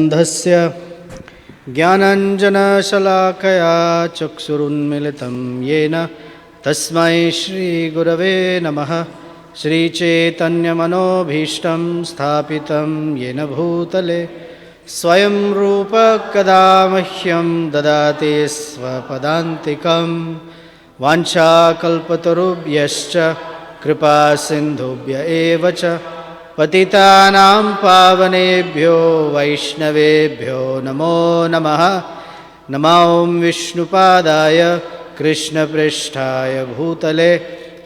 अन्धस्य ज्ञानाञ्जनशलाकया चक्षुरुन्मिलितं येन तस्मै श्रीगुरवे नमः। श्रीचैतन्यमनोभीष्टं स्थापितं येन भूतले स्वयं रूप कदा मह्यं ददाति स्वपदान्तिकं। वाञ्छाकल्पतरुभ्यश्च कृपासिन्धुभ्य एव च पतितानां पावनेभ्यो वैष्णवेभ्यो नमो नमः। नमो विष्णुपादाय कृष्णपृष्ठाय भूतले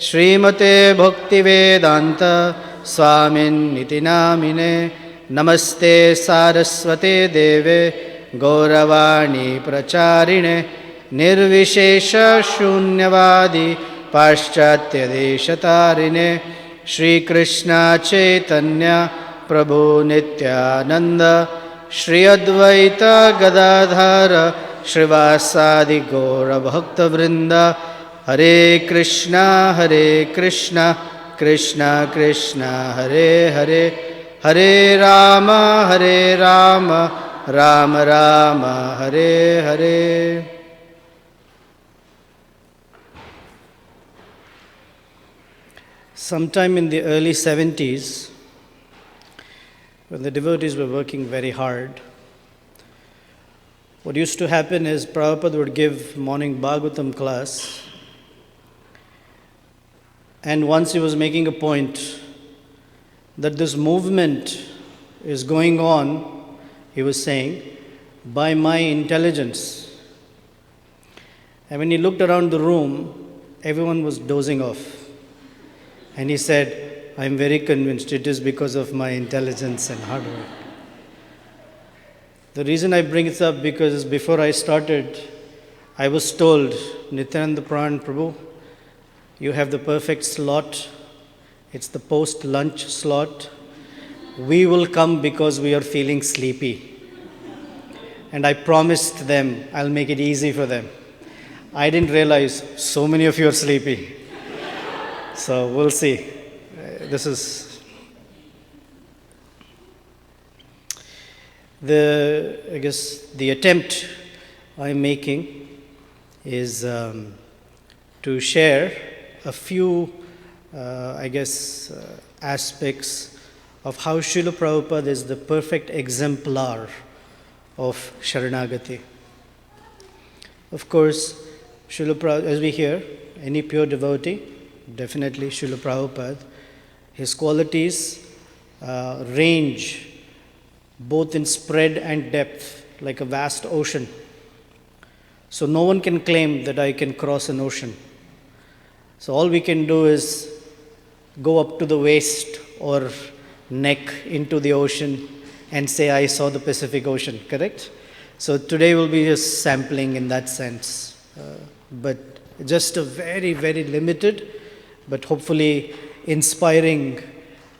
श्रीमते भक्तिवेदान्त स्वामिन्निति नामिने। नमस्ते सारस्वते देवे गौरवाणी प्रचारिणे निर्विशेषशून्यवादी पाश्चात्यदेशतारिणे। श्री कृष्ण चैतन्य प्रभु नित्यानंद श्री अद्वैत गदाधर श्रीवासादि गौर भक्तवृंद। हरे कृष्णा कृष्ण कृष्ण हरे हरे, हरे Ram Ram Ram Hare Hare. Sometime in the early 70s, when the devotees were working very hard, what used to happen is Prabhupada would give morning Bhagavatam class, and once he was making a point that this movement is going on, he was saying, by my intelligence. And when he looked around the room, everyone was dozing off. And he said, I am very convinced it is because of my intelligence and hard work. The reason I bring it up because before I started, I was told, Nityananda Pran, Prabhu, you have the perfect slot. It's the post-lunch slot. We will come because we are feeling sleepy. And I promised them I'll make it easy for them. I didn't realize so many of you are sleepy. So we'll see. This is the attempt I'm making is to share a few, aspects of how Srila Prabhupada is the perfect exemplar of Sharanagati. Of course, Srila Prabhupada, as we hear, any pure devotee, definitely Srila Prabhupada, his qualities range both in spread and depth like a vast ocean. So no one can claim that I can cross an ocean. So all we can do is go up to the waist or neck into the ocean and say I saw the Pacific Ocean, correct? So today will be just sampling in that sense, but just a very, very limited but hopefully inspiring,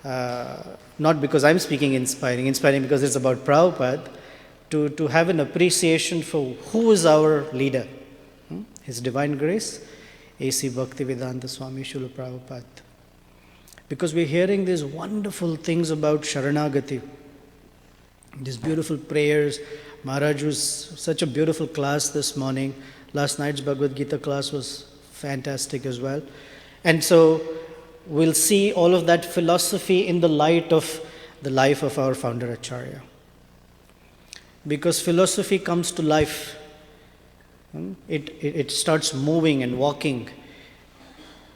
not because I'm speaking inspiring because it's about Prabhupada, to have an appreciation for who is our leader. His Divine Grace, A.C. Bhaktivedanta Swami Srila Prabhupada. Because we're hearing these wonderful things about Sharanagati, these beautiful prayers. Maharaj was such a beautiful class this morning. Last night's Bhagavad Gita class was fantastic as well. And so we'll see all of that philosophy in the light of the life of our founder Acharya. Because philosophy comes to life. It starts moving and walking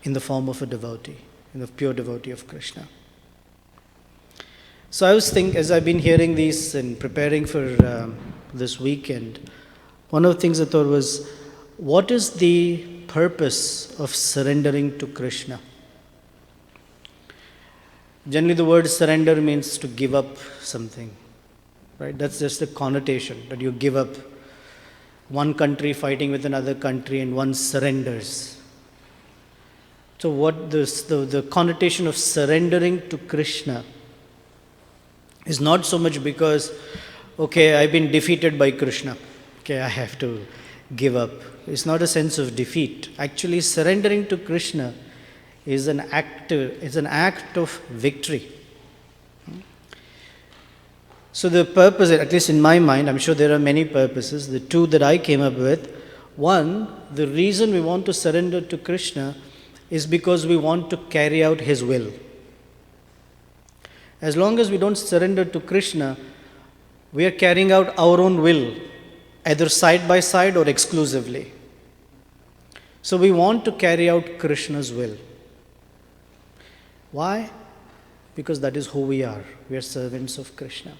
in the form of a devotee, in the pure devotee of Krishna. So I was thinking, as I've been hearing these and preparing for this weekend, one of the things I thought was, what is the purpose of surrendering to Krishna? Generally, the word surrender means to give up something, right? That's just the connotation, that you give up one country fighting with another country and one surrenders. So what the connotation of surrendering to Krishna is not so much because, okay, I've been defeated by Krishna, okay, I have to give up. It's not a sense of defeat. Actually, surrendering to Krishna is an act of victory. So the purpose, at least in my mind, I'm sure there are many purposes, the two that I came up with. One, the reason we want to surrender to Krishna is because we want to carry out His will. As long as we don't surrender to Krishna, we are carrying out our own will, either side by side or exclusively. So we want to carry out Krishna's will. Why? Because that is who we are. We are servants of Krishna.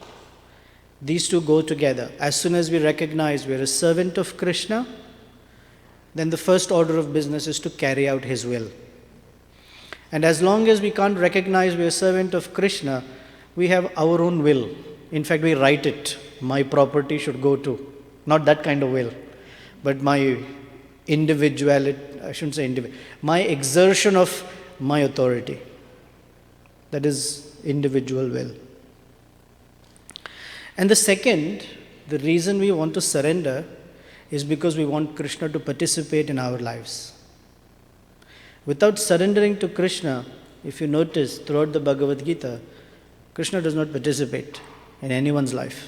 These two go together. As soon as we recognize we are a servant of Krishna, then the first order of business is to carry out His will. And as long as we can't recognize we are a servant of Krishna, we have our own will. In fact, we write it. My property should go to. Not that kind of will, but my individuality, I shouldn't say individual, my exertion of my authority. That is individual will. And the second, the reason we want to surrender is because we want Krishna to participate in our lives. Without surrendering to Krishna, if you notice throughout the Bhagavad Gita, Krishna does not participate in anyone's life.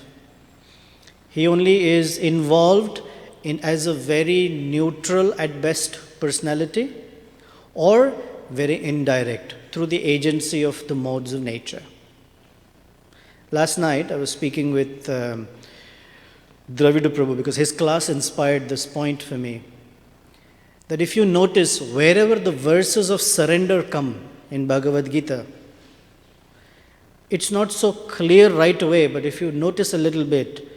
He only is involved in as a very neutral at best personality, or very indirect through the agency of the modes of nature. Last night I was speaking with Dravida Prabhu because his class inspired this point for me. That if you notice wherever the verses of surrender come in Bhagavad Gita, it's not so clear right away, but if you notice a little bit,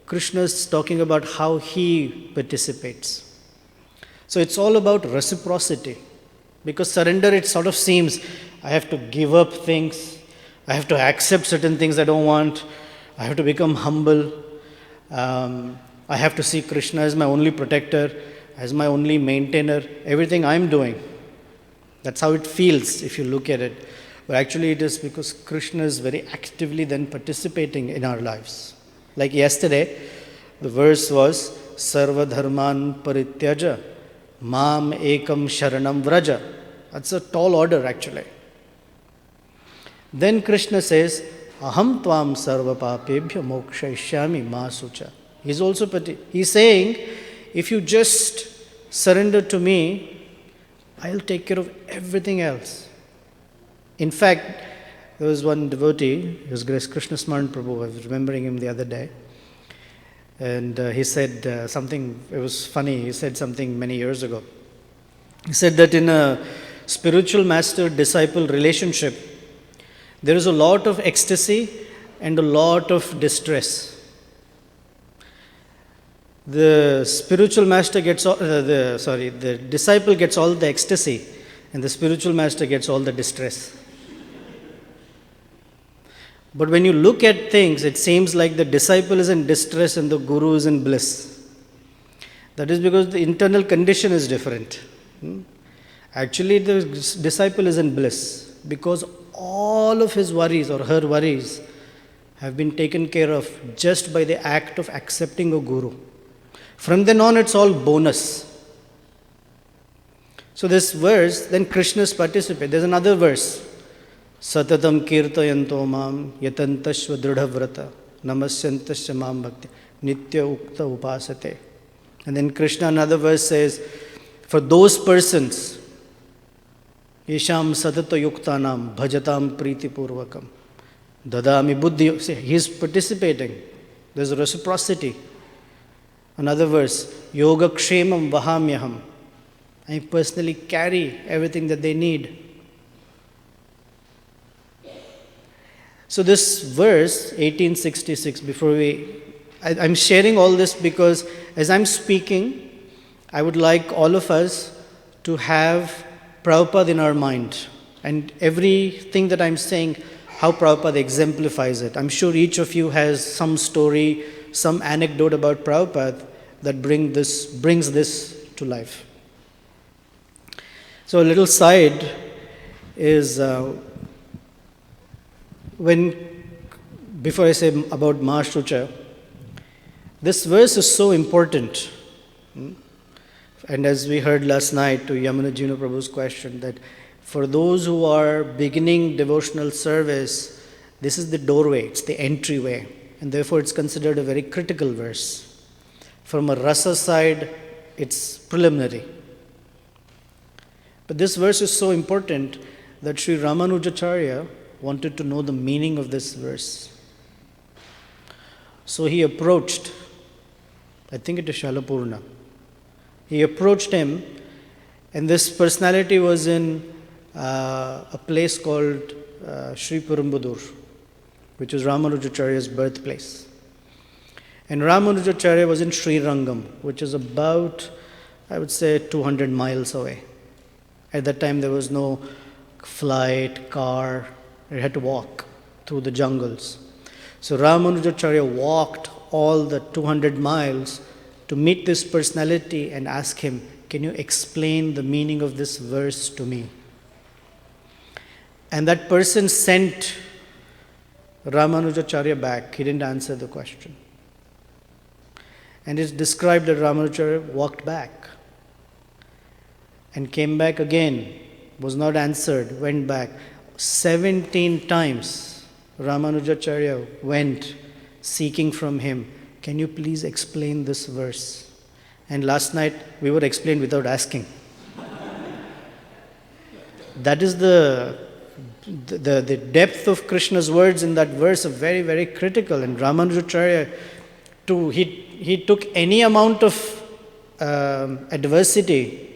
Krishna is talking about how he participates. So it's all about reciprocity. Because surrender, it sort of seems, I have to give up things, I have to accept certain things I don't want, I have to become humble, I have to see Krishna as my only protector, as my only maintainer, everything I'm doing. That's how it feels if you look at it. But actually it is because Krishna is very actively then participating in our lives. Like yesterday, the verse was, Sarva Dharman Parityaja, Mam Ekam Sharanam Vraja. That's a tall order actually. Then Krishna says, Aham Tvam Sarva Papebhya Mokshayishyami Ma Sucha. He's saying, if you just surrender to me, I'll take care of everything else. In fact, there was one devotee, His Grace Krishna Smaran Prabhu, I was remembering him the other day, and he said something, it was funny, he said something many years ago. He said that in a spiritual master-disciple relationship, there is a lot of ecstasy and a lot of distress. The spiritual master gets all, the disciple gets all the ecstasy, and the spiritual master gets all the distress. But when you look at things, it seems like the disciple is in distress and the guru is in bliss. That is because the internal condition is different. Actually, the disciple is in bliss because all of his worries or her worries have been taken care of just by the act of accepting a guru. From then on, it's all bonus. So this verse, then Krishna's participate. There's another verse. Satatam kirtayanto mam yatantasva dridhavrata namasyantasya mam bhakti nitya ukta upasate. And then Krishna, another verse says, for those persons, yesham satata yuktanam bhajatam priti purvakam dadami buddhi. See, he's participating. There's a reciprocity. Another verse, yoga kshemam vahamyaham. I personally carry everything that they need. So this verse, 1866, I'm sharing all this because as I'm speaking, I would like all of us to have Prabhupada in our mind. And everything that I'm saying, how Prabhupada exemplifies it. I'm sure each of you has some story, some anecdote about Prabhupada that brings this to life. So a little side is before I say about Mahashucha, this verse is so important. And as we heard last night to Yamunajino Prabhu's question, that for those who are beginning devotional service, this is the doorway, it's the entryway. and therefore it's considered a very critical verse. From a rasa side, it's preliminary. But this verse is so important that Sri Ramanujacharya wanted to know the meaning of this verse. So he approached, I think it is Shalapurna. He approached him, and this personality was in a place called Sri Perumbudur, which is Ramanujacharya's birthplace. And Ramanujacharya was in Sri Rangam, which is about, I would say, 200 miles away. At that time, there was no flight, car. You had to walk through the jungles. So Ramanujacharya walked all the 200 miles to meet this personality and ask him, can you explain the meaning of this verse to me? And that person sent Ramanujacharya back. He didn't answer the question. And it's described that Ramanujacharya walked back and came back again, was not answered, went back. 17 times Ramanujacharya went seeking from him, can you please explain this verse? And last night we were explained without asking. That is the depth of Krishna's words in that verse are very, very critical. And Ramanujacharya, he took any amount of adversity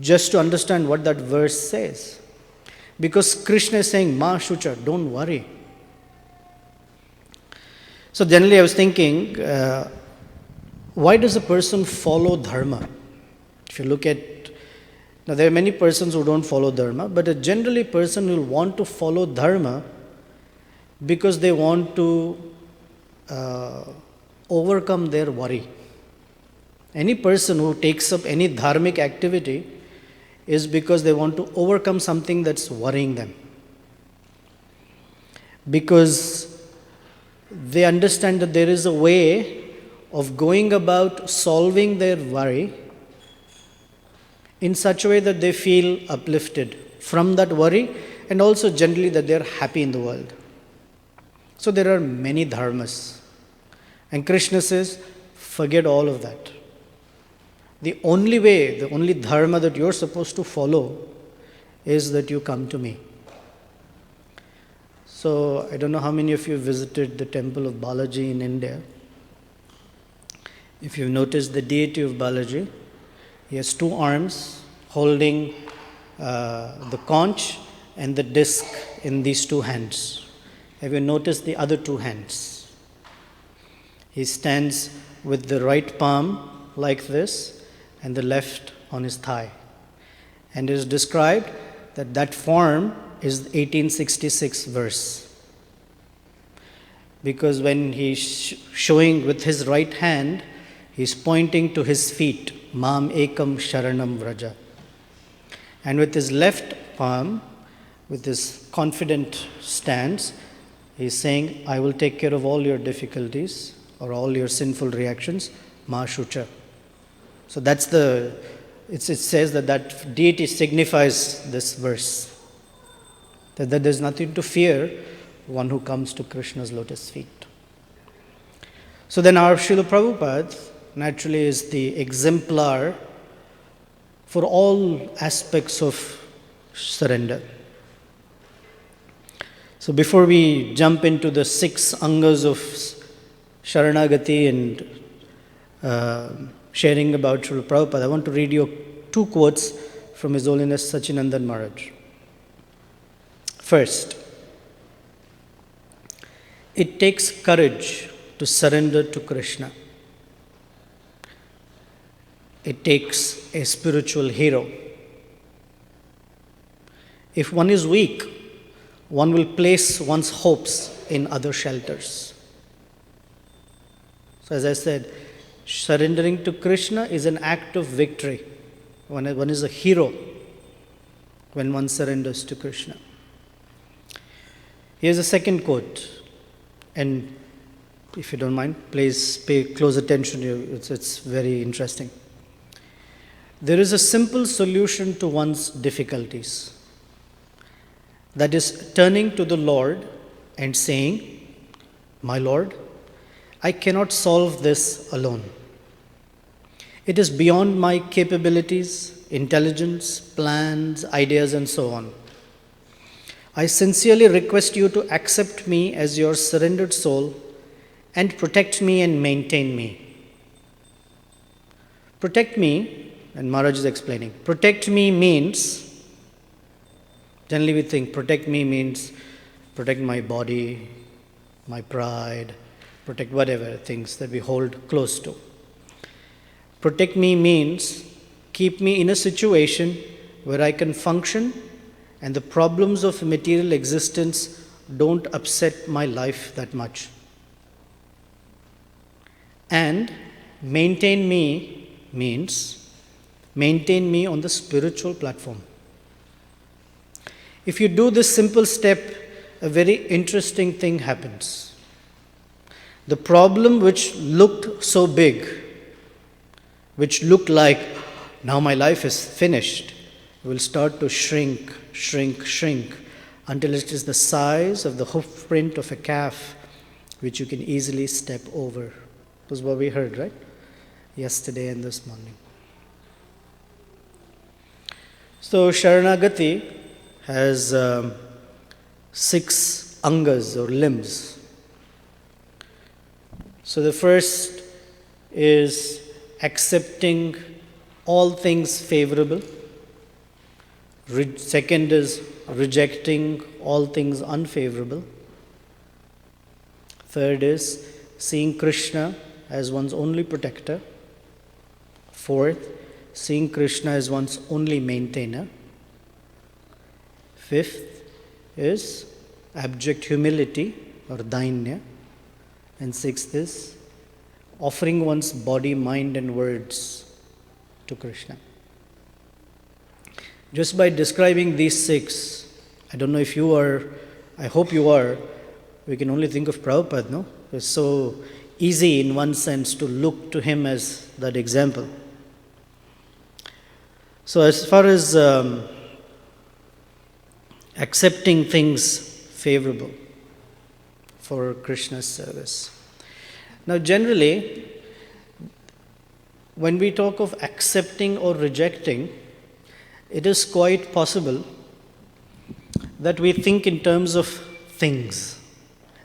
just to understand what that verse says. Because Krishna is saying, Ma Shucha, don't worry. So generally I was thinking, why does a person follow dharma? If you look at, now there are many persons who don't follow dharma, but a generally person will want to follow dharma because they want to overcome their worry. Any person who takes up any dharmic activity is because they want to overcome something that's worrying them. Because they understand that there is a way of going about solving their worry in such a way that they feel uplifted from that worry, and also generally that they are happy in the world. So there are many dharmas. And Krishna says, forget all of that. The only way, the only dharma that you're supposed to follow is that you come to me. So I don't know how many of you visited the temple of Balaji in India. If you've noticed the deity of Balaji, he has two arms holding the conch and the disc in these two hands. Have you noticed the other two hands? He stands with the right palm like this and the left on his thigh. And it is described that that form is 1866 verse. Because when he's showing with his right hand, he's pointing to his feet, Mam Ekam Sharanam Vraja. And with his left palm, with his confident stance, he's saying, I will take care of all your difficulties or all your sinful reactions, Ma Shucha. So that's it says that deity signifies this verse. That there's nothing to fear, one who comes to Krishna's lotus feet. So then our Srila Prabhupada naturally is the exemplar for all aspects of surrender. So before we jump into the 6 angas of Sharanagati and sharing about Srila Prabhupada, I want to read you 2 quotes from His Holiness Sachinandan Maharaj. First, it takes courage to surrender to Krishna. It takes a spiritual hero. If one is weak, one will place one's hopes in other shelters. So as I said, surrendering to Krishna is an act of victory. One is a hero when one surrenders to Krishna. Here's a second quote, and if you don't mind, please pay close attention. It's very interesting. There is a simple solution to one's difficulties. That is turning to the Lord and saying, My Lord, I cannot solve this alone. It is beyond my capabilities, intelligence, plans, ideas, and so on. I sincerely request you to accept me as your surrendered soul and protect me and maintain me. Protect me, and Maharaj is explaining, protect me means, generally we think protect me means protect my body, my pride, protect whatever things that we hold close to. Protect me means keep me in a situation where I can function and the problems of material existence don't upset my life that much. And maintain me means maintain me on the spiritual platform. If you do this simple step, a very interesting thing happens. The problem which looked so big, which looked like now my life is finished, will start to shrink until it is the size of the hoof print of a calf which you can easily step over. That was what we heard, right? Yesterday and this morning. So Sharanagati has 6 angas or limbs. So the first is accepting all things favorable. Second is rejecting all things unfavorable. Third is seeing Krishna as one's only protector. Fourth, seeing Krishna as one's only maintainer. Fifth is abject humility or dainya. And sixth is offering one's body, mind and words to Krishna. Just by describing these 6, I don't know if you are, I hope you are, we can only think of Prabhupada, no? It's so easy in one sense to look to him as that example. So as far as accepting things favorable for Krishna's service. Now generally, when we talk of accepting or rejecting, it is quite possible that we think in terms of things,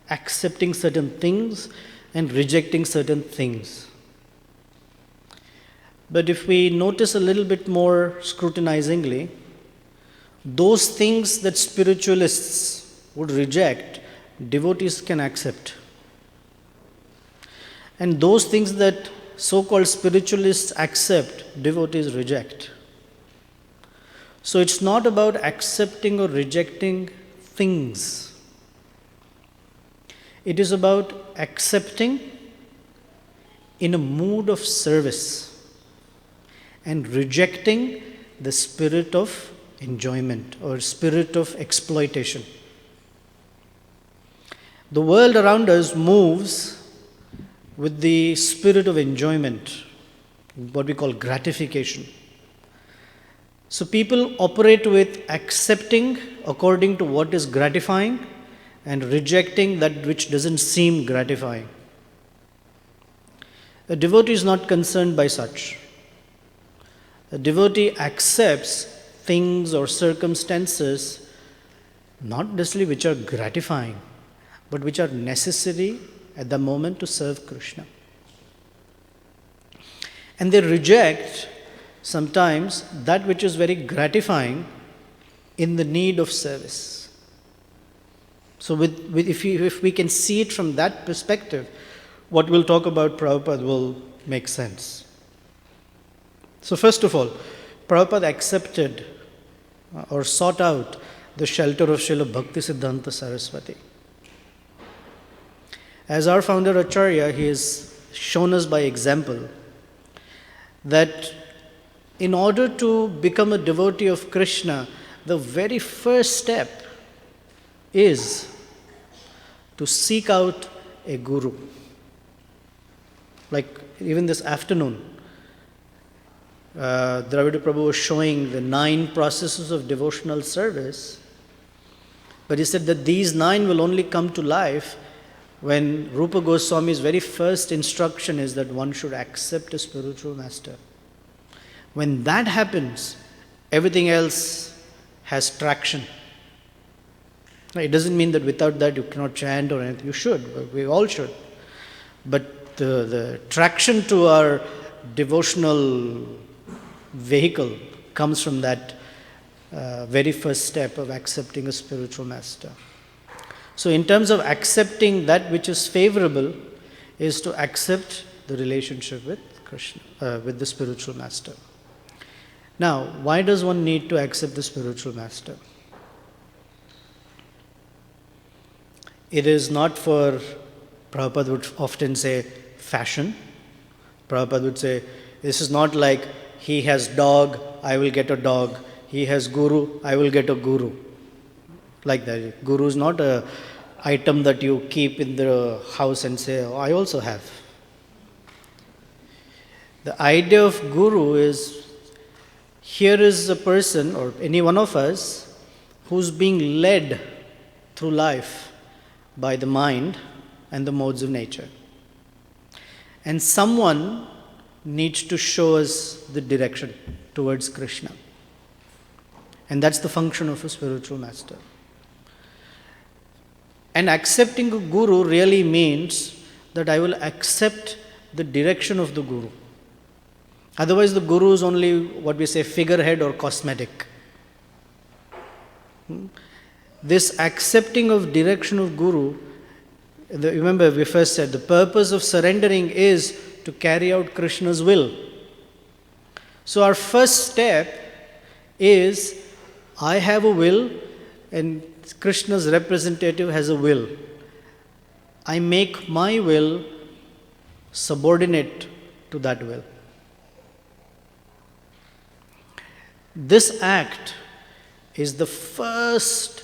accepting certain things and rejecting certain things. But if we notice a little bit more scrutinizingly, those things that spiritualists would reject, devotees can accept. And those things that so-called spiritualists accept, devotees reject. So it's not about accepting or rejecting things. It is about accepting in a mood of service and rejecting the spirit of enjoyment or spirit of exploitation. The world around us moves with the spirit of enjoyment, what we call gratification. So people operate with accepting according to what is gratifying and rejecting that which doesn't seem gratifying. A devotee is not concerned by such. A devotee accepts things or circumstances not necessarily which are gratifying, but which are necessary at the moment to serve Krishna. And they reject sometimes that which is very gratifying in the need of service. So if we can see it from that perspective, what we'll talk about Prabhupada will make sense. So first of all, Prabhupada accepted or sought out the shelter of Srila Bhakti Siddhanta Saraswati. As our founder Acharya, he has shown us by example that in order to become a devotee of Krishna, the very first step is to seek out a guru. Like even this afternoon, Dravida Prabhu was showing the 9 processes of devotional service, but he said that these 9 will only come to life when Rupa Goswami's very first instruction is that one should accept a spiritual master. When that happens, everything else has traction. It doesn't mean that without that you cannot chant or anything. You should, we all should. But the traction to our devotional vehicle comes from that very first step of accepting a spiritual master. So in terms of accepting that which is favorable, is to accept the relationship with Krishna, with the spiritual master. Now, why does one need to accept the spiritual master? It is not for, Prabhupada would often say, fashion. Prabhupada would say, this is not like he has dog, I will get a dog. He has guru, I will get a guru. Like that. Guru is not an item that you keep in the house and say, oh, I also have. The idea of guru is, here is a person, or any one of us, who's being led through life by the mind and the modes of nature. And someone needs to show us the direction towards Krishna. And that's the function of a spiritual master. And accepting a guru really means that I will accept the direction of the guru. Otherwise the guru is only what we say figurehead or cosmetic. This accepting of direction of guru, remember we first said the purpose of surrendering is to carry out Krishna's will. So our first step is, I have a will and Krishna's representative has a will. I make my will subordinate to that will. This act is the first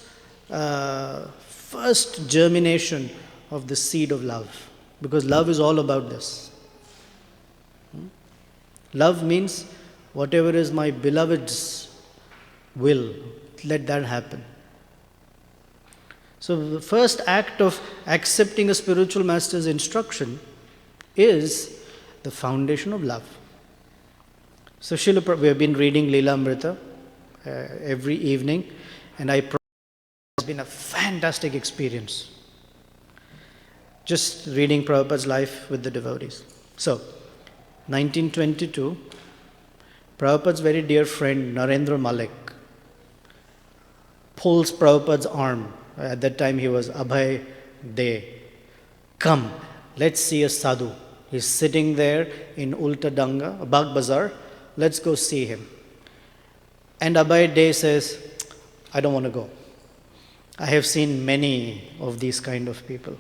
germination of the seed of love, because love is all about this. Love means whatever is my beloved's will, let that happen. So the first act of accepting a spiritual master's instruction is the foundation of love. So we have been reading Leela Amrita every evening, and it's been a fantastic experience. Just reading Prabhupada's life with the devotees. So, 1922, Prabhupada's very dear friend Narendra Malik pulls Prabhupada's arm. At that time he was Abhay De. Come, let's see a sadhu. He's sitting there in Ulta Danga, Bagh Bazaar. Let's go see him. And Abhay De says, I don't want to go. I have seen many of these kind of people.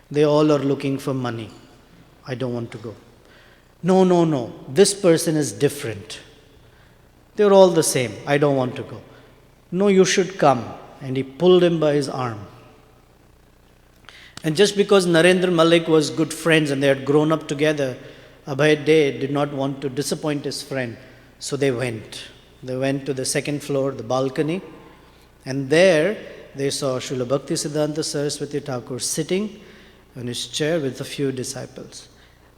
They all are looking for money. I don't want to go. No. This person is different. They're all the same. I don't want to go. No, you should come. And he pulled him by his arm. And just because Narendra Malik was good friends and they had grown up together, Abhay De did not want to disappoint his friend. So they went. They went to the second floor, the balcony. And there they saw Srila Bhaktisiddhanta Saraswati Thakur sitting on his chair with a few disciples.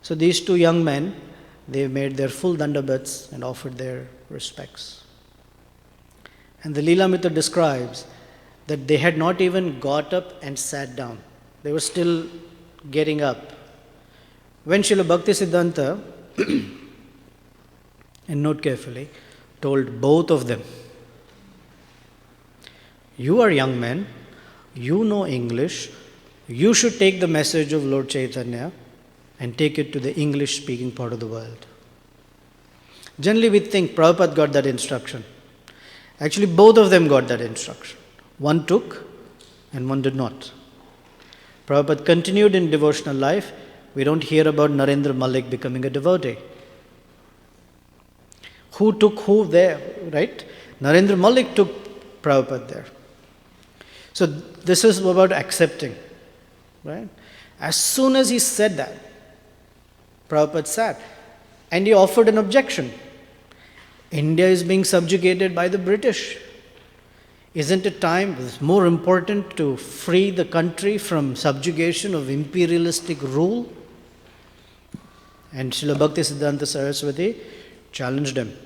So these two young men, they made their full dandavats and offered their respects. And the Leelamrita describes that they had not even got up and sat down. They were still getting up. When Srila Bhaktisiddhanta, and note carefully, told both of them, you are young men, you know English, you should take the message of Lord Chaitanya and take it to the English-speaking part of the world. Generally we think Prabhupada got that instruction. Actually both of them got that instruction. One took and one did not. Prabhupada continued in devotional life. We don't hear about Narendra Malik becoming a devotee. Who took who there, right? Narendra Malik took Prabhupada there. So this is about accepting, right? As soon as he said that, Prabhupada sat and he offered an objection. India is being subjugated by the British. Isn't it time, it's more important to free the country from subjugation of imperialistic rule? And Srila Bhaktisiddhanta Saraswati challenged him.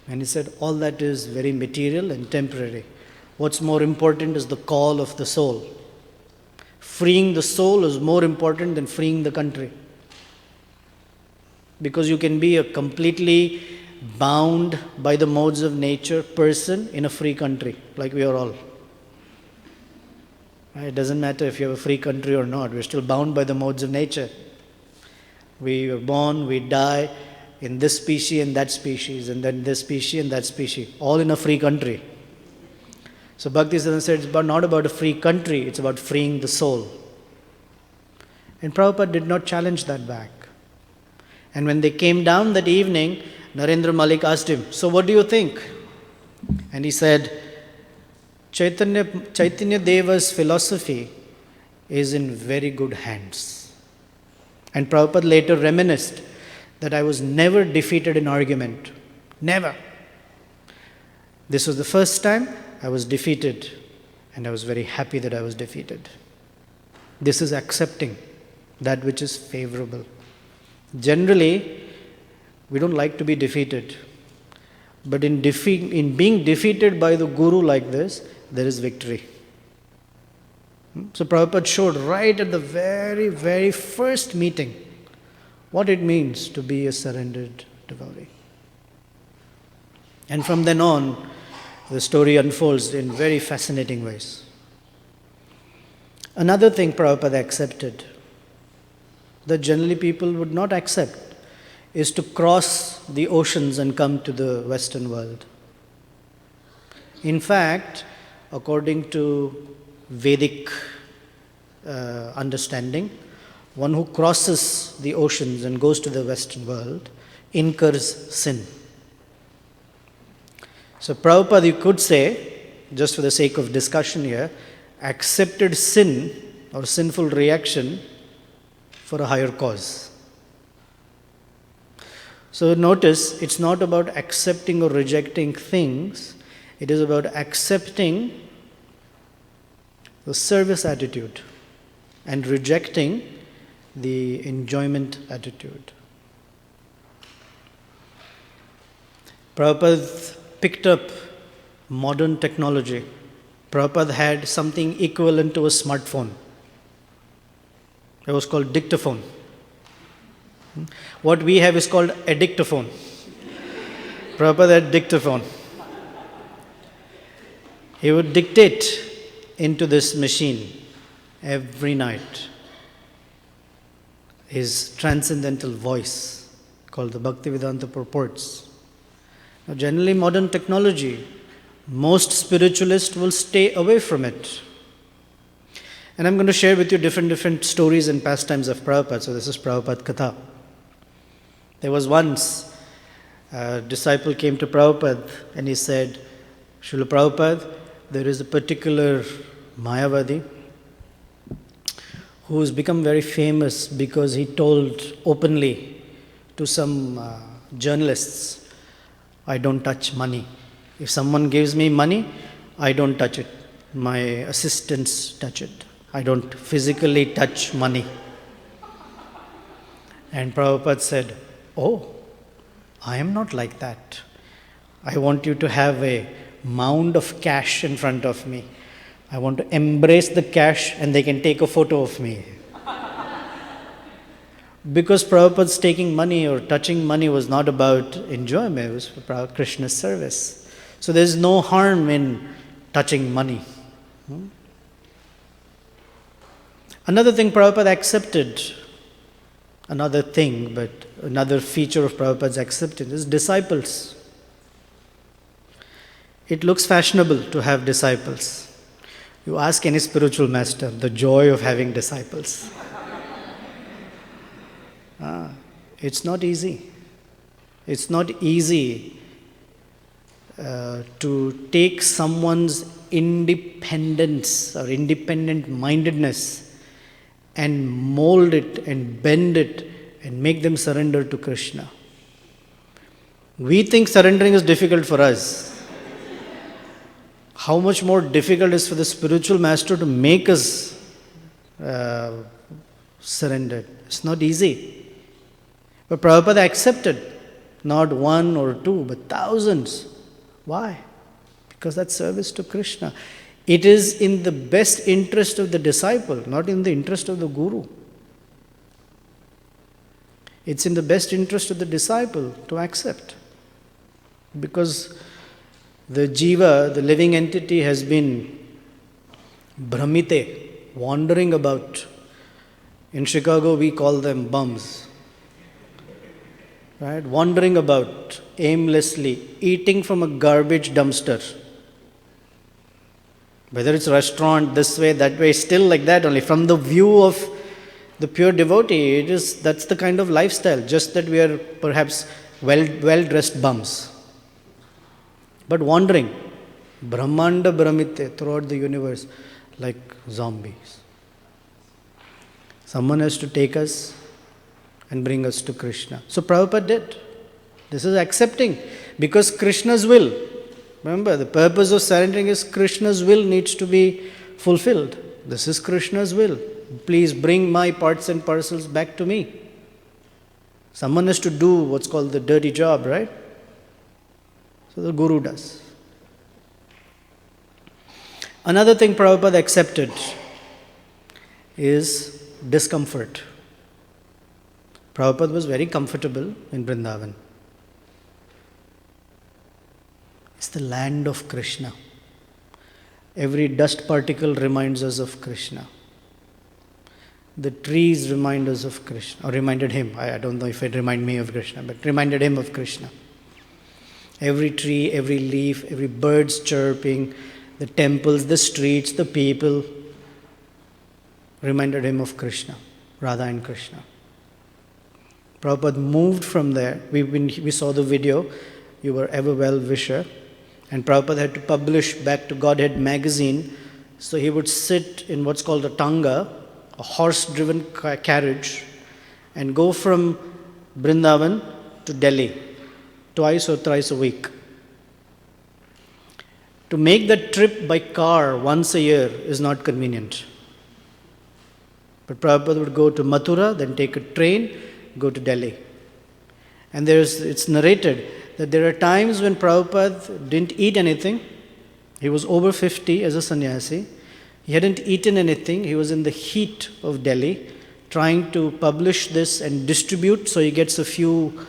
And he said, all that is very material and temporary. What's more important is the call of the soul. Freeing the soul is more important than freeing the country. Because you can be a completely bound by the modes of nature person in a free country, like we are all. It doesn't matter if you have a free country or not, we're still bound by the modes of nature. We are born, we die in this species and that species, and then this species and that species, all in a free country. So Bhaktisiddhanta said it's not about a free country, it's about freeing the soul. And Prabhupada did not challenge that back. And when they came down that evening, Narendra Malik asked him, so what do you think? And he said, Chaitanya Deva's philosophy is in very good hands. And Prabhupada later reminisced that I was never defeated in argument. Never. This was the first time I was defeated, and I was very happy that I was defeated. This is accepting that which is favorable. Generally, we don't like to be defeated. But in being defeated by the Guru like this, there is victory. So Prabhupada showed right at the very, very first meeting what it means to be a surrendered devotee. And from then on, the story unfolds in very fascinating ways. Another thing Prabhupada accepted, that generally people would not accept, is to cross the oceans and come to the Western world. In fact, according to Vedic understanding, one who crosses the oceans and goes to the Western world incurs sin. So Prabhupada, you could say, just for the sake of discussion here, accepted sin or sinful reaction for a higher cause. So notice, it's not about accepting or rejecting things, it is about accepting the service attitude and rejecting the enjoyment attitude. Prabhupada picked up modern technology. Prabhupada had something equivalent to a smartphone. It was called dictaphone. What we have is called a dictaphone. Prabhupada had dictaphone. He would dictate into this machine every night his transcendental voice called the Bhaktivedanta Purports. Now, generally modern technology, most spiritualists will stay away from it. And I'm going to share with you different stories and pastimes of Prabhupada. So this is Prabhupada Katha. There was once a disciple came to Prabhupada and he said, Srila Prabhupada, there is a particular Mayavadi who has become very famous because he told openly to some journalists, I don't touch money. If someone gives me money, I don't touch it. My assistants touch it. I don't physically touch money. And Prabhupada said, oh, I am not like that. I want you to have a mound of cash in front of me. I want to embrace the cash and they can take a photo of me. Because Prabhupada's taking money or touching money was not about enjoyment, it was for Krishna's service. So there is no harm in touching money. Another thing Prabhupada accepted, another feature of Prabhupada's acceptance is disciples. It looks fashionable to have disciples. You ask any spiritual master, the joy of having disciples. It's not easy. It's not easy to take someone's independence or independent mindedness and mold it and bend it and make them surrender to Krishna. We think surrendering is difficult for us. how much more difficult it is for the spiritual master to make us surrendered. It's not easy. But Prabhupada accepted not one or two, but thousands. Why? Because that's service to Krishna. It is in the best interest of the disciple, not in the interest of the guru. It's in the best interest of the disciple to accept. Because the jiva, the living entity, has been brahmite, wandering about. In Chicago, we call them bums. Right? Wandering about aimlessly, eating from a garbage dumpster. Whether it's a restaurant, this way, that way, still like that only. From the view of the pure devotee, that's the kind of lifestyle, just that we are perhaps well-dressed bums. But wandering, Brahmanda Brahmite, throughout the universe, like zombies. Someone has to take us and bring us to Krishna. So Prabhupada did. This is accepting, because Krishna's will. Remember, the purpose of surrendering is Krishna's will needs to be fulfilled. This is Krishna's will. Please bring my parts and parcels back to me. Someone has to do what's called the dirty job, right? So the Guru does. Another thing Prabhupada accepted is discomfort. Prabhupada was very comfortable in Vrindavan. It's the land of Krishna. Every dust particle reminds us of Krishna. The trees remind us of Krishna, or reminded him. I don't know if it reminded me of Krishna, but reminded him of Krishna. Every tree, every leaf, every bird's chirping, the temples, the streets, the people reminded him of Krishna, Radha and Krishna. Prabhupada moved from there. We saw the video. You were ever well-wisher. And Prabhupada had to publish back to Godhead magazine. So he would sit in what's called a tanga, a horse-driven carriage, and go from Vrindavan to Delhi twice or thrice a week. To make that trip by car once a year is not convenient. But Prabhupada would go to Mathura, then take a train, go to Delhi. And it's narrated that there are times when Prabhupada didn't eat anything. He was over 50 as a sannyasi. He hadn't eaten anything. He was in the heat of Delhi, trying to publish this and distribute, so he gets a few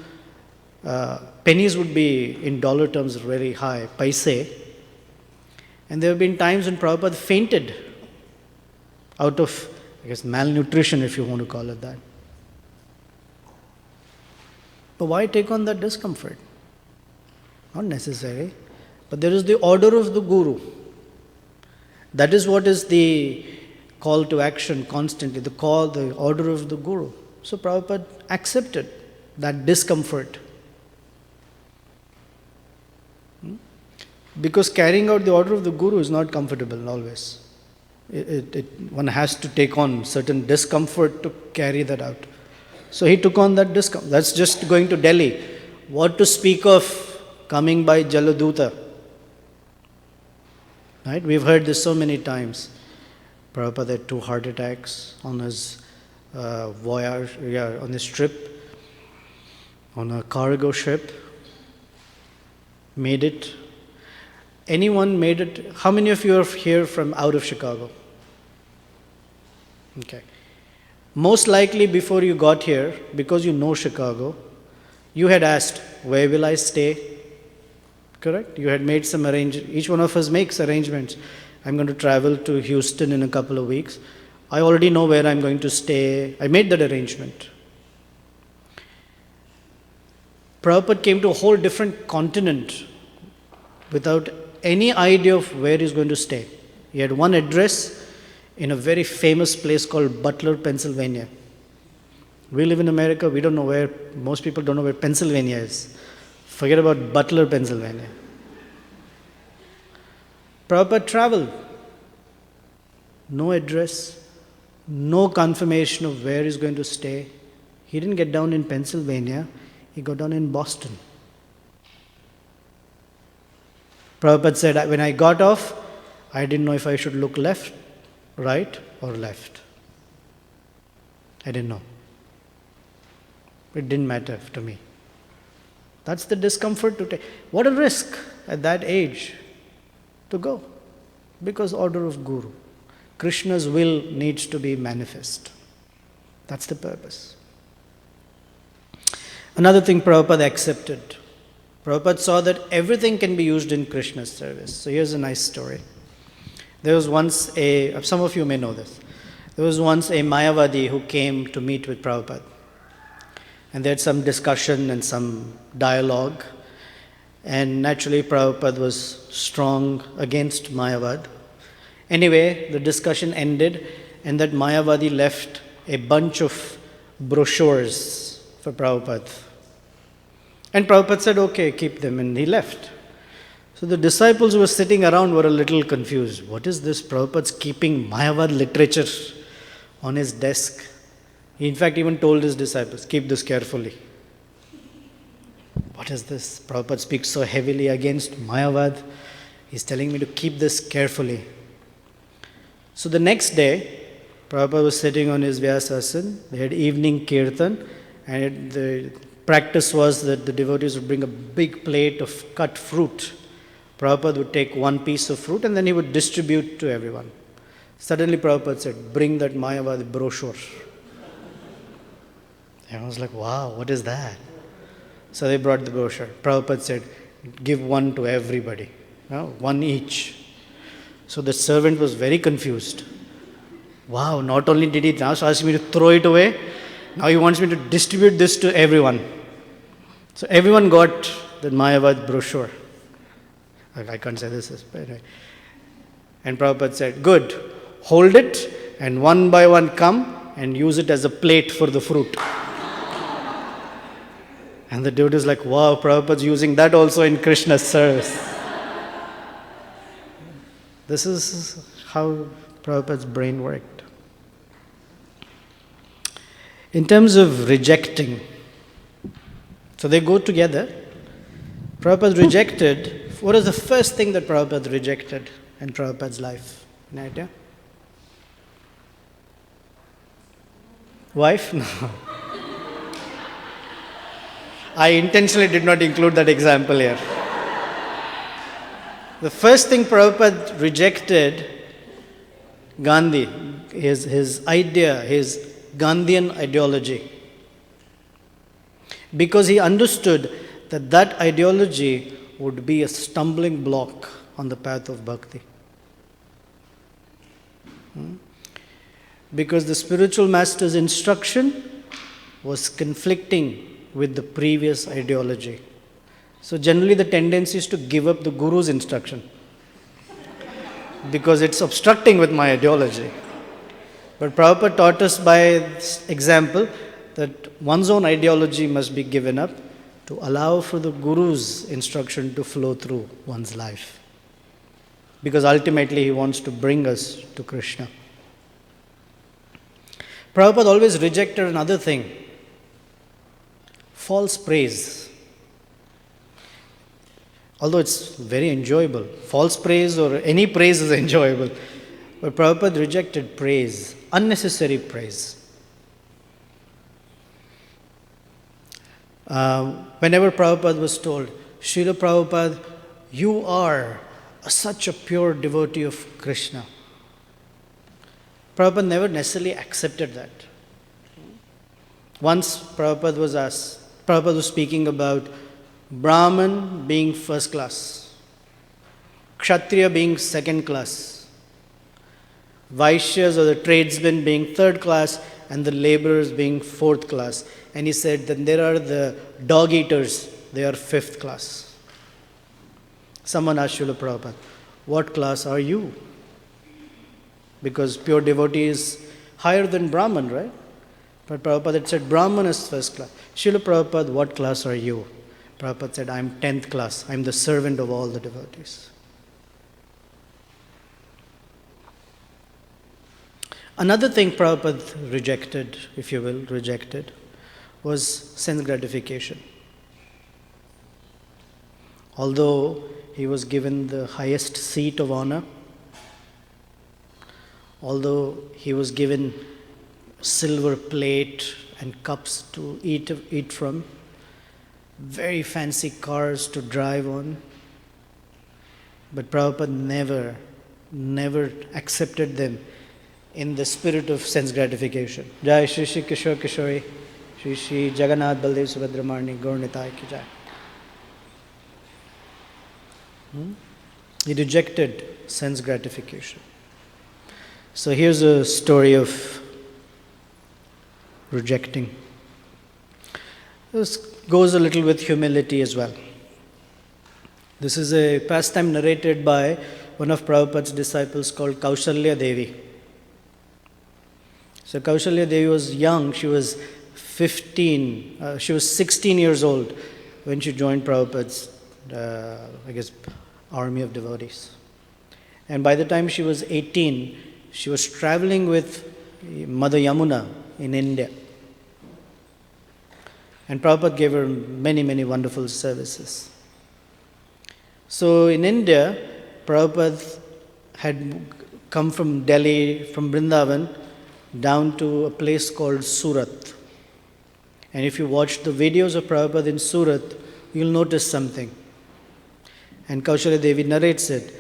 pennies would be, in dollar terms, very high, paise. And there have been times when Prabhupada fainted out of, I guess, malnutrition, if you want to call it that. But why take on that discomfort? Not necessary. But there is the order of the Guru. That is what is the call to action constantly, the order of the Guru. So Prabhupada accepted that discomfort. Because carrying out the order of the Guru is not comfortable always. One has to take on certain discomfort to carry that out. So he took on that discomfort. That's just going to Delhi. What to speak of coming by Jaladuta? Right? We've heard this so many times. Prabhupada had 2 heart attacks on his voyage, on his trip, on a cargo ship. Made it. Anyone made it? How many of you are here from out of Chicago? Okay. Most likely before you got here, because you know Chicago, you had asked, where will I stay? Correct? You had made some arrangements. Each one of us makes arrangements. I'm going to travel to Houston in a couple of weeks. I already know where I'm going to stay. I made that arrangement. Prabhupada came to a whole different continent without any idea of where he's going to stay. He had one address in a very famous place called Butler, Pennsylvania. We live in America, we don't know where, most people don't know where Pennsylvania is. Forget about Butler, Pennsylvania. Prabhupada traveled. No address, no confirmation of where he's going to stay. He didn't get down in Pennsylvania, he got down in Boston. Prabhupada said, when I got off, I didn't know if I should look left, right, or left. I didn't know. It didn't matter to me. That's the discomfort to take. What a risk at that age to go. Because order of Guru. Krishna's will needs to be manifest. That's the purpose. Another thing Prabhupada accepted. Prabhupada saw that everything can be used in Krishna's service. So here's a nice story. There was once some of you may know this. There was once a Mayavadi who came to meet with Prabhupada. And they had some discussion and some dialogue. And naturally Prabhupada was strong against Mayavad. Anyway, the discussion ended and that Mayavadi left a bunch of brochures for Prabhupada. And Prabhupada said, okay, keep them, and he left. So the disciples who were sitting around were a little confused. What is this? Prabhupada's keeping Mayavad literature on his desk. He in fact even told his disciples, keep this carefully. What is this? Prabhupada speaks so heavily against Mayavad. He's telling me to keep this carefully. So the next day, Prabhupada was sitting on his Vyasasana. They had evening kirtan, and the practice was that the devotees would bring a big plate of cut fruit. Prabhupada would take one piece of fruit and then he would distribute to everyone. Suddenly Prabhupada said, bring that Mayavadi brochure. And I was like, wow, what is that? So they brought the brochure. Prabhupada said, give one to everybody, one each. So the servant was very confused. Wow, not only did he now ask me to throw it away, now he wants me to distribute this to everyone. So everyone got the Mayavad brochure. I can't say this, but anyway. And Prabhupada said, good, hold it and one by one come and use it as a plate for the fruit. And the dude is like, wow, Prabhupada's using that also in Krishna's service. This is how Prabhupada's brain worked. In terms of rejecting, so they go together. Prabhupada rejected. What is the first thing that Prabhupada rejected in Prabhupada's life? Any idea? Wife? No. I intentionally did not include that example here. The first thing Prabhupada rejected, Gandhi, his idea, his Gandhian ideology. Because he understood that that ideology would be a stumbling block on the path of bhakti. Because the spiritual master's instruction was conflicting with the previous ideology. So generally the tendency is to give up the guru's instruction because it's obstructing with my ideology. But Prabhupada taught us by example that one's own ideology must be given up to allow for the Guru's instruction to flow through one's life. Because ultimately he wants to bring us to Krishna. Prabhupada always rejected another thing, false praise. Although it's very enjoyable, false praise or any praise is enjoyable. But Prabhupada rejected praise, unnecessary praise. Whenever Prabhupada was told, Srila Prabhupada, you are such a pure devotee of Krishna. Prabhupada never necessarily accepted that. Once Prabhupada was speaking about Brahman being first class, Kshatriya being second class, Vaishyas or the tradesmen being third class, and the laborers being fourth class. And he said that there are the dog eaters, they are fifth class. Someone asked Srila Prabhupada, what class are you? Because pure devotee is higher than Brahman, right? But Prabhupada had said, Brahman is first class. Srila Prabhupada, what class are you? Prabhupada said, I am 10th class. I am the servant of all the devotees. Another thing Prabhupada rejected, if you will, was sense gratification. Although he was given the highest seat of honor, although he was given silver plate and cups to eat from, very fancy cars to drive on. But Prabhupada never accepted them in the spirit of sense gratification. Jai Shri Shri Kishore Kishori, Shri Shri Jagannath Baldev Subhadramani, Gaur Nitai ki Jai. He rejected sense gratification. So here's a story of rejecting. This goes a little with humility as well. This is a pastime narrated by one of Prabhupada's disciples called Kaushalya Devi. So Kaushalya Devi was young. She was 16 years old when she joined Prabhupada's, army of devotees. And by the time she was 18, she was traveling with Mother Yamuna in India. And Prabhupada gave her many, many wonderful services. So in India, Prabhupada had come from Delhi, from Vrindavan, down to a place called Surat. And if you watch the videos of Prabhupada in Surat, you'll notice something. And Kaushalya Devi narrates it,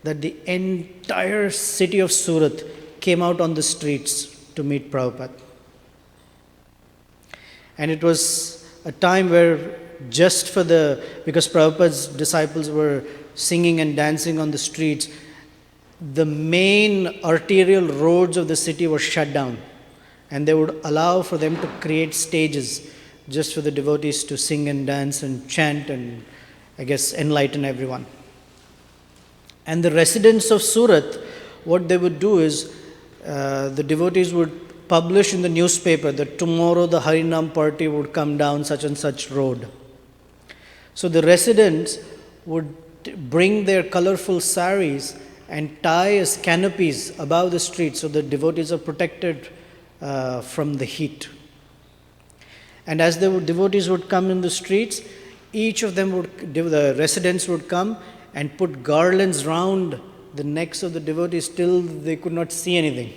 that the entire city of Surat came out on the streets to meet Prabhupada. And it was a time where because Prabhupada's disciples were singing and dancing on the streets, the main arterial roads of the city were shut down. And they would allow for them to create stages just for the devotees to sing and dance and chant and, enlighten everyone. And the residents of Surat, what they would do is, the devotees would publish in the newspaper that tomorrow the Harinam party would come down such and such road. So the residents would bring their colorful saris and tie as canopies above the street so the devotees are protected from the heat. And as the devotees would come in the streets, the residents would come and put garlands round the necks of the devotees till they could not see anything.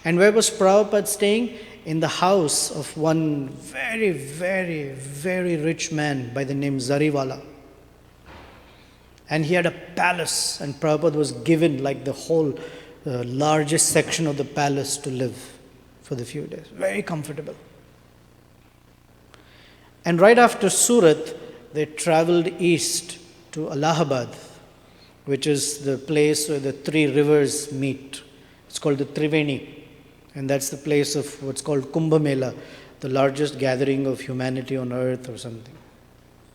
And where was Prabhupada staying? In the house of one very, very, very rich man by the name Zariwala. And he had a palace, and Prabhupada was given like the whole largest section of the palace to live for the few days. Very comfortable. And right after Surat, they traveled east to Allahabad, which is the place where the three rivers meet. It's called the Triveni. And that's the place of what's called Kumbh Mela, the largest gathering of humanity on earth or something,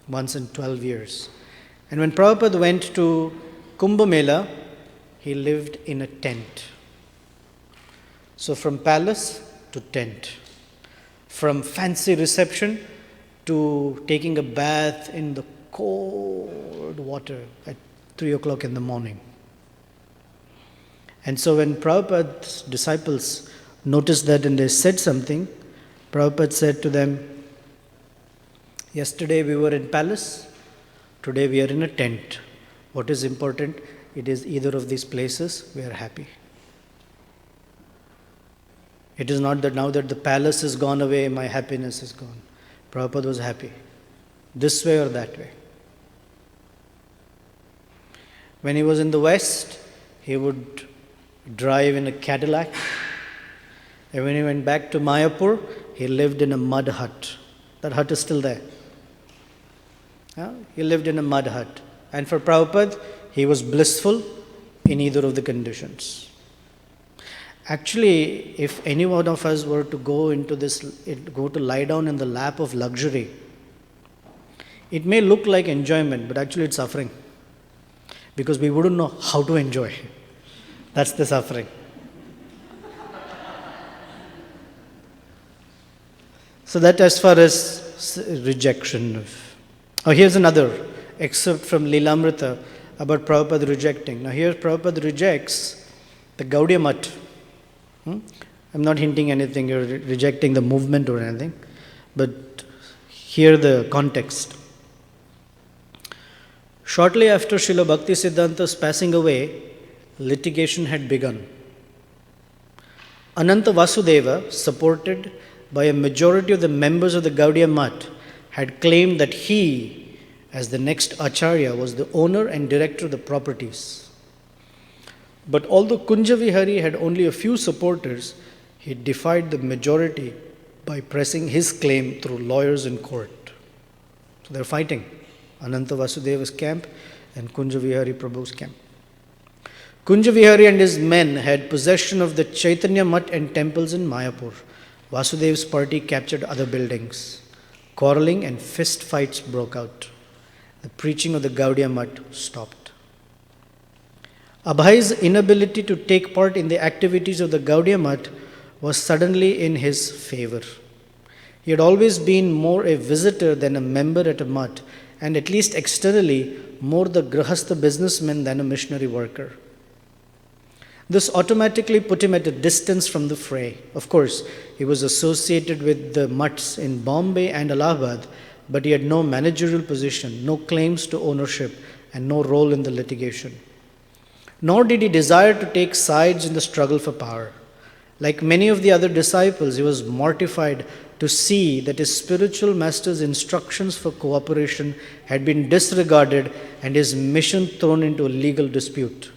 once in 12 years. And when Prabhupada went to Kumbh Mela, he lived in a tent. So from palace to tent, from fancy reception to taking a bath in the cold water at 3 o'clock in the morning. And so when Prabhupada's disciples noticed that and they said something, Prabhupada said to them, yesterday we were in palace, today we are in a tent. What is important? It is either of these places, we are happy. It is not that now that the palace is gone away, my happiness is gone. Prabhupada was happy, this way or that way. When he was in the West, he would drive in a Cadillac. And when he went back to Mayapur, he lived in a mud hut. That hut is still there. He lived in a mud hut. And for Prabhupada, he was blissful in either of the conditions. Actually, if any one of us were to go to lie down in the lap of luxury, it may look like enjoyment, but actually it's suffering. Because we wouldn't know how to enjoy. That's the suffering. So that as far as rejection of... here's another excerpt from Lilamrita about Prabhupada rejecting. Now here Prabhupada rejects the Gaudiya Math. I'm not hinting anything, you're rejecting the movement or anything, but hear the context. Shortly after Srila Bhakti Siddhanta's passing away, litigation had begun. Ananta Vasudeva, supported by a majority of the members of the Gaudiya Math, had claimed that he, as the next Acharya, was the owner and director of the properties. But although Kunja Vihari had only a few supporters, he defied the majority by pressing his claim through lawyers in court. So they're fighting. Ananta Vasudeva's camp and Kunja Vihari Prabhu's camp. Kunja Vihari and his men had possession of the Chaitanya Math and temples in Mayapur. Vasudev's party captured other buildings. Quarreling and fist fights broke out. The preaching of the Gaudiya Math stopped. Abhai's inability to take part in the activities of the Gaudiya Math was suddenly in his favor. He had always been more a visitor than a member at a math, and at least externally, more the grahastha businessman than a missionary worker. This automatically put him at a distance from the fray. Of course, he was associated with the maths in Bombay and Allahabad, but he had no managerial position, no claims to ownership, and no role in the litigation. Nor did he desire to take sides in the struggle for power. Like many of the other disciples, he was mortified to see that his spiritual master's instructions for cooperation had been disregarded and his mission thrown into a legal dispute.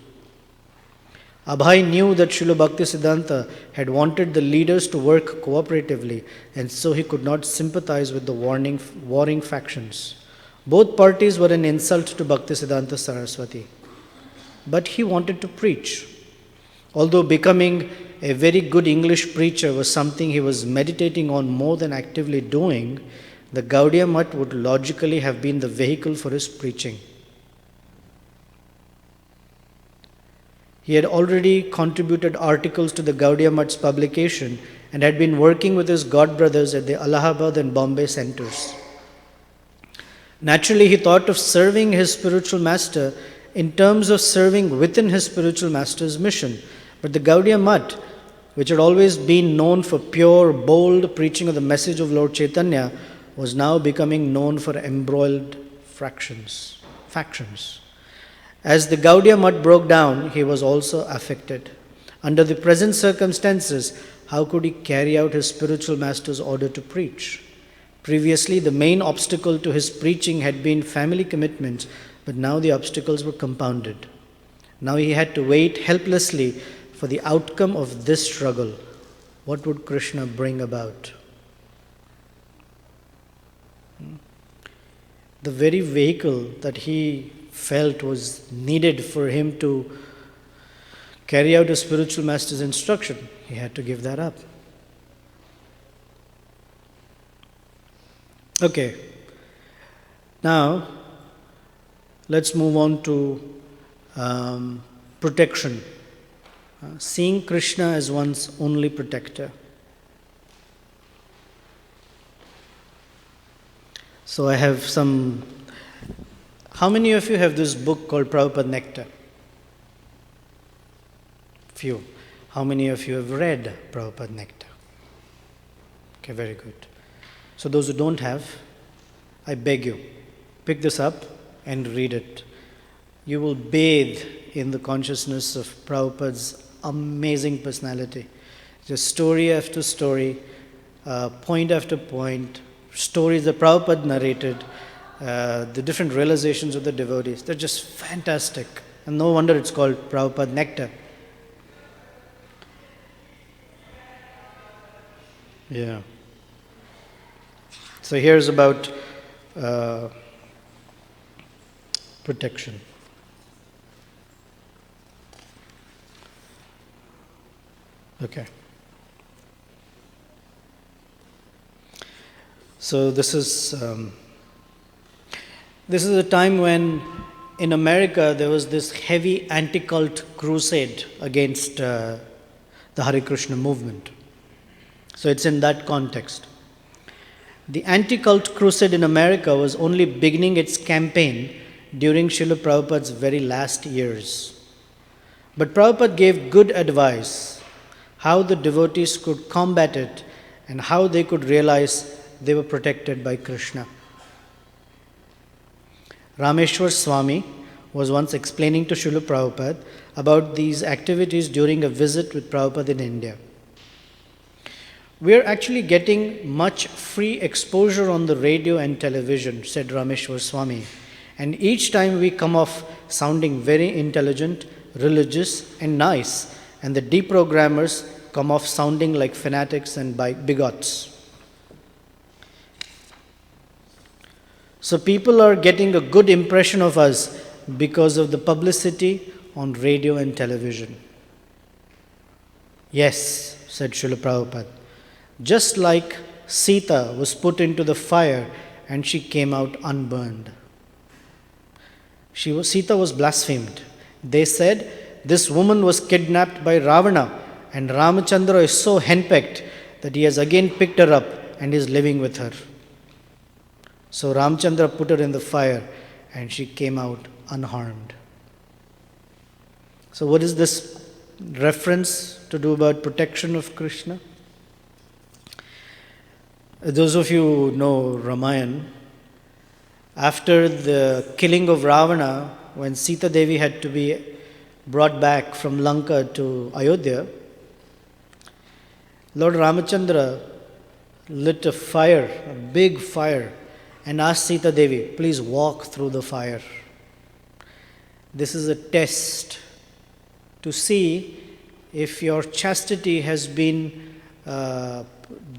Abhai knew that Srila Bhaktisiddhanta had wanted the leaders to work cooperatively, and so he could not sympathize with the warring factions. Both parties were an insult to Bhaktisiddhanta Saraswati. But he wanted to preach. Although becoming a very good English preacher was something he was meditating on more than actively doing, the Gaudiya Math would logically have been the vehicle for his preaching. He had already contributed articles to the Gaudiya Math's publication and had been working with his godbrothers at the Allahabad and Bombay centers. Naturally, he thought of serving his spiritual master in terms of serving within his spiritual master's mission. But the Gaudiya Math, which had always been known for pure, bold preaching of the message of Lord Chaitanya, was now becoming known for embroiled factions. As the Gaudiya Math broke down, he was also affected. Under the present circumstances, how could he carry out his spiritual master's order to preach? Previously, the main obstacle to his preaching had been family commitments, but now the obstacles were compounded. Now he had to wait helplessly for the outcome of this struggle. What would Krishna bring about? The very vehicle that he felt was needed for him to carry out his spiritual master's instruction, he had to give that up. Okay, now let's move on to protection. Seeing Krishna as one's only protector. So I have some. How many of you have this book called Prabhupada Nectar? Few. How many of you have read Prabhupada Nectar? Okay, very good. So those who don't have, I beg you, pick this up and read it. You will bathe in the consciousness of Prabhupada's amazing personality. Just story after story, point after point, stories that Prabhupada narrated, the different realizations of the devotees. They're just fantastic. And no wonder it's called Prabhupada Nectar. Yeah. So here's about protection. Okay. So this is a time when in America there was this heavy anti-cult crusade against the Hare Krishna movement. So it's in that context. The anti-cult crusade in America was only beginning its campaign during Srila Prabhupada's very last years. But Prabhupada gave good advice how the devotees could combat it and how they could realize they were protected by Krishna. Rameshwar Swami, was once explaining to Srila Prabhupada about these activities during a visit with Prabhupada in India. We are actually getting much free exposure on the radio and television, said Rameshwar Swami. And each time we come off sounding very intelligent, religious and nice, and the deprogrammers come off sounding like fanatics and bigots. So people are getting a good impression of us because of the publicity on radio and television. Yes, said Srila Prabhupada. Just like Sita was put into the fire and she came out unburned. Sita was blasphemed. They said this woman was kidnapped by Ravana and Ramachandra is so henpecked that he has again picked her up and is living with her. So Ramachandra put her in the fire and she came out unharmed. So what is this reference to do about protection of Krishna? Those of you who know Ramayana, after the killing of Ravana, when Sita Devi had to be brought back from Lanka to Ayodhya, Lord Ramachandra lit a fire, a big fire, and asked Sita Devi, please walk through the fire. This is a test to see if your chastity has been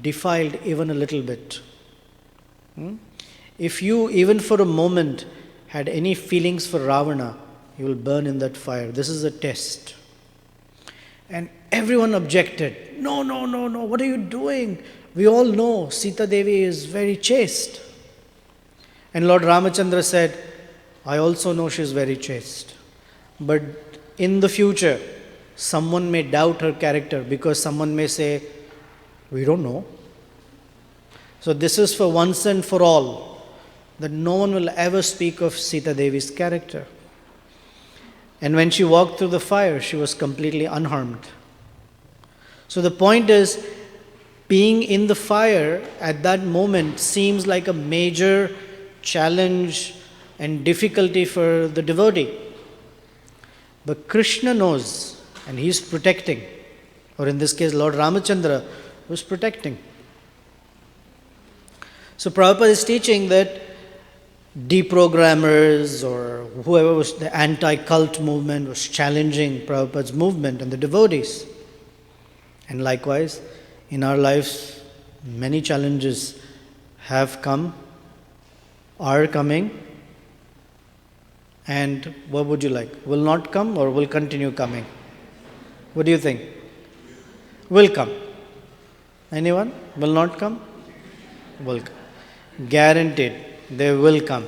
defiled even a little bit. If you, even for a moment, had any feelings for Ravana, you will burn in that fire. This is a test. And everyone objected. No, what are you doing? We all know Sita Devi is very chaste. And Lord Ramachandra said, I also know she is very chaste. But in the future, someone may doubt her character because someone may say, we don't know. So this is for once and for all, that no one will ever speak of Sita Devi's character. And when she walked through the fire, she was completely unharmed. So the point is, being in the fire at that moment seems like a major challenge and difficulty for the devotee. But Krishna knows, and he is protecting, or in this case, Lord Ramachandra was protecting. So Prabhupada is teaching that deprogrammers or whoever was the anti-cult movement was challenging Prabhupada's movement and the devotees. And likewise, in our lives, many challenges have come, are coming, and what would you like? Will not come or will continue coming? What do you think? Will come. Anyone? Will not come? Will come. Guaranteed, they will come.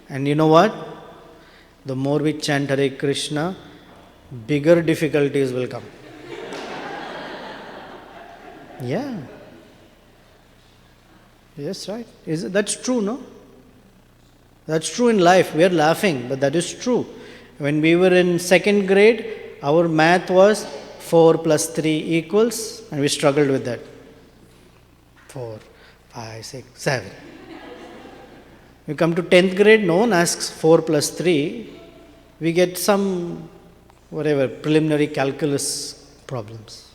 And you know what? The more we chant Hare Krishna, bigger difficulties will come. Yeah. Yes, right. That's true, no? That's true in life. We are laughing, but that is true. When we were in second grade, our math was 4 plus 3 equals, and we struggled with that. 4, 5, 6, 7. We come to 10th grade, no one asks 4 plus 3. We get some, preliminary calculus problems.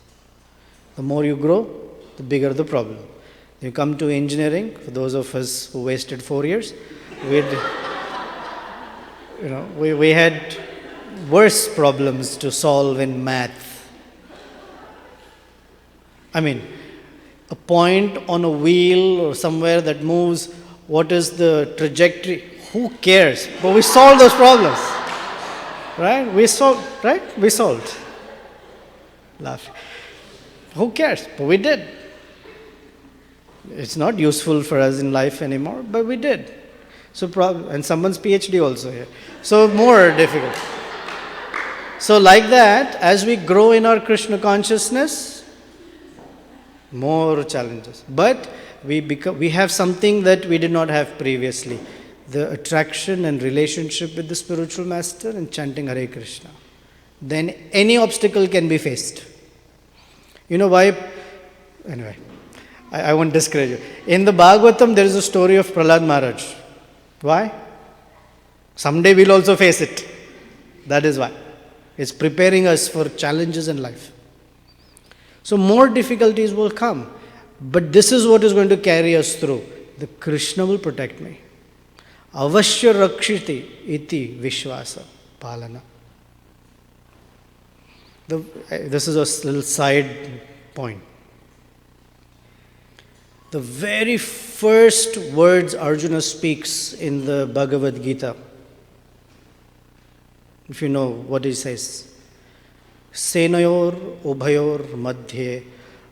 The more you grow, the bigger the problem. You come to engineering, for those of us who wasted 4 years, we had worse problems to solve in math. I mean, a point on a wheel or somewhere that moves, what is the trajectory? Who cares? But we solved those problems. Right? We solved. Laughing. Who cares? But we did. It's not useful for us in life anymore, but we did. And someone's PhD also here. So more difficult. So like that, as we grow in our Krishna consciousness, more challenges. But we have something that we did not have previously. The attraction and relationship with the spiritual master and chanting Hare Krishna. Then any obstacle can be faced. You know why? Anyway, I won't discourage you. In the Bhagavatam, there is a story of Prahlad Maharaj. Why? Someday we'll also face it. That is why. It's preparing us for challenges in life. So more difficulties will come. But this is what is going to carry us through. The Krishna will protect me. Avashya rakshiti iti vishvasa palana. This is a little side point. The very first words Arjuna speaks in the Bhagavad Gita, if you know what he says, Senayor ubhayor madhye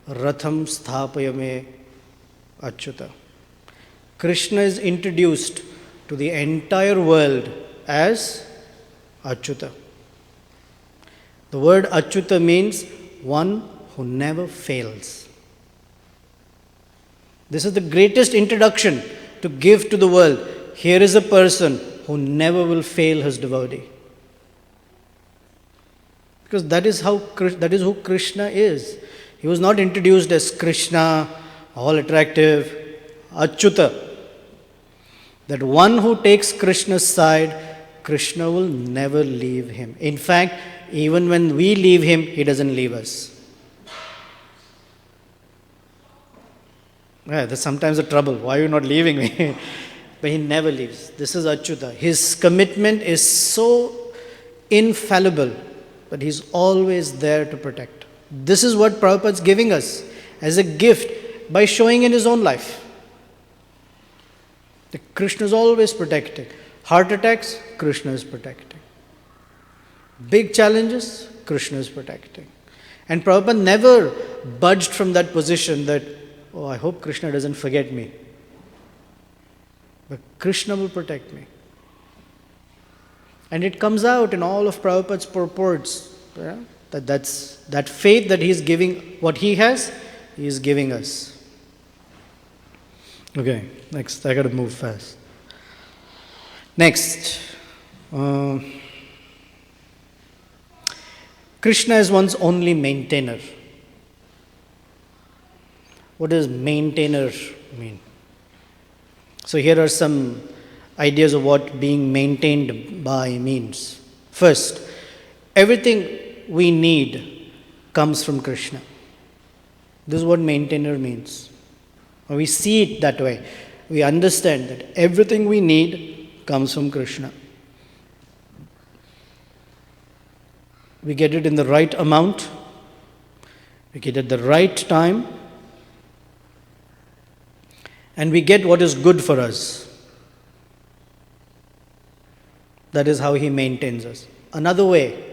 ratham sthapayame achyuta. Krishna is introduced to the entire world as Achyuta. The word Achyuta means one who never fails. This is the greatest introduction to give to the world. Here is a person who never will fail his devotee. Because that is who Krishna is. He was not introduced as Krishna, all attractive, Achyuta. That one who takes Krishna's side, Krishna will never leave him. In fact, even when we leave him, he doesn't leave us. Yeah, that's sometimes a trouble. Why are you not leaving me? But he never leaves. This is Achyuta. His commitment is so infallible, but he's always there to protect. This is what Prabhupada is giving us as a gift by showing in his own life. The Krishna is always protecting. Heart attacks, Krishna is protecting. Big challenges, Krishna is protecting. And Prabhupada never budged from that position that, oh, I hope Krishna doesn't forget me. But Krishna will protect me. And it comes out in all of Prabhupada's purports. Yeah? That faith that he is giving, what he has, he is giving us. Okay, next. I got to move fast. Next. Krishna is one's only maintainer. What does maintainer mean? So here are some ideas of what being maintained by means. First, everything we need comes from Krishna. This is what maintainer means. We see it that way. We understand that everything we need comes from Krishna. We get it in the right amount. We get it at the right time. And we get what is good for us. That is how he maintains us. Another way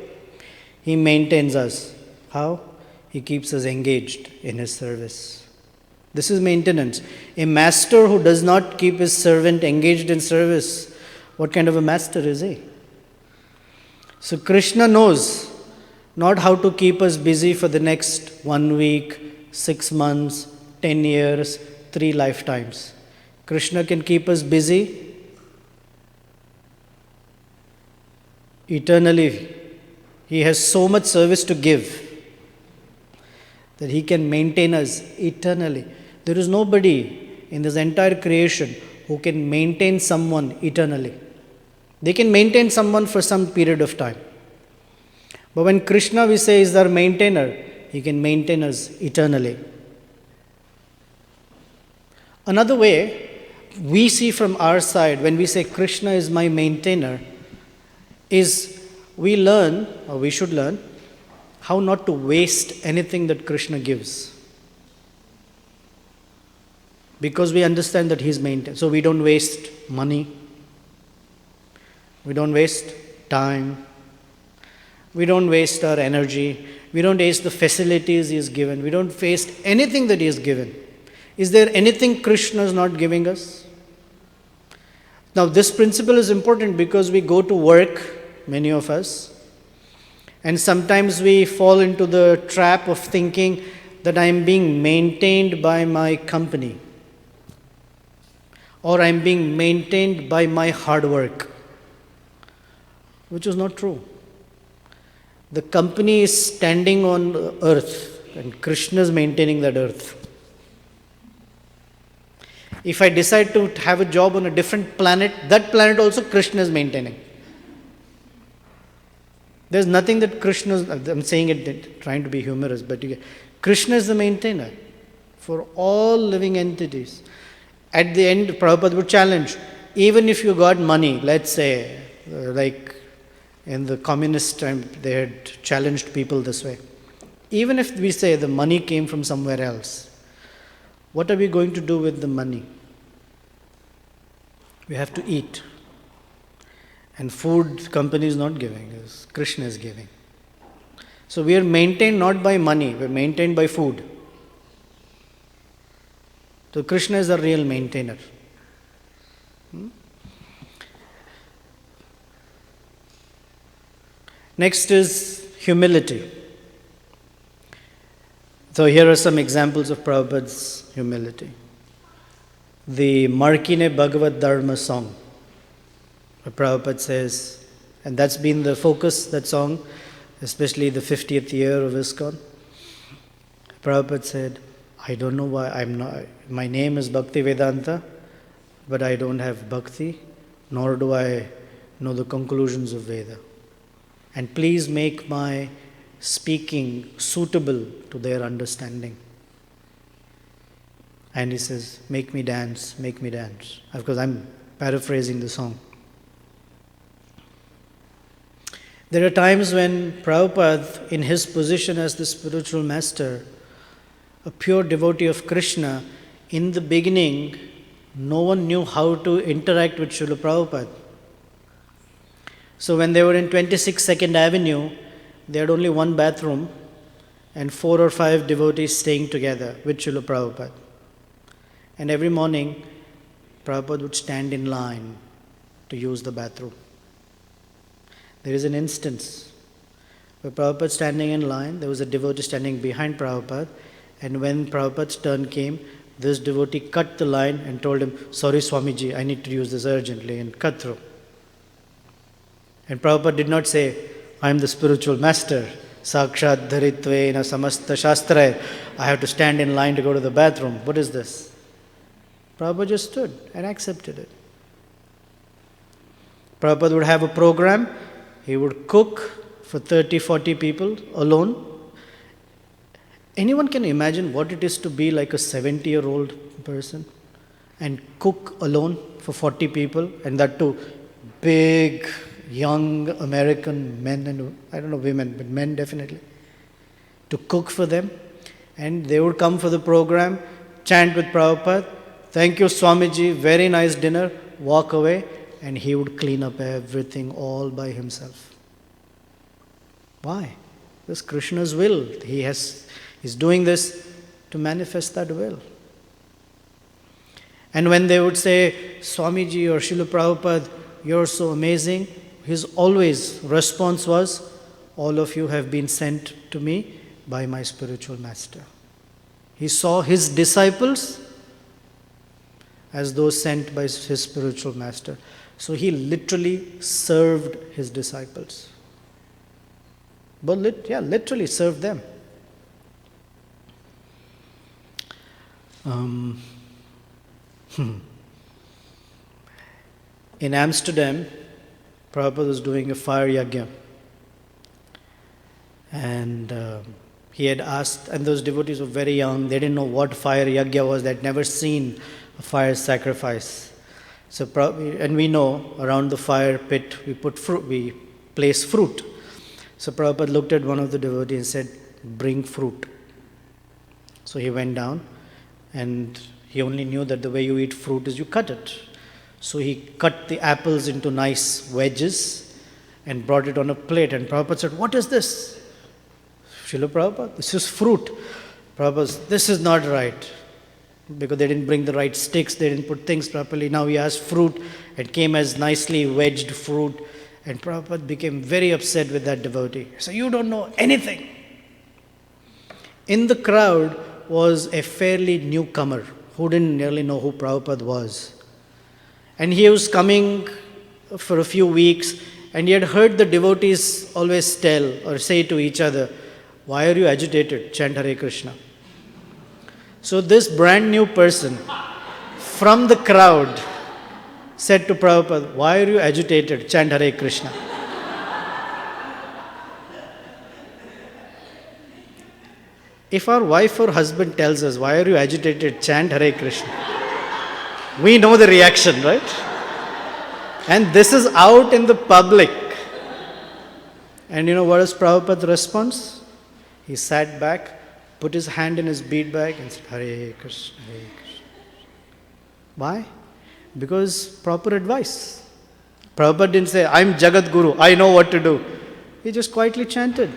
he maintains us. How? He keeps us engaged in his service. This is maintenance. A master who does not keep his servant engaged in service, what kind of a master is he? So Krishna knows not how to keep us busy for the next 1 week, 6 months, 10 years, 3 lifetimes. Krishna can keep us busy eternally. He has so much service to give that he can maintain us eternally. There is nobody in this entire creation who can maintain someone eternally. They can maintain someone for some period of time. But when Krishna, we say, is our maintainer, he can maintain us eternally. Another way we see from our side when we say Krishna is my maintainer is we learn, or we should learn, how not to waste anything that Krishna gives. Because we understand that he's maintained. So we don't waste money. We don't waste time. We don't waste our energy. We don't waste the facilities he has given. We don't waste anything that he has given. Is there anything Krishna is not giving us? Now this principle is important because we go to work, many of us, and sometimes we fall into the trap of thinking that I am being maintained by my company, or I am being maintained by my hard work, which is not true. The company is standing on earth and Krishna is maintaining that earth. If I decide to have a job on a different planet, that planet also Krishna is maintaining. There's nothing that Krishna, I'm saying it trying to be humorous, but Krishna is the maintainer for all living entities. At the end, Prabhupada would challenge, even if you got money, let's say, like in the communist time, they had challenged people this way. Even if we say the money came from somewhere else, what are we going to do with the money? We have to eat. And food company is not giving, Krishna is giving. So we are maintained not by money, we are maintained by food. So Krishna is the real maintainer. Next is humility. So here are some examples of Prabhupada's humility. The Markine Bhagavad Dharma song, where Prabhupada says, and that's been the focus, that song, especially the 50th year of ISKCON. Prabhupada said, I don't know why my name is Bhakti Vedanta, but I don't have bhakti, nor do I know the conclusions of Veda. And please make my speaking suitable to their understanding. And he says, make me dance, make me dance. Of course, I'm paraphrasing the song. There are times when Prabhupada, in his position as the spiritual master, a pure devotee of Krishna, in the beginning, no one knew how to interact with Srila Prabhupada. So when they were in 26 2nd Avenue, they had only one bathroom and 4 or 5 devotees staying together with Srila Prabhupada. And every morning, Prabhupada would stand in line to use the bathroom. There is an instance where Prabhupada standing in line, there was a devotee standing behind Prabhupada, and when Prabhupada's turn came, this devotee cut the line and told him, sorry Swamiji, I need to use this urgently, and cut through. And Prabhupada did not say, I am the spiritual master, sakshat dharitvena samasta shastraya, I have to stand in line to go to the bathroom. What is this? Prabhupada just stood and accepted it. Prabhupada would have a program, he would cook for 30, 40 people alone. Anyone can imagine what it is to be like a 70-year-old person and cook alone for 40 people, and that too big, young American men and, I don't know women, but men definitely, to cook for them. And they would come for the program, chant with Prabhupada, thank you Swamiji, very nice dinner, walk away, and he would clean up everything all by himself. Why? This Krishna's will. He's doing this to manifest that will. And when they would say, Swamiji or Srila Prabhupada, you're so amazing, his always response was, all of you have been sent to me by my spiritual master. He saw his disciples as those sent by his spiritual master. So he literally served his disciples. But literally served them. In Amsterdam, Prabhupada was doing a fire yajna. And he had asked, and those devotees were very young, they didn't know what fire yajna was, they'd never seen a fire sacrifice. So, and we know around the fire pit we put fruit, we place fruit. So Prabhupada looked at one of the devotees and said, bring fruit. So he went down, and he only knew that the way you eat fruit is you cut it. So he cut the apples into nice wedges and brought it on a plate. And Prabhupada said, what is this? Srila Prabhupada, this is fruit. Prabhupada said, this is not right. Because they didn't bring the right sticks, they didn't put things properly. Now he asked fruit, it came as nicely wedged fruit. And Prabhupada became very upset with that devotee. So you don't know anything. In the crowd was a fairly newcomer who didn't really know who Prabhupada was. And he was coming for a few weeks, and he had heard the devotees always tell or say to each other, why are you agitated? Chant Hare Krishna. So this brand new person from the crowd said to Prabhupada, why are you agitated? Chant Hare Krishna. If our wife or husband tells us, why are you agitated, chant Hare Krishna, we know the reaction, right? And this is out in the public. And you know what is Prabhupada's response? He sat back, put his hand in his bead bag and said, Hare Krishna, Hare Krishna. Why? Because proper advice. Prabhupada didn't say, I'm Jagat Guru, I know what to do. He just quietly chanted.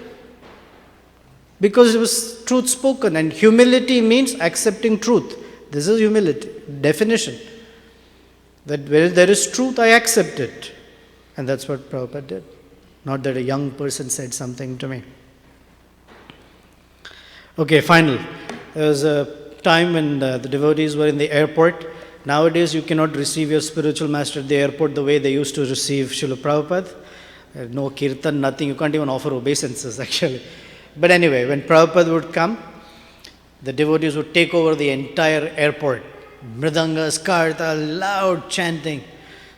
Because it was truth spoken, and humility means accepting truth. This is humility, definition. That where there is truth, I accept it. And that's what Prabhupada did. Not that a young person said something to me. Okay, final. There was a time when the devotees were in the airport. Nowadays, you cannot receive your spiritual master at the airport the way they used to receive Srila Prabhupada. No kirtan, nothing. You can't even offer obeisances, actually. But anyway, when Prabhupada would come, the devotees would take over the entire airport. Mridangas, karta, loud chanting.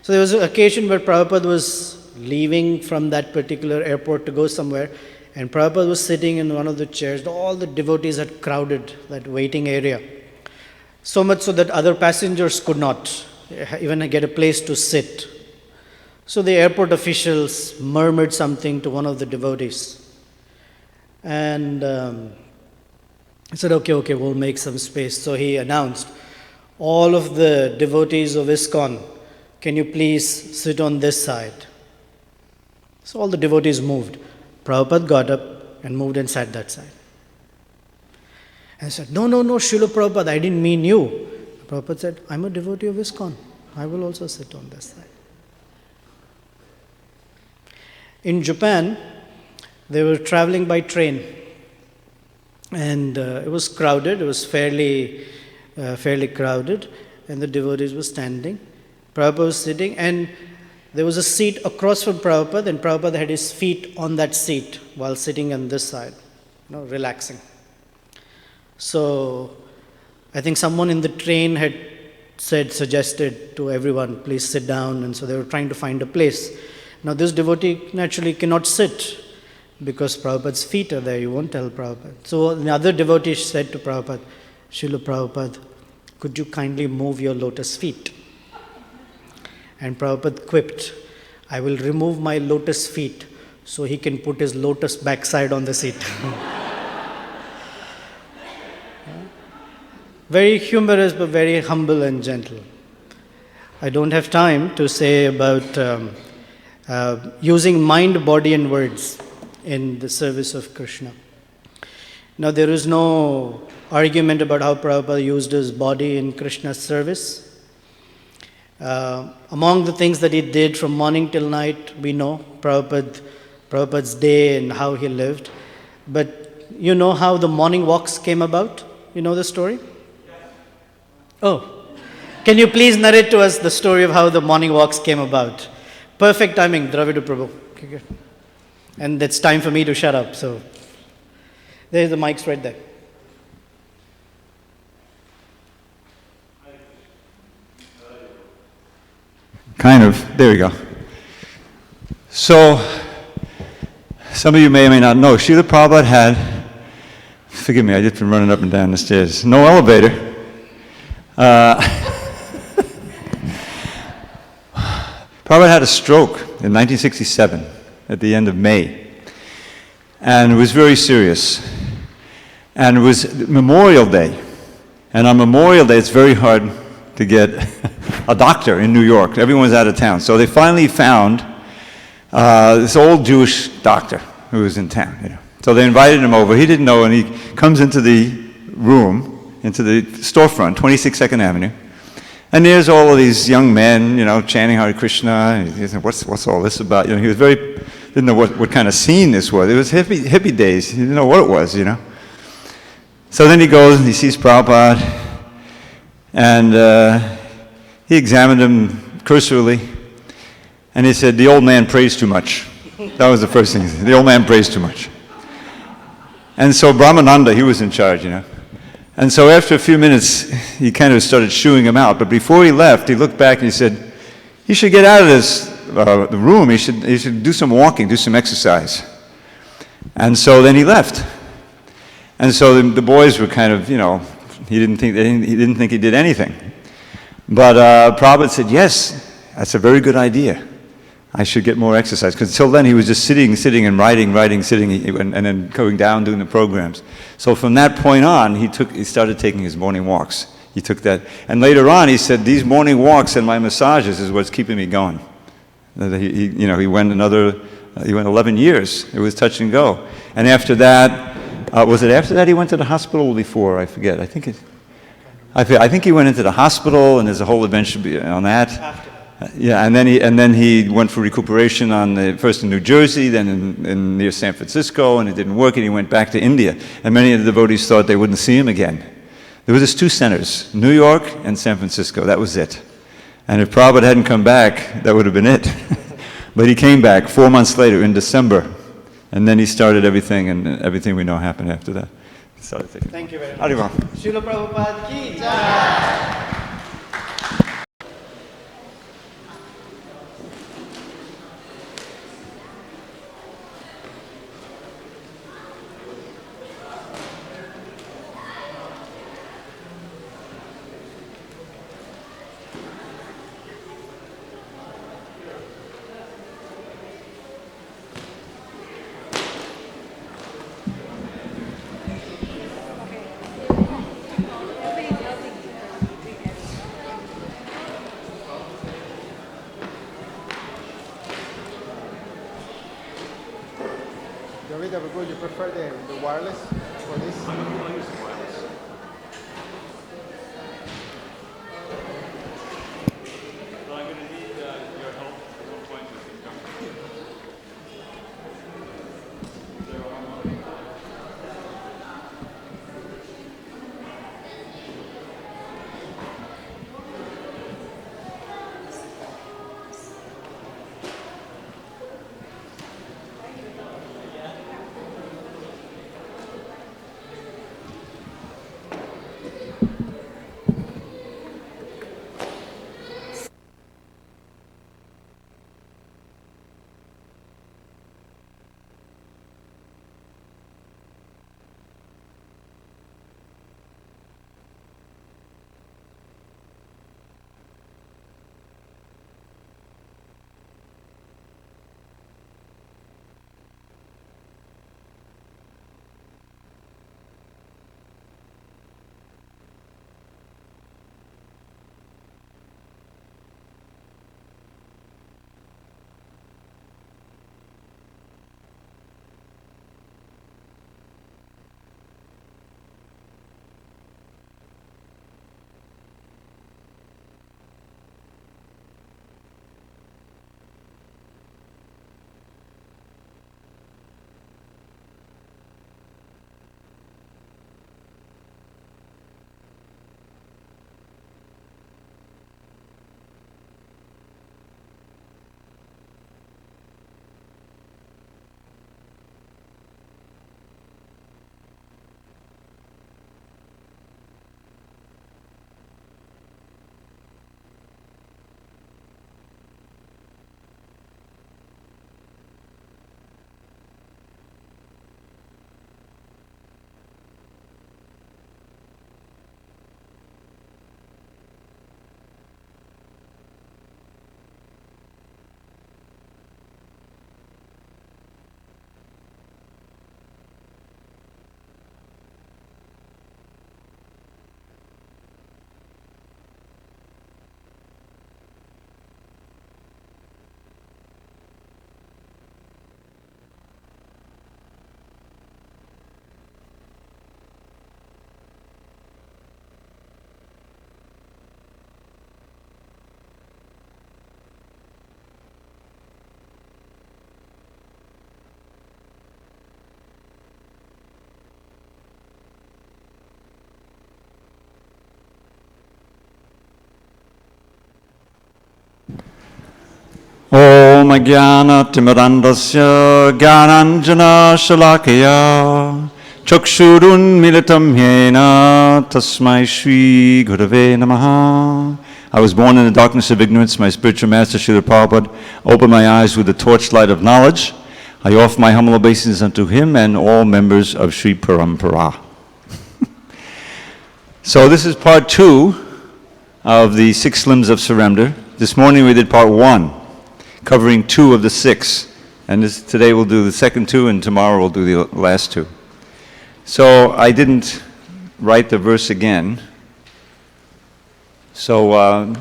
So there was an occasion where Prabhupada was leaving from that particular airport to go somewhere, and Prabhupada was sitting in one of the chairs. All the devotees had crowded that waiting area. So much so that other passengers could not even get a place to sit. So the airport officials murmured something to one of the devotees. And he said, okay, we'll make some space. So he announced, all of the devotees of ISKCON, can you please sit on this side? So all the devotees moved. Prabhupada got up and moved and sat that side. And I said, no, Srila Prabhupada, I didn't mean you. Prabhupada said, I'm a devotee of ISKCON. I will also sit on this side. In Japan, they were traveling by train. And it was crowded. It was fairly crowded. And the devotees were standing. Prabhupada was sitting. And there was a seat across from Prabhupada. And Prabhupada had his feet on that seat while sitting on this side, relaxing. So I think someone in the train had suggested to everyone, please sit down. And so they were trying to find a place. Now this devotee naturally cannot sit because Prabhupada's feet are there. You won't tell Prabhupada. So the other devotee said to Prabhupada, Srila Prabhupada, could you kindly move your lotus feet? And Prabhupada quipped, I will remove my lotus feet so he can put his lotus backside on the seat. Very humorous but very humble and gentle. I don't have time to say about using mind, body and words in the service of Krishna. Now there is no argument about how Prabhupada used his body in Krishna's service. Among the things that he did from morning till night, we know Prabhupada's day and how he lived. But you know how the morning walks came about? You know the story? Oh, can you please narrate to us the story of how the morning walks came about? Perfect timing, Dravidu Prabhu. Okay, good. And it's time for me to shut up, so there's the mics right there. Kind of. There we go. So, some of you may or may not know, Srila Prabhupada had, forgive me, I just been running up and down the stairs, no elevator. Prabhupada had a stroke in 1967 at the end of May, and it was very serious. And it was Memorial Day, and on Memorial Day it's very hard to get a doctor in New York. Everyone's out of town. So they finally found this old Jewish doctor who was in town. So they invited him over. He didn't know, and he comes into the room, into the storefront, 26 Second Avenue. And there's all of these young men, chanting Hare Krishna. And he said, what's all this about? He was didn't know what kind of scene this was. It was hippie days. He didn't know what it was, So then he goes and he sees Prabhupada, and he examined him cursorily, and he said, the old man prays too much. That was the first thing he said. The old man prays too much. And so Brahmananda, he was in charge, And so after a few minutes, he kind of started shooing him out. But before he left, he looked back and he said, he should get out of the room. He should do some walking, do some exercise. And so then he left. And so the boys were kind of, he didn't think he did anything. But Prabhupada said, yes, that's a very good idea. I should get more exercise. Because until then he was just sitting and writing, sitting, and then going down doing the programs. So from that point on, he started taking his morning walks. He took that. And later on he said, these morning walks and my massages is what's keeping me going. He went 11 years. It was touch and go. And after that, was it after that he went to the hospital or before? I forget. I think he went into the hospital, and there's a whole adventure on that. After. Yeah, and then he went for recuperation first in New Jersey, then in near San Francisco, and it didn't work, and he went back to India. And many of the devotees thought they wouldn't see him again. There were just two centers, New York and San Francisco. That was it. And if Prabhupada hadn't come back, that would have been it. But he came back 4 months later in December, and then he started everything, and everything we know happened after that. Thank you very much. Srila Prabhupada ki jai. Would you prefer the wireless for this? I'll use the wireless. Well, I'm going to need your help at one point with the company. Is there a harmonic? Om Ajnana-timirandasya Gyananjana-shalakaya Chakshurun militam yena Tasmai Shri Gurave Namaha. I was born in the darkness of ignorance. My spiritual master, Srila Prabhupada, opened my eyes with the torchlight of knowledge. I offer my humble obeisance unto him and all members of Sri Parampara. So this is part 2 of the 6 limbs of surrender. This morning we did part 1, covering 2 of the 6. And today we'll do the second 2, and tomorrow we'll do the last 2. So I didn't write the verse again. So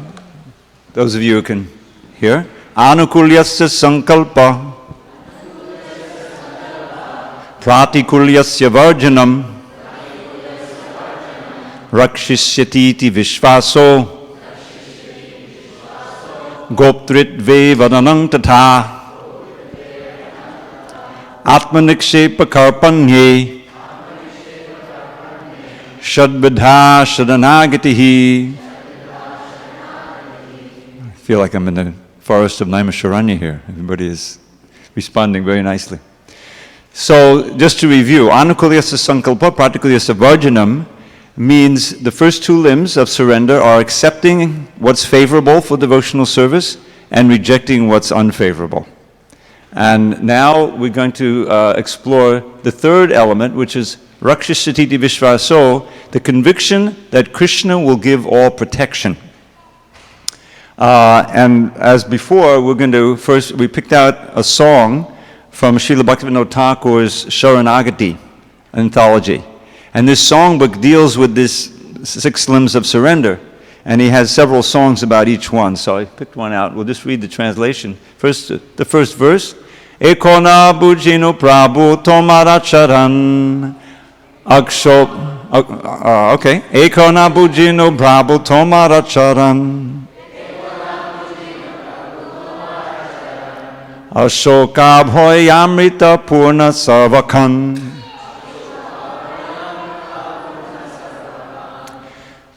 those of you who can hear. Anukulyasya sankalpa pratikulyasya varjanam rakshishyatiti vishvaso goptritve vadanang tatha atmanikshepa karpanye shadbadha shadanagatihi. I feel like I'm in the forest of Naimisharanya here. Everybody is responding very nicely. So, just to review, Anukulyasya sankalpa pratikulyasya varjanam means the first 2 limbs of surrender are accepting what's favorable for devotional service and rejecting what's unfavorable. And now we're going to explore the third element, which is Rakshishyatiti Vishvaso, the conviction that Krishna will give all protection. And as before, we're going to first, we picked out a song from Srila Bhaktivinoda Thakur's Sharanagati anthology. And this songbook deals with this 6 limbs of surrender. And he has several songs about each one. So I picked one out. We'll just read the translation. First, the first verse. Ekona bujino prabhu tomara charan aksho. Okay. Ekona bujino prabhu tomara charan ashoka bhoy amrita purna sarvakan.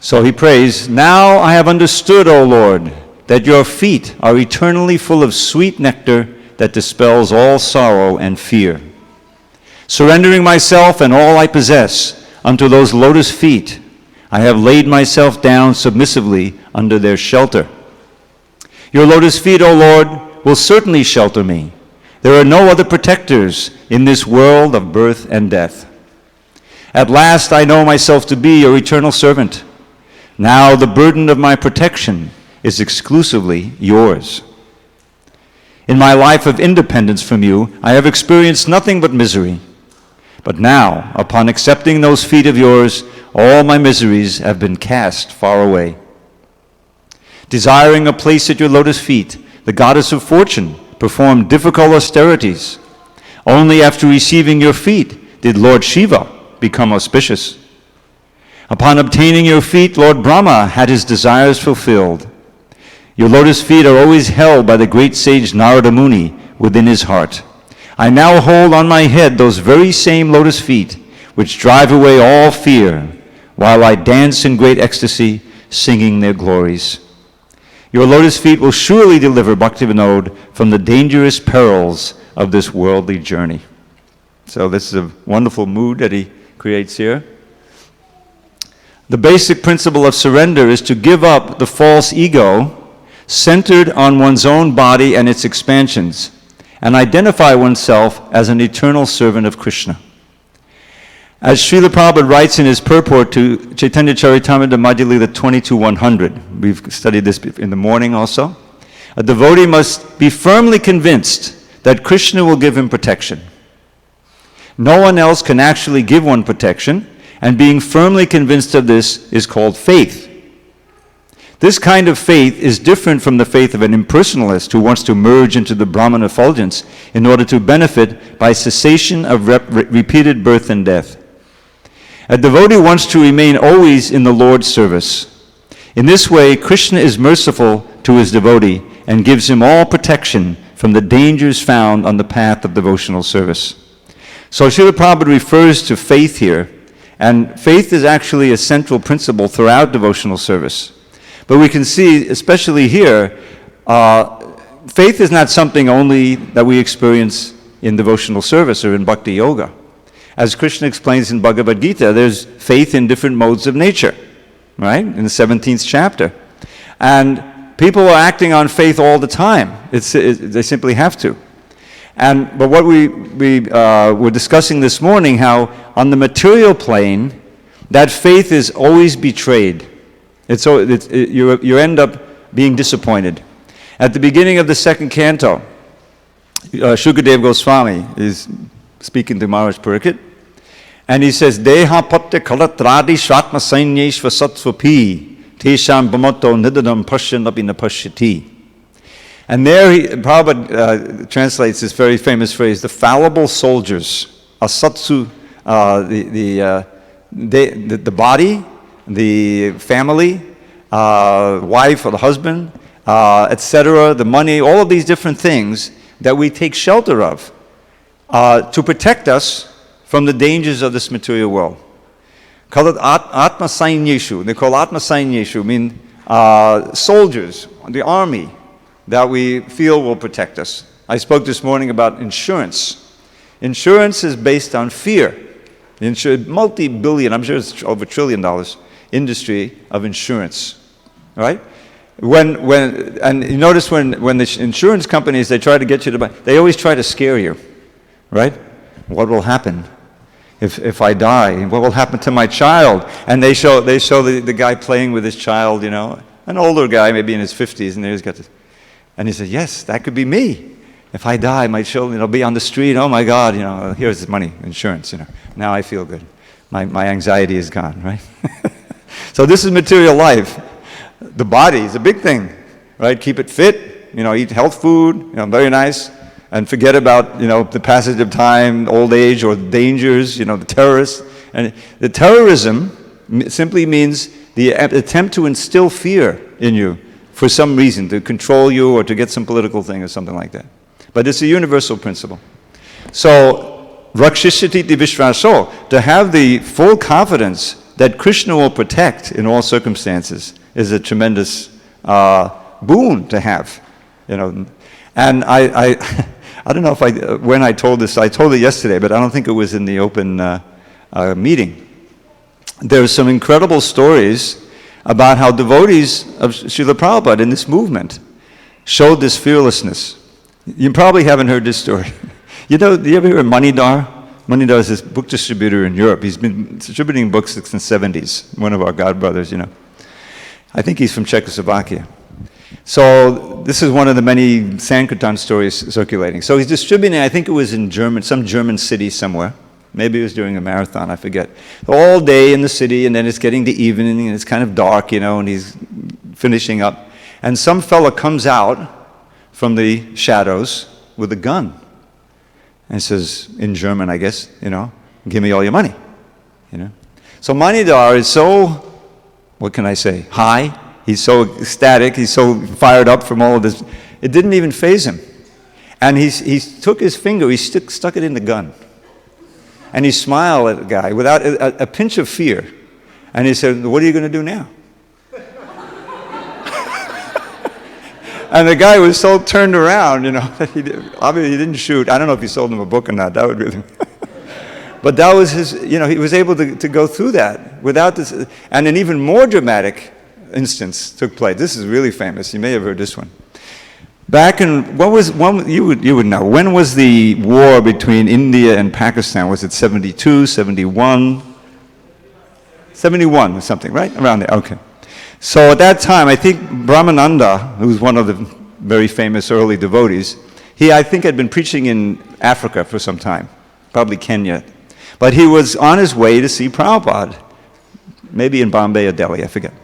So he prays, now I have understood, O Lord, that your feet are eternally full of sweet nectar that dispels all sorrow and fear. Surrendering myself and all I possess unto those lotus feet, I have laid myself down submissively under their shelter. Your lotus feet, O Lord, will certainly shelter me. There are no other protectors in this world of birth and death. At last I know myself to be your eternal servant. Now the burden of my protection is exclusively yours. In my life of independence from you, I have experienced nothing but misery. But now, upon accepting those feet of yours, all my miseries have been cast far away. Desiring a place at your lotus feet, the goddess of fortune performed difficult austerities. Only after receiving your feet did Lord Shiva become auspicious. Upon obtaining your feet, Lord Brahma had his desires fulfilled. Your lotus feet are always held by the great sage Narada Muni within his heart. I now hold on my head those very same lotus feet, which drive away all fear, while I dance in great ecstasy, singing their glories. Your lotus feet will surely deliver Bhaktivinoda from the dangerous perils of this worldly journey. So this is a wonderful mood that he creates here. The basic principle of surrender is to give up the false ego centered on one's own body and its expansions, and identify oneself as an eternal servant of Krishna. As Srila Prabhupada writes in his purport to Chaitanya Charitamrita Madhya Lila 22-100, we've studied this in the morning also, a devotee must be firmly convinced that Krishna will give him protection. No one else can actually give one protection, and being firmly convinced of this is called faith. This kind of faith is different from the faith of an impersonalist who wants to merge into the Brahman effulgence in order to benefit by cessation of repeated birth and death. A devotee wants to remain always in the Lord's service. In this way, Krishna is merciful to his devotee and gives him all protection from the dangers found on the path of devotional service. So Srila Prabhupada refers to faith here, and faith is actually a central principle throughout devotional service. But we can see, especially here, faith is not something only that we experience in devotional service or in bhakti yoga. As Krishna explains in Bhagavad Gita, there's faith in different modes of nature, right? In the 17th chapter. And people are acting on faith all the time. They simply have to. But what we were discussing this morning, how on the material plane, that faith is always betrayed. You end up being disappointed. At the beginning of the second canto, Shukadeva Goswami is speaking to Maharaj Pariksit, and he says, Deha patte kalatradi shatma sainyeshva sattvapi tesham bhamato nidadam pashyanapi napashyati. And there Prabhupada translates this very famous phrase, the fallible soldiers, asatsu, the body, the family, wife or the husband, etc., the money, all of these different things that we take shelter of to protect us from the dangers of this material world. Call it Atma Sainyeshu. They call Atma Sainyeshu, mean soldiers, the army that we feel will protect us. I spoke this morning about insurance. Insurance is based on fear. Multi-billion, I'm sure it's over $1 trillion industry of insurance, right? And you notice when the insurance companies, they try to get you to buy, they always try to scare you, right? What will happen if I die? What will happen to my child? And they show the guy playing with his child, an older guy, maybe in his 50s, and he's got this. And he said, yes, that could be me. If I die, my children will be on the street. Oh my God, here's the money, insurance, Now I feel good. My anxiety is gone, right? So this is material life. The body is a big thing, right? Keep it fit, eat health food, very nice, and forget about, the passage of time, old age, or dangers, the terrorists. And the terrorism simply means the attempt to instill fear in you for some reason, to control you or to get some political thing or something like that. But it's a universal principle. So, Rakshishati Vishvaso, to have the full confidence that Krishna will protect in all circumstances is a tremendous boon to have. And I don't know when I told this, I told it yesterday, but I don't think it was in the open meeting. There's some incredible stories about how devotees of Srila Prabhupada in this movement showed this fearlessness. You probably haven't heard this story. Do you ever hear of Manidhar? Manidhar is this book distributor in Europe. He's been distributing books since the 70s, one of our godbrothers, I think he's from Czechoslovakia. So this is one of the many Sankirtan stories circulating. So he's distributing, I think it was in some German city somewhere. Maybe it was during a marathon, I forget. All day in the city, and then it's getting to evening, and it's kind of dark, and he's finishing up. And some fella comes out from the shadows with a gun. And says, in German, I guess, give me all your money. So Manidhar is so, what can I say, high. He's so ecstatic. He's so fired up from all of this. It didn't even faze him. And he took his finger, he stuck it in the gun. And he smiled at the guy without a pinch of fear. And he said, what are you going to do now? And the guy was so turned around, that obviously he didn't shoot. I don't know if he sold him a book or not. That would really. But that was his, he was able to go through that without this. And an even more dramatic instance took place. This is really famous. You may have heard this one. Back in, you would know, when was the war between India and Pakistan? Was it 72, 71? 71 or something, right? Around there, okay. So at that time, I think Brahmananda, who's one of the very famous early devotees, he, I think, had been preaching in Africa for some time, probably Kenya. But he was on his way to see Prabhupada, maybe in Bombay or Delhi, I forget.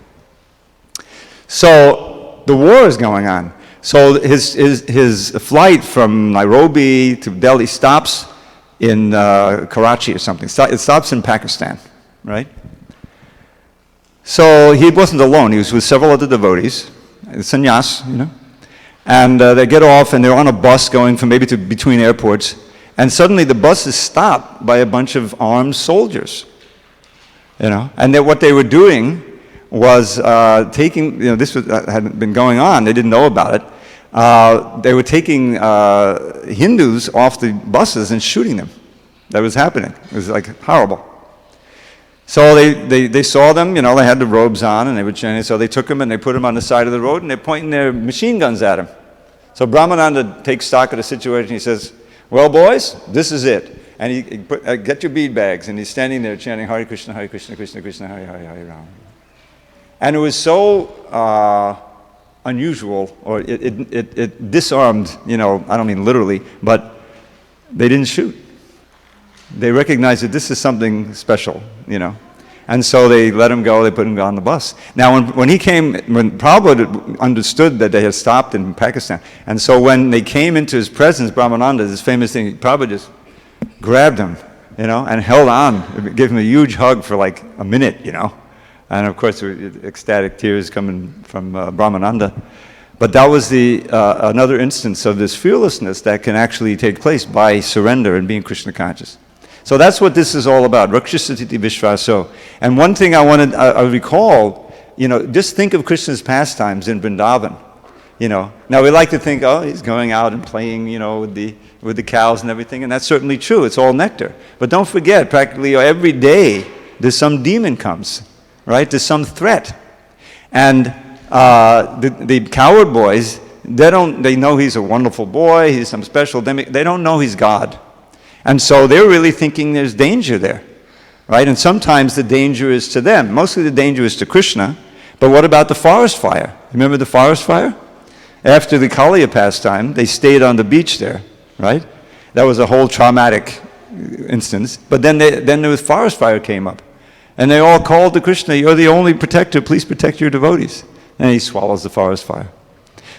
So the war is going on. So his flight from Nairobi to Delhi stops in Karachi or something. It stops in Pakistan, right? So he wasn't alone. He was with several other devotees, sannyas, And they get off and they're on a bus going from maybe to between airports. And suddenly the bus is stopped by a bunch of armed soldiers, And what they were doing was taking, this had been going on. They didn't know about it. They were taking Hindus off the buses and shooting them. That was happening. It was like horrible. So they saw them, they had the robes on, and they were chanting. So they took them and they put them on the side of the road, and they're pointing their machine guns at him. So Brahmananda takes stock of the situation. He says, well, boys, this is it. And he put, get your bead bags, and he's standing there chanting Hare Krishna, Krishna Krishna, Hare Hare, Hare Rama. And it was so unusual, or it disarmed, I don't mean literally, but they didn't shoot. They recognized that this is something special, And so they let him go, they put him on the bus. Now when Prabhupada understood that they had stopped in Pakistan, and so when they came into his presence, Brahmananda, this famous thing, Prabhupada just grabbed him, and held on, gave him a huge hug for like a minute, And of course, there were ecstatic tears coming from Brahmananda. But that was another instance of this fearlessness that can actually take place by surrender and being Krishna conscious. So that's what this is all about, Rakshasatiti Vishvaso. And one thing I recall, just think of Krishna's pastimes in Vrindavan. Now we like to think, he's going out and playing, with the cows and everything, and that's certainly true. It's all nectar. But don't forget, practically every day, there's some demon comes, right? There's some threat. And the coward boys, they know he's a wonderful boy, he's some special, they don't know he's God. And so they're really thinking there's danger there, right? And sometimes the danger is to them. Mostly the danger is to Krishna. But what about the forest fire? Remember the forest fire? After the Kaliya pastime, they stayed on the beach there, right? That was a whole traumatic instance. But then the forest fire came up. And they all called to Krishna, you're the only protector, please protect your devotees. And he swallows the forest fire.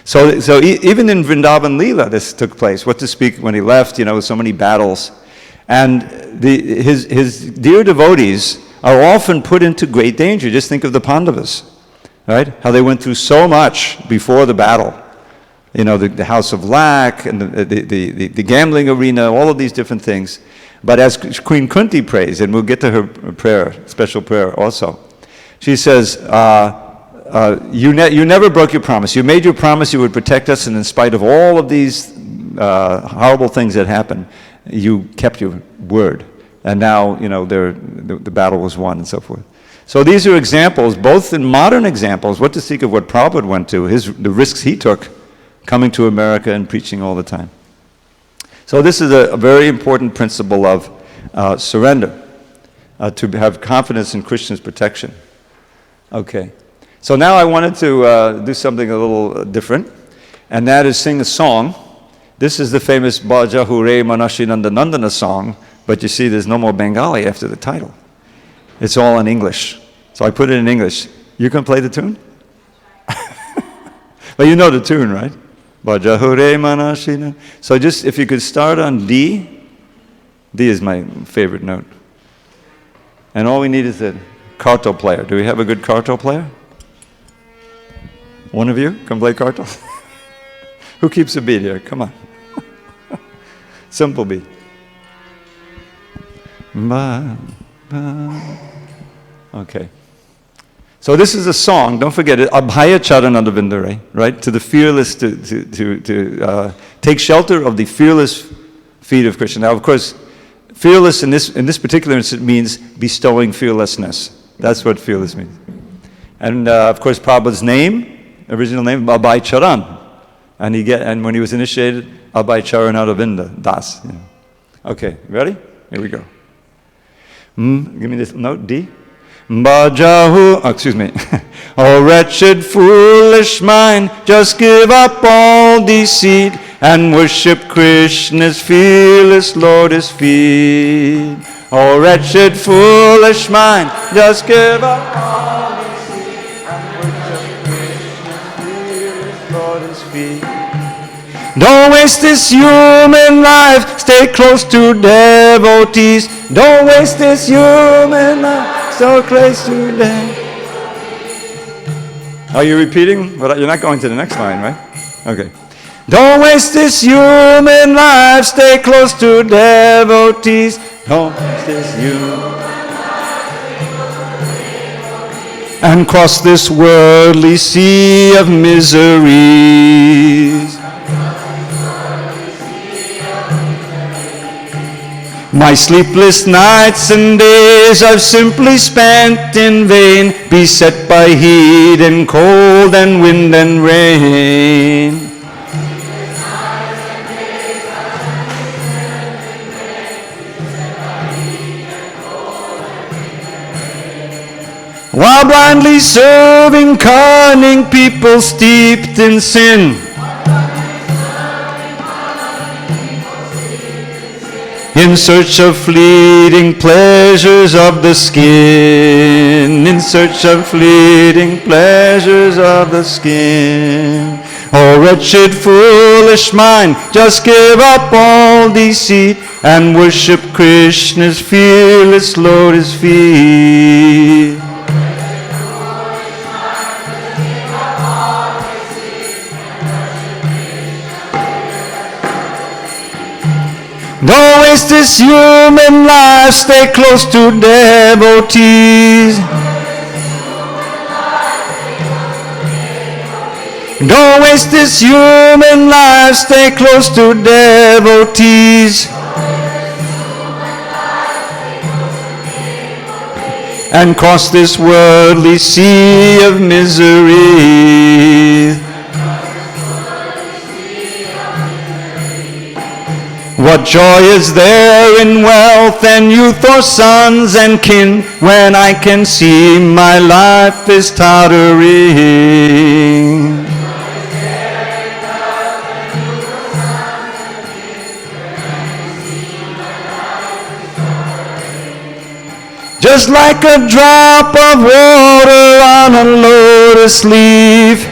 So even in Vrindavan Leela, this took place. What to speak when he left, so many battles. And his dear devotees are often put into great danger. Just think of the Pandavas, right? How they went through so much before the battle. The house of lack and the gambling arena, all of these different things. But as Queen Kunti prays, and we'll get to her prayer, special prayer also, she says, you never broke your promise. You made your promise you would protect us, and in spite of all of these horrible things that happened, you kept your word. And now, the battle was won and so forth. So these are examples, both in modern examples, what to speak of what Prabhupada went to, the risks he took coming to America and preaching all the time. So this is a very important principle of surrender, to have confidence in Krishna's protection. Okay. So now I wanted to do something a little different, and that is sing a song. This is the famous Bhaja Hure Manashinanda Nandana song, but you see there's no more Bengali after the title. It's all in English. So I put it in English. You can play the tune? But you know the tune, right? Bhaja Hure Manashinanda. So just if you could start on D. D is my favorite note. And all we need is a kartal player. Do we have a good kartal player? One of you can play kartal? Who keeps a beat here? Come on. Simple beat. Okay. So this is a song, don't forget it, Abhaya Charananda Vindare, right? To the fearless, to take shelter of the fearless feet of Krishna. Now, of course, fearless in this particular instance means bestowing fearlessness. That's what fearless means. And of course, Prabhupada's name, original name, Abhay Charan. And when he was initiated, Abhay Charan Aravinda, Das. Okay, ready? Here we go. Give me this note, D. Bhajahu, excuse me. Oh wretched, foolish mind, just give up all deceit and worship Krishna's fearless lotus feet. Oh wretched, foolish mind, just give up all deceit and worship Krishna's fearless lotus feet. Don't waste this human life, stay close to devotees. Don't waste this human life, so close to them. Are you repeating? Well, you're not going to the next line, right? Okay. Don't waste this human life, stay close to devotees. Don't waste this human life, and cross this worldly sea of miseries. My sleepless nights and days I've simply spent in vain, beset by heat and cold and wind and rain. while blindly serving cunning people steeped in sin. In search of fleeting pleasures of the skin, in search of fleeting pleasures of the skin. O wretched, foolish mind, just give up all deceit and worship Krishna's fearless lotus feet. Don't waste this human life, stay close to devotees. Don't waste this human life, stay close to devotees. And cross this worldly sea of misery. What joy is there in wealth and youth or sons and kin, when I can see my life is tottering? Just like a drop of water on a lotus leaf.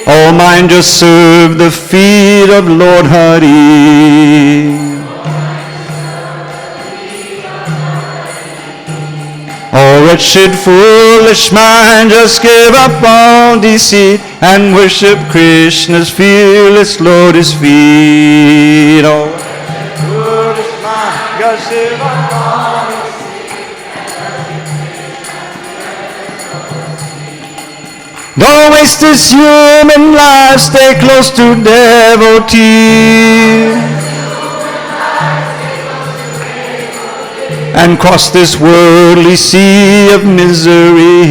All mine just serve the feet of Lord Hari. Oh, wretched, foolish mind, just give up all deceit and worship Krishna's fearless lotus feet. Oh, foolish mind, just give up all deceit. Don't waste this human life, stay close to devotee. And cross this worldly sea of misery.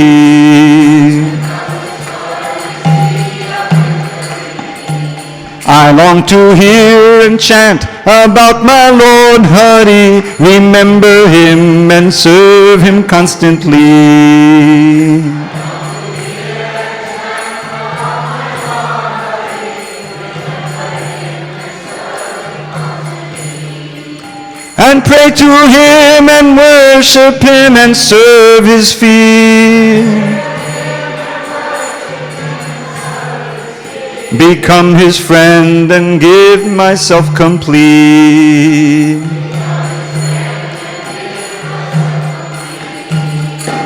I long to hear and chant about my Lord Hari, remember him and serve him constantly. And pray to him and worship him and serve his feet. Become his friend and give myself complete.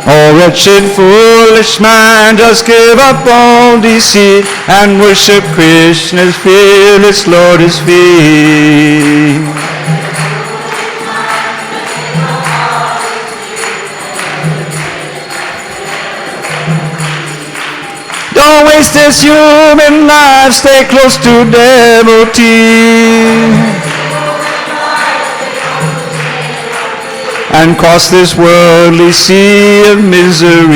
Oh, wretched, foolish mind, just give up all deceit and worship Krishna's fearless lotus feet. Don't waste this human life, stay close to devotee. And cross this worldly sea of misery.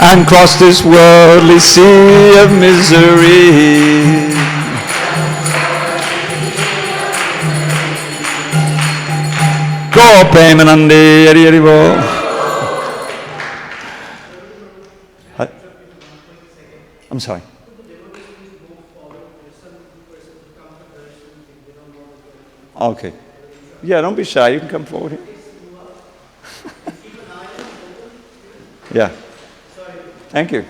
And cross this worldly sea of misery. Go Premanande, Hari Hari Bol. I'm sorry. Okay. Yeah, don't be shy. You can come forward here. Yeah. Thank you.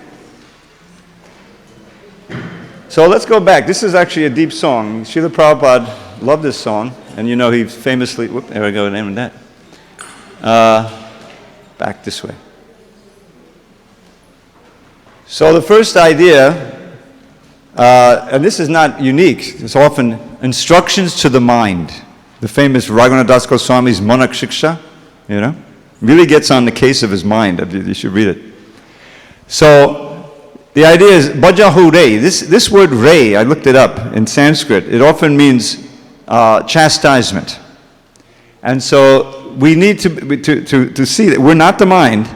So let's go back. This is actually a deep song. Srila Prabhupada loved this song. And you know he famously, there we go, name that. Back this way. So the first idea, and this is not unique, it's often instructions to the mind. The famous Raghunath Das Goswami's Monak Shiksha, you know, really gets on the case of his mind. You should read it. So the idea is Bhajahu Re. This word Re, I looked it up in Sanskrit. It often means chastisement. And so we need to see that we're not the mind,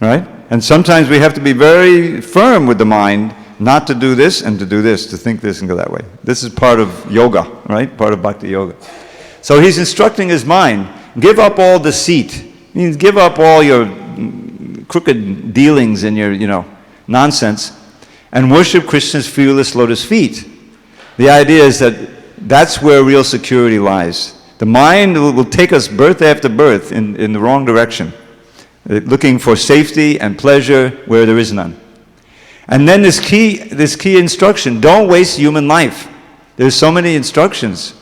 right? And sometimes we have to be very firm with the mind not to do this and to do this, to think this and go that way. This is part of yoga, right? Part of bhakti yoga. So he's instructing his mind, give up all deceit. It means give up all your crooked dealings and your, nonsense, and worship Krishna's fearless lotus feet. The idea is that that's where real security lies. The mind will take us birth after birth in the wrong direction, looking for safety and pleasure where there is none. And then this key instruction, don't waste human life. There's so many instructions.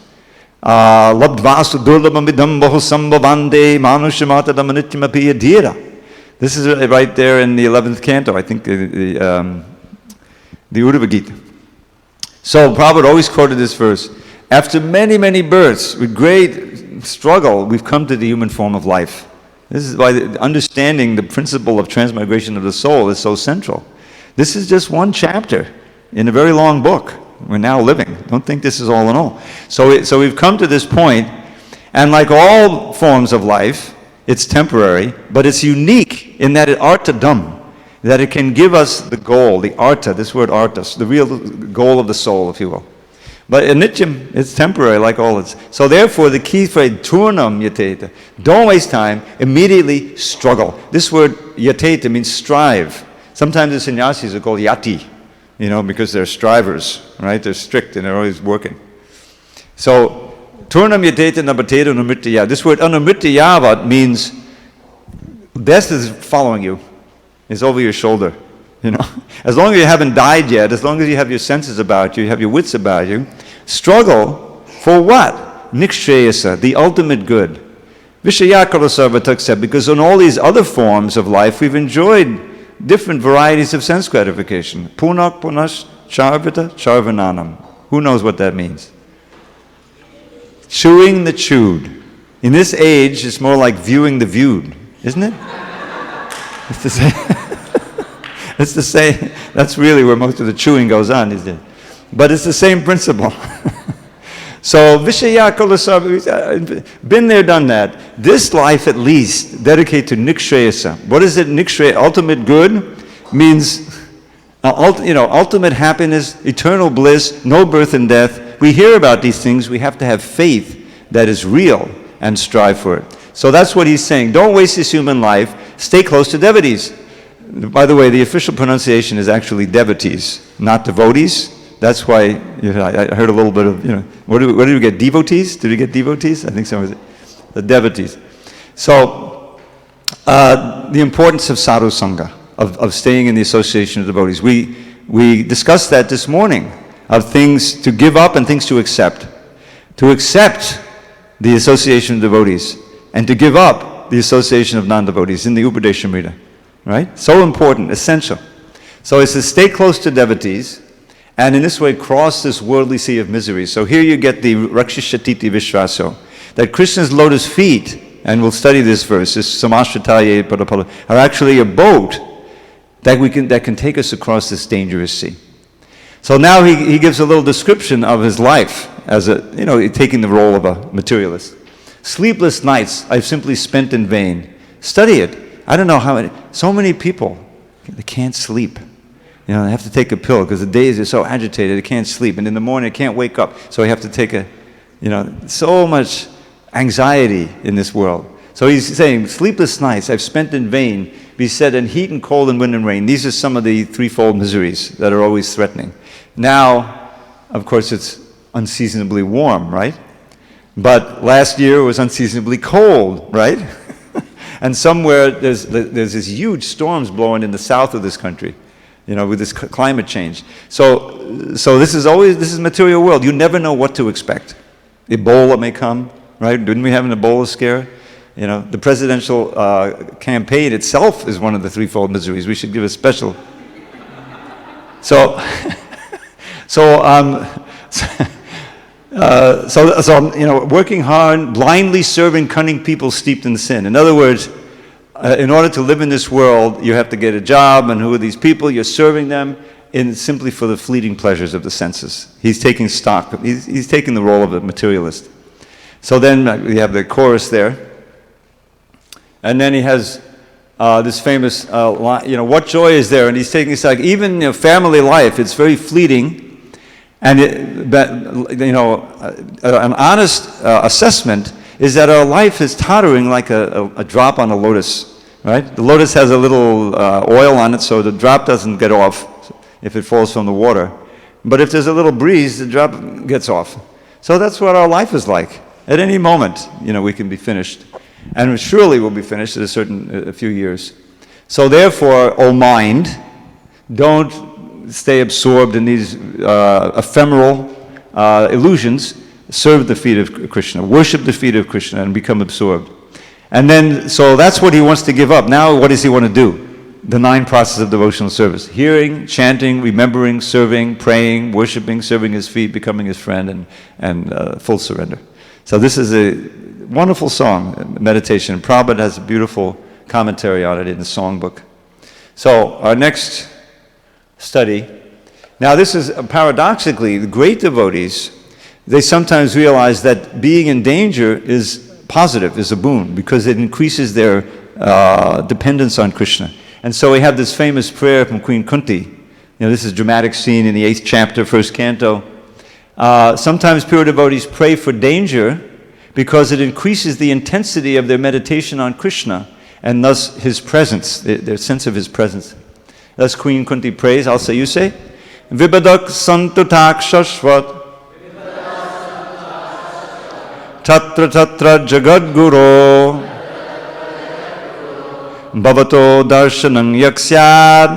This is right there in the 11th canto, I think, the Uddhava Gita. So Prabhupada always quoted this verse. After many, many births, with great struggle, we've come to the human form of life. This is why understanding the principle of transmigration of the soul is so central. This is just one chapter in a very long book. We're now living. Don't think this is all in all. So we've come to this point, and like all forms of life, it's temporary, but it's unique in that it artadam, that it can give us the goal, the arta, this word artas, the real goal of the soul, if you will. But in nityam, it's temporary, like all it's. So therefore, the key phrase, turnam yateta, don't waste time, immediately struggle. This word yateta means strive. Sometimes the sannyasis are called yati, because they're strivers, right? They're strict and they're always working. So, turnam yateta nabateta anumrityaya. This word anumrityavat means death is following you. It's over your shoulder. As long as you haven't died yet, as long as you have your senses about you have your wits about you, struggle for what? Nikshayasa, the ultimate good. Vishayakalasarvataksa, because in all these other forms of life, we've enjoyed different varieties of sense gratification. Punak punash charvita charvananam. Who knows what that means? Chewing the chewed. In this age, it's more like viewing the viewed, isn't it? It's the same. It's the same. That's really where most of the chewing goes on these days. But it's the same principle. So, Vishayakalasarva, been there, done that. This life at least, dedicate to Nikshayasa. What is it, Nikshaya? Ultimate good means, ultimate happiness, eternal bliss, no birth and death. We hear about these things, we have to have faith that is real and strive for it. So that's what he's saying. Don't waste this human life, stay close to devotees. By the way, the official pronunciation is actually devotees, not devotees. That's why I heard a little bit of, where did we get devotees? Did we get devotees? I think so. The devotees. So, the importance of sadhu sangha, of staying in the association of devotees. We discussed that this morning, of things to give up and things to accept. To accept the association of devotees, and to give up the association of non-devotees in the Upadeshamrita. Right? So important, essential. So it says, stay close to devotees, and in this way cross this worldly sea of misery. So here you get the Rakshashatiti Vishvaso, that Krishna's lotus feet, and we'll study this verse, this Samashvataye Padapala, are actually a boat that can take us across this dangerous sea. So now he gives a little description of his life as taking the role of a materialist. Sleepless nights I've simply spent in vain. Study it. I don't know how many, so many people, they can't sleep. They have to take a pill because the days are so agitated, they can't sleep. And in the morning, they can't wake up. So they have to take so much anxiety in this world. So he's saying, sleepless nights I've spent in vain, be said in heat and cold and wind and rain. These are some of the threefold miseries that are always threatening. Now, of course, it's unseasonably warm, right? But last year it was unseasonably cold, right? And somewhere there's these huge storms blowing in the south of this country, with this climate change. So this is material world. You never know what to expect. Ebola may come, right? Didn't we have an Ebola scare? The presidential campaign itself is one of the threefold miseries. We should give a special. Working hard, blindly serving cunning people steeped in sin. In other words, in order to live in this world, you have to get a job, and who are these people? You're serving them simply for the fleeting pleasures of the senses. He's taking stock. He's taking the role of a materialist. So then we have the chorus there. And then he has this famous line, what joy is there? And he's taking this like, even family life, it's very fleeting. And an honest assessment is that our life is tottering like a drop on a lotus, right? The lotus has a little oil on it, so the drop doesn't get off if it falls from the water. But if there's a little breeze, the drop gets off. So that's what our life is like. At any moment, we can be finished. And surely we'll be finished at a few years. So therefore, O mind, don't stay absorbed in these ephemeral illusions. Serve the feet of Krishna. Worship the feet of Krishna and become absorbed. And then, so that's what he wants to give up. Now, what does he want to do? The 9 processes of devotional service. Hearing, chanting, remembering, serving, praying, worshiping, serving his feet, becoming his friend, and full surrender. So this is a wonderful song, meditation. Prabhupada has a beautiful commentary on it in the songbook. So our next study. Now this is, paradoxically, the great devotees, they sometimes realize that being in danger is positive, is a boon, because it increases their dependence on Krishna. And so we have this famous prayer from Queen Kunti. This is a dramatic scene in the 8th chapter, 1st canto. Sometimes pure devotees pray for danger because it increases the intensity of their meditation on Krishna and thus his presence, their sense of his presence. Thus Queen Kunti prays, I'll say, you say, Vibadak santutak shashvat tatra tatra jagadguru Bhavato darshanam yaksyad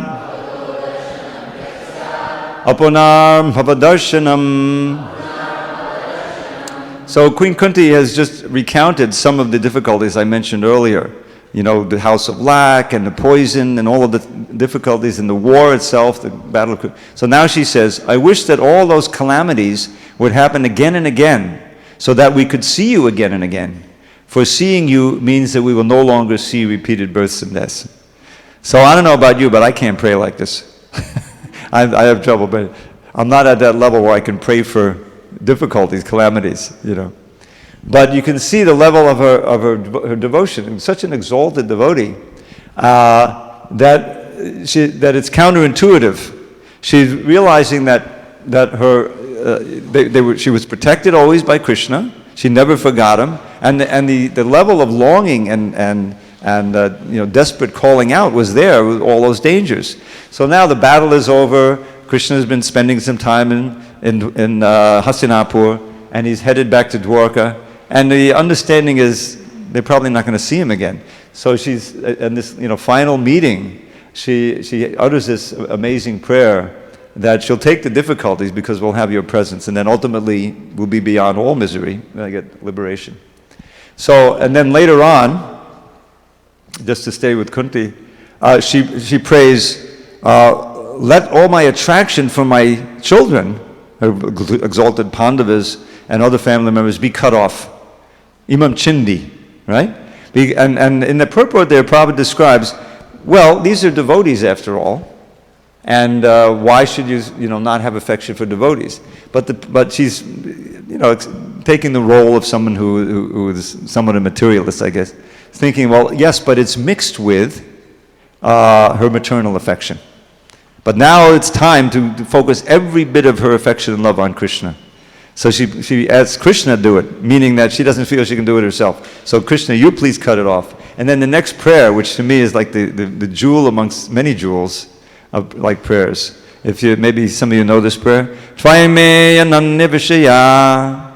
apunar bhavadarshanam. So Queen Kunti has just recounted some of the difficulties I mentioned earlier. The house of lack and the poison and all of the difficulties in the war itself, the battle of... So now she says, I wish that all those calamities would happen again and again so that we could see you again and again. For seeing you means that we will no longer see repeated births and deaths. So I don't know about you, but I can't pray like this. I have trouble, but I'm not at that level where I can pray for difficulties, calamities, But you can see the level of her devotion. Such an exalted devotee that it's counterintuitive. She's realizing that she was protected always by Krishna. She never forgot him, and the level of longing and desperate calling out was there with all those dangers. So now the battle is over. Krishna has been spending some time in Hastinapur, and he's headed back to Dwarka. And the understanding is they're probably not going to see him again. So she's in this final meeting. She utters this amazing prayer that she'll take the difficulties because we'll have your presence, and then ultimately we'll be beyond all misery. I get liberation. So, and then later on, just to stay with Kunti, she prays, let all my attraction for my children, her exalted Pandavas and other family members, be cut off. Imam Chindi, right? And in the purport there, Prabhupada describes, well, these are devotees after all, and why should you not have affection for devotees? But she's taking the role of someone who is somewhat a materialist, I guess, thinking, well, yes, but it's mixed with her maternal affection. But now it's time to focus every bit of her affection and love on Krishna. So she asks Krishna to do it, meaning that she doesn't feel she can do it herself. So Krishna, you please cut it off. And then the next prayer, which to me is like the jewel amongst many jewels of like prayers. If you maybe some of you know this prayer. Tvaime anannivishaya.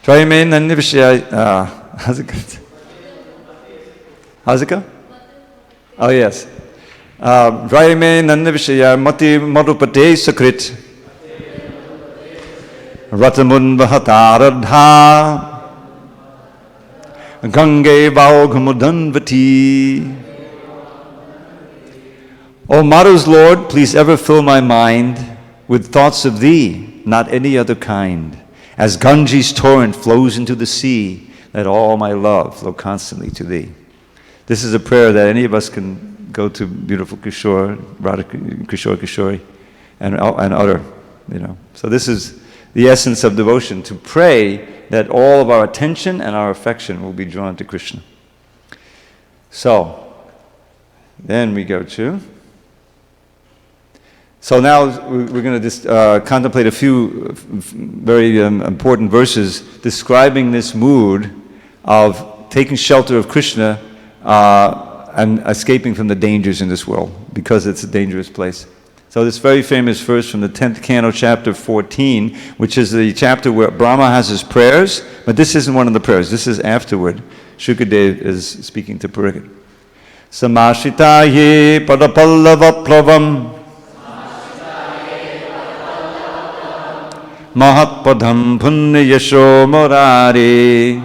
Tvaime anannivishaya. How's it go? How's it go? Oh yes. Tvaime anannivishaya mati madhupate sakrit. Ratamun vahataradha Gange Vaughamudanvati. O Madhu's Lord, please ever fill my mind with thoughts of Thee, not any other kind. As Ganges torrent flows into the sea, let all my love flow constantly to Thee. This is a prayer that any of us can go to beautiful Kishore, Radha Kishore Kishori, and utter. So this is the essence of devotion, to pray that all of our attention and our affection will be drawn to Krishna. So, then we go to... So now we're going to just contemplate a few very important verses describing this mood of taking shelter of Krishna and escaping from the dangers in this world, because it's a dangerous place. So this very famous verse from the 10th canto, chapter 14, which is the chapter where Brahma has his prayers, but this isn't one of the prayers, this is afterward. Shukadev is speaking to Parikshit. Samashitaye padapallava plavam Mahatpadam punya yasho morare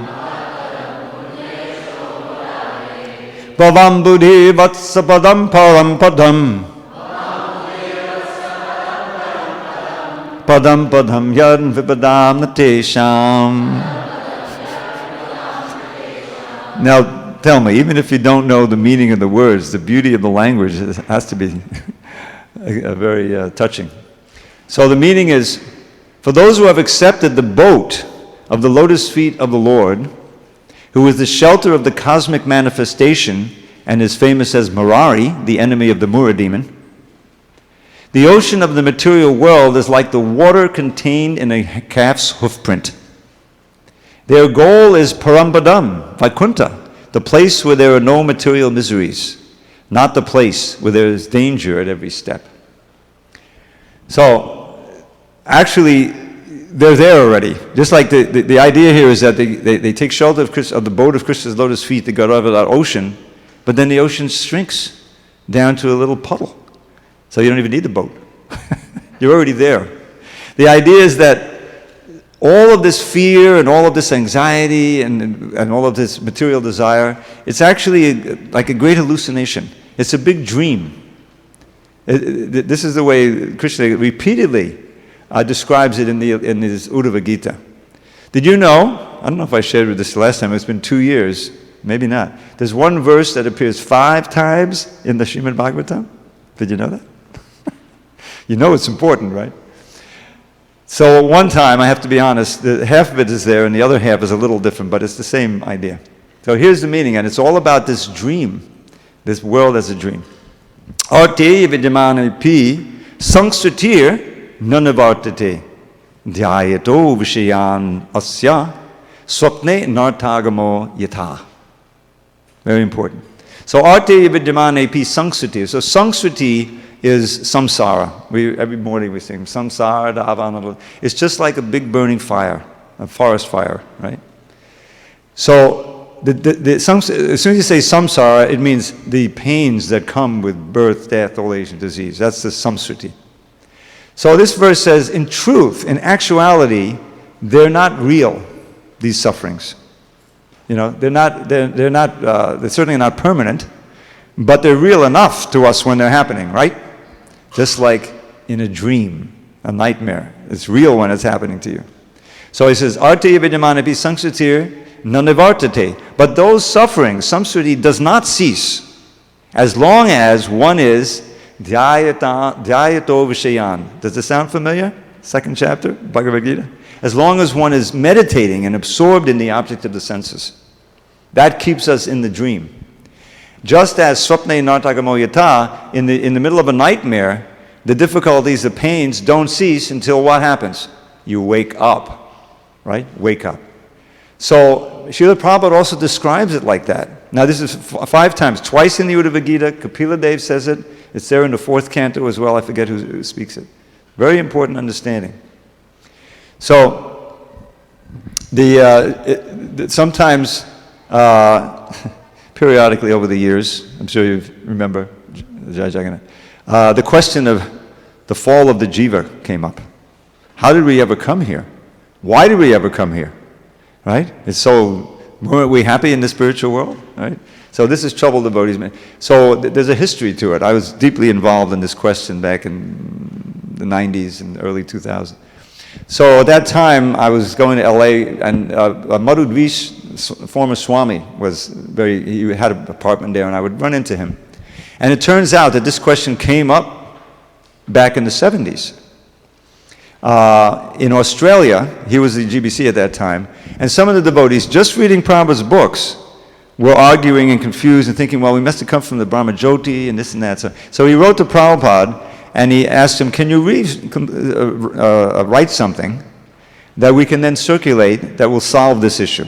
Bhavam buddhi vatsapadam param padam Padam padam yad vipadam natesham. Now tell me, even if you don't know the meaning of the words, the beauty of the language has to be very touching. So the meaning is, for those who have accepted the boat of the lotus feet of the Lord, who is the shelter of the cosmic manifestation and is famous as Murari, the enemy of the Mura demon, the ocean of the material world is like the water contained in a calf's hoofprint. Their goal is Parampadam, Vaikuntha, the place where there are no material miseries, not the place where there is danger at every step. So, actually, they're there already. Just like the idea here is that they take shelter of the boat of Krishna's lotus feet to go over that ocean, but then the ocean shrinks down to a little puddle. So you don't even need the boat. You're already there. The idea is that all of this fear and all of this anxiety and all of this material desire, it's actually like a great hallucination. It's a big dream. This is the way Krishna repeatedly describes it in his Uddhava Gita. Did you know, I don't know if I shared with this last time, it's been 2 years, maybe not. There's one verse that appears 5 times in the Srimad Bhagavatam. Did you know that? You know it's important, right? So one time, I have to be honest, half of it is there and the other half is a little different, but it's the same idea. So here's the meaning, and it's all about this dream, this world as a dream. Arte vidyamane pi sangsritir nanavartate dhyayato vishayan asya swapne nartagamo yatha. Very important. So arte vidyamane pi sangsritir. So sangsriti is samsara. Every morning we sing samsara dhavanava. It's just like a big burning fire, a forest fire, right? So as soon as you say samsara, it means the pains that come with birth, death, old age, and disease. That's the samsriti. So this verse says, in truth, in actuality, they're not real, these sufferings. You know, they're certainly not permanent, but they're real enough to us when they're happening, right? Just like in a dream, a nightmare. It's real when it's happening to you. So he says, Arte vidyamanapi sangsritir nanivartate. But those sufferings, samsriti does not cease as long as one is dhyayato vishayan. Does this sound familiar? 2nd chapter, Bhagavad Gita. As long as one is meditating and absorbed in the object of the senses. That keeps us in the dream. Just as swapne nartagamo yata, in the middle of a nightmare, the difficulties, the pains don't cease until what happens? You wake up, right? Wake up. So Srila Prabhupada also describes it like that. Now this is 5 times, twice in the Uddhava Gita. Kapila Dev says it. It's there in the 4th canto as well. I forget who speaks it. Very important understanding. So sometimes. Periodically over the years, I'm sure you remember, the question of the fall of the jiva came up. How did we ever come here? Why did we ever come here? Right? Weren't we happy in the spiritual world? Right? So this is troubled devotees. So there's a history to it. I was deeply involved in this question back in the 90s and early 2000s. So at that time, I was going to LA, and Madhudvish, former Swami, he had an apartment there, and I would run into him. And it turns out that this question came up back in the 70s. In Australia, he was the GBC at that time, and some of the devotees, just reading Prabhupada's books, were arguing and confused and thinking, well, we must have come from the Brahma Jyoti and this and that. So he wrote to Prabhupada and he asked him, can you write something that we can then circulate that will solve this issue?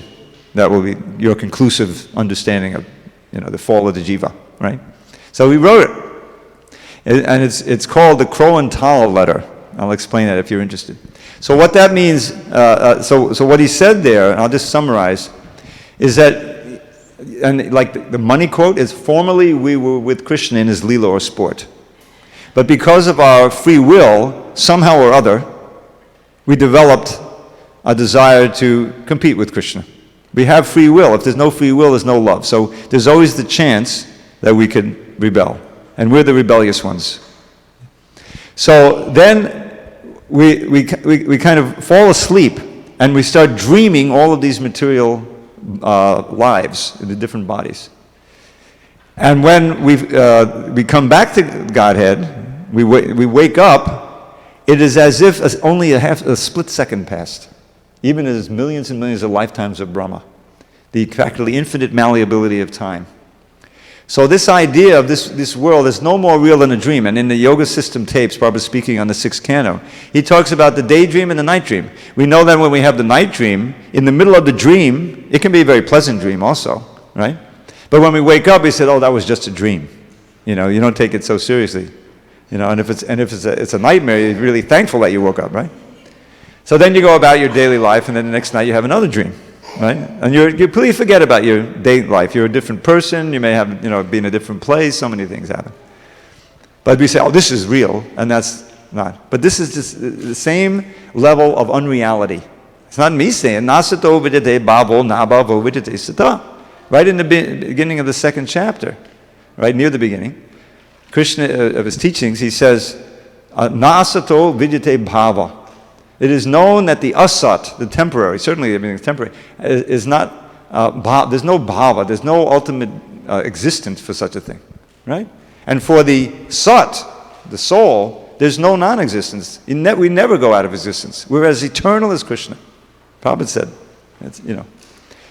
That will be your conclusive understanding of, the fall of the jiva, right? So he wrote it. And it's called the Crow and Tala letter. I'll explain that if you're interested. So what that means, so what he said there, and I'll just summarize, is that, and like the money quote is, formerly we were with Krishna in his lila or sport. But because of our free will, somehow or other, we developed a desire to compete with Krishna. We have free will. If there's no free will, there's no love. So there's always the chance that we could rebel. And we're the rebellious ones. So then we kind of fall asleep and we start dreaming all of these material lives in the different bodies. And when we come back to Godhead, we wake up, it is as if only a split second passed, even as millions and millions of lifetimes of Brahma, the practically infinite malleability of time. So this idea of this world is no more real than a dream. And in the Yoga System tapes, Prabhupada speaking on the 6th canto, he talks about the daydream and the night dream. We know that when we have the night dream, in the middle of the dream, it can be a very pleasant dream also, right? But when we wake up, we said, oh, that was just a dream. You don't take it so seriously. And if it's a nightmare, you're really thankful that you woke up, right? So then you go about your daily life, and then the next night you have another dream. Right? And you completely forget about your day life. You're a different person. You may have, be in a different place. So many things happen. But we say, oh, this is real, and that's not. But this is just the same level of unreality. It's not me saying, nasato vidyate bhavo nabhavo vidyate sata. Right in the beginning of the 2nd chapter, right near the beginning, Krishna, of his teachings, he says, nasato vidyate bhava. It is known that the asat, the temporary, certainly everything is temporary, is not, there's no bhava, there's no ultimate existence for such a thing, right? And for the sat, the soul, there's no non-existence. We never go out of existence. We're as eternal as Krishna. Prabhupada said,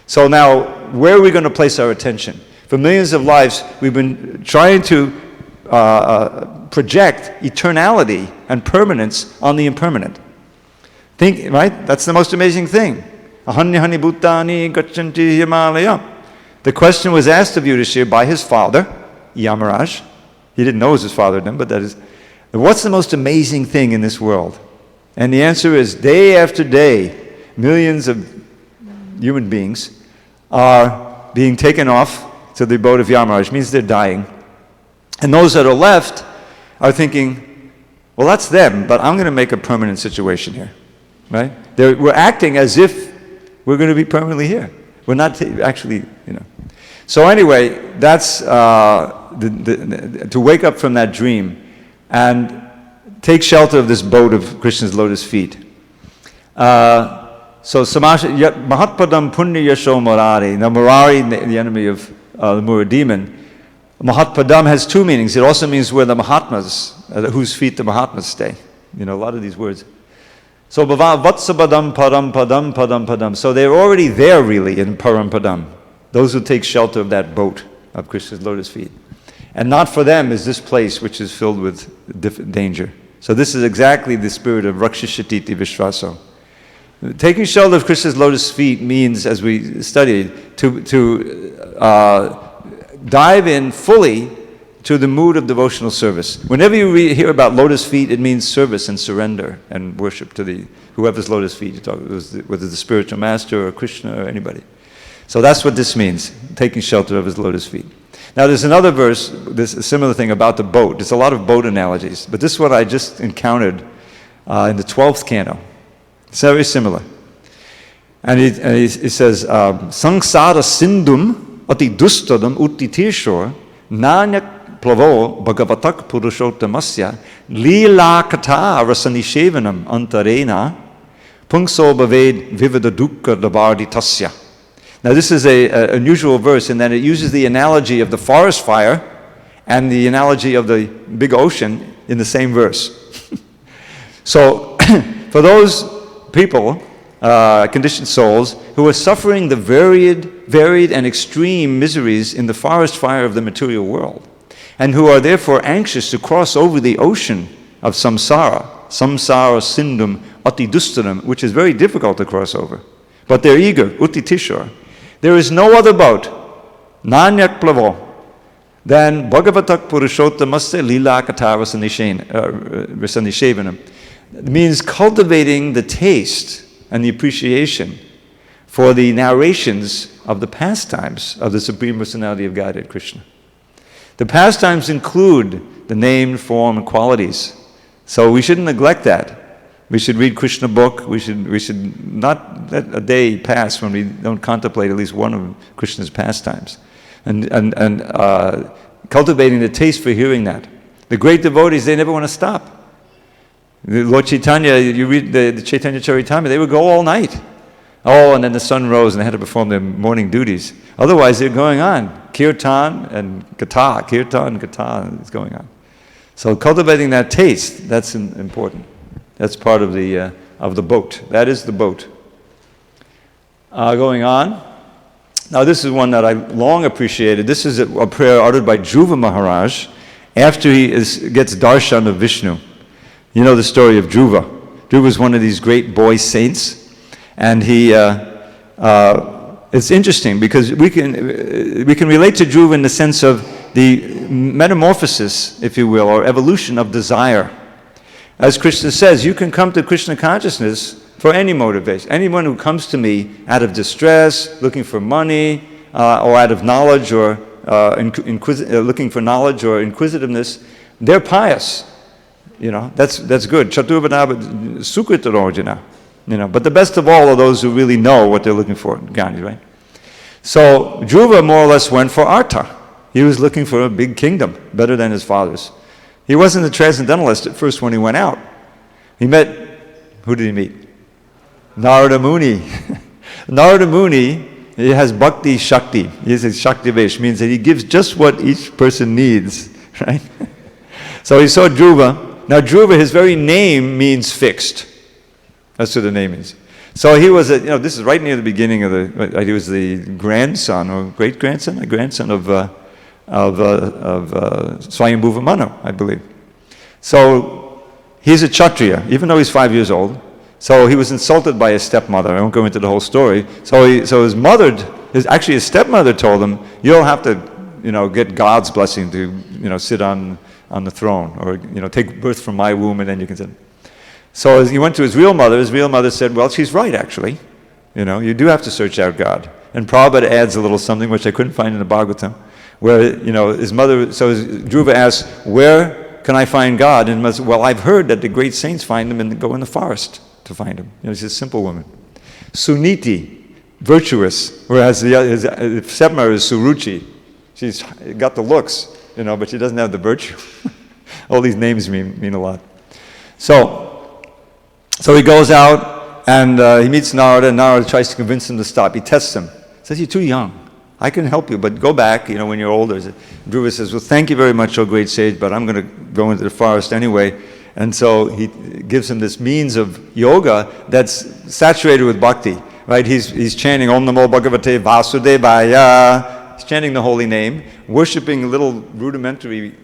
So now, where are we going to place our attention? For millions of lives, we've been trying to project eternality and permanence on the impermanent. Think, right? That's the most amazing thing. Ahanyahani bhutani gachanti Himalaya. The question was asked of Yudhishthira by his father, Yamaraj. He didn't know it was his father then, but that is, what's the most amazing thing in this world? And the answer is, day after day, millions of human beings are being taken off to the abode of Yamaraj. It means they're dying. And those that are left are thinking, well, that's them, but I'm going to make a permanent situation here. Right? We're acting as if we're going to be permanently here. We're not actually, So anyway, that's to wake up from that dream and take shelter of this boat of Krishna's lotus feet. So Mahatpadam Punya Yasho Murari. Now Murari, the enemy of the Mura demon, Mahatpadam has two meanings. It also means where the Mahatmas, at whose feet the Mahatmas stay. A lot of these words. So Vatsabadam Param Padam Padam Padam. So they're already there really in Param Padam. Those who take shelter of that boat of Krishna's lotus feet. And not for them is this place which is filled with danger. So this is exactly the spirit of Rakshashatiti Vishvaso. Taking shelter of Krishna's lotus feet means, as we studied, to dive in fully to the mood of devotional service. Whenever you hear about lotus feet, it means service and surrender and worship to whoever's lotus feet you talk, whether the spiritual master or Krishna or anybody. So that's what this means, taking shelter of his lotus feet. Now there's another verse, there's a similar thing about the boat. There's a lot of boat analogies, but this one I just encountered in the 12th canto. It's very similar. And he says, Sangsara sindhum ati dustadam utti tirshor nanyak plavo bhagavatak purushottamasya lila kata rasanishevanam antarena pungso bhaved vivada dukkha davardi tasya. Now this is an unusual verse in that it uses the analogy of the forest fire and the analogy of the big ocean in the same verse. So for those people conditioned souls who are suffering the varied and extreme miseries in the forest fire of the material world, and who are therefore anxious to cross over the ocean of samsara sindhum atidustaram, which is very difficult to cross over. But they're eager, utitishor. There is no other boat, nanyak plavo, than Bhagavatak Purushottamaste Lila Katavasanishevanam. It means cultivating the taste and the appreciation for the narrations of the pastimes of the Supreme Personality of Godhead, Krishna. The pastimes include the name, form, and qualities. So we shouldn't neglect that. We should read Krishna book. We should not let a day pass when we don't contemplate at least one of Krishna's pastimes. And cultivating the taste for hearing that. The great devotees, they never want to stop. Lord Chaitanya, you read the Chaitanya Charitamrita, they would go all night. Oh, and then the sun rose and they had to perform their morning duties. Otherwise, they're going on. Kirtan and Katha, is going on. So cultivating that taste, that's important. That's part of the boat. That is the boat. Going on. Now this is one that I long appreciated. This is a prayer uttered by Dhruva Maharaj after he gets darshan of Vishnu. You know the story of Dhruva. Dhruva is one of these great boy saints, and it's interesting because we can relate to Dhruva in the sense of the metamorphosis, if you will, or evolution of desire. As Krishna says, you can come to Krishna consciousness for any motivation. Anyone who comes to me out of distress, looking for money, or out of knowledge, or looking for knowledge or inquisitiveness, they're pious. You know, that's good. Chaturvadava sukritarojana. You know, but the best of all are those who really know what they're looking for. Gandhi, right? So Dhruva more or less went for artha. He was looking for a big kingdom, better than his father's. He wasn't a transcendentalist at first when he went out. He met, who did he meet? Narada Muni. Narada Muni, he has bhakti shakti. He has a shakti vesh, means that he gives just what each person needs, right? So he saw Dhruva. Now Dhruva, his very name means fixed. That's what the name is. So he was, this is right near the beginning of he was the grandson or great-grandson, a grandson of Swayambhuva Manu, I believe. So he's a Kshatriya, even though he's 5 years old. So he was insulted by his stepmother. I won't go into the whole story. So his stepmother told him, "You'll have to, get God's blessing to, sit on the throne, or take birth from my womb, and then you can sit." So as he went to his real mother said, "Well, she's right, actually. You do have to search out God." And Prabhupada adds a little something which I couldn't find in the Bhagavatam, where his mother. So Dhruva asked, "Where can I find God?" And mother said, "Well, I've heard that the great saints find him and go in the forest to find him." She's a simple woman. Suniti, virtuous, whereas his stepmother is Suruchi. She's got the looks, but she doesn't have the virtue. All these names mean a lot. So he goes out and he meets Narada, and Narada tries to convince him to stop. He tests him. He says, "You're too young. I can help you, but go back, when you're older." Dhruva says, "Well, thank you very much, O great sage, but I'm going to go into the forest anyway." And so he gives him this means of yoga that's saturated with bhakti, right? He's chanting Om Namo Bhagavate Vasudevaya. He's chanting the holy name, worshiping a little rudimentary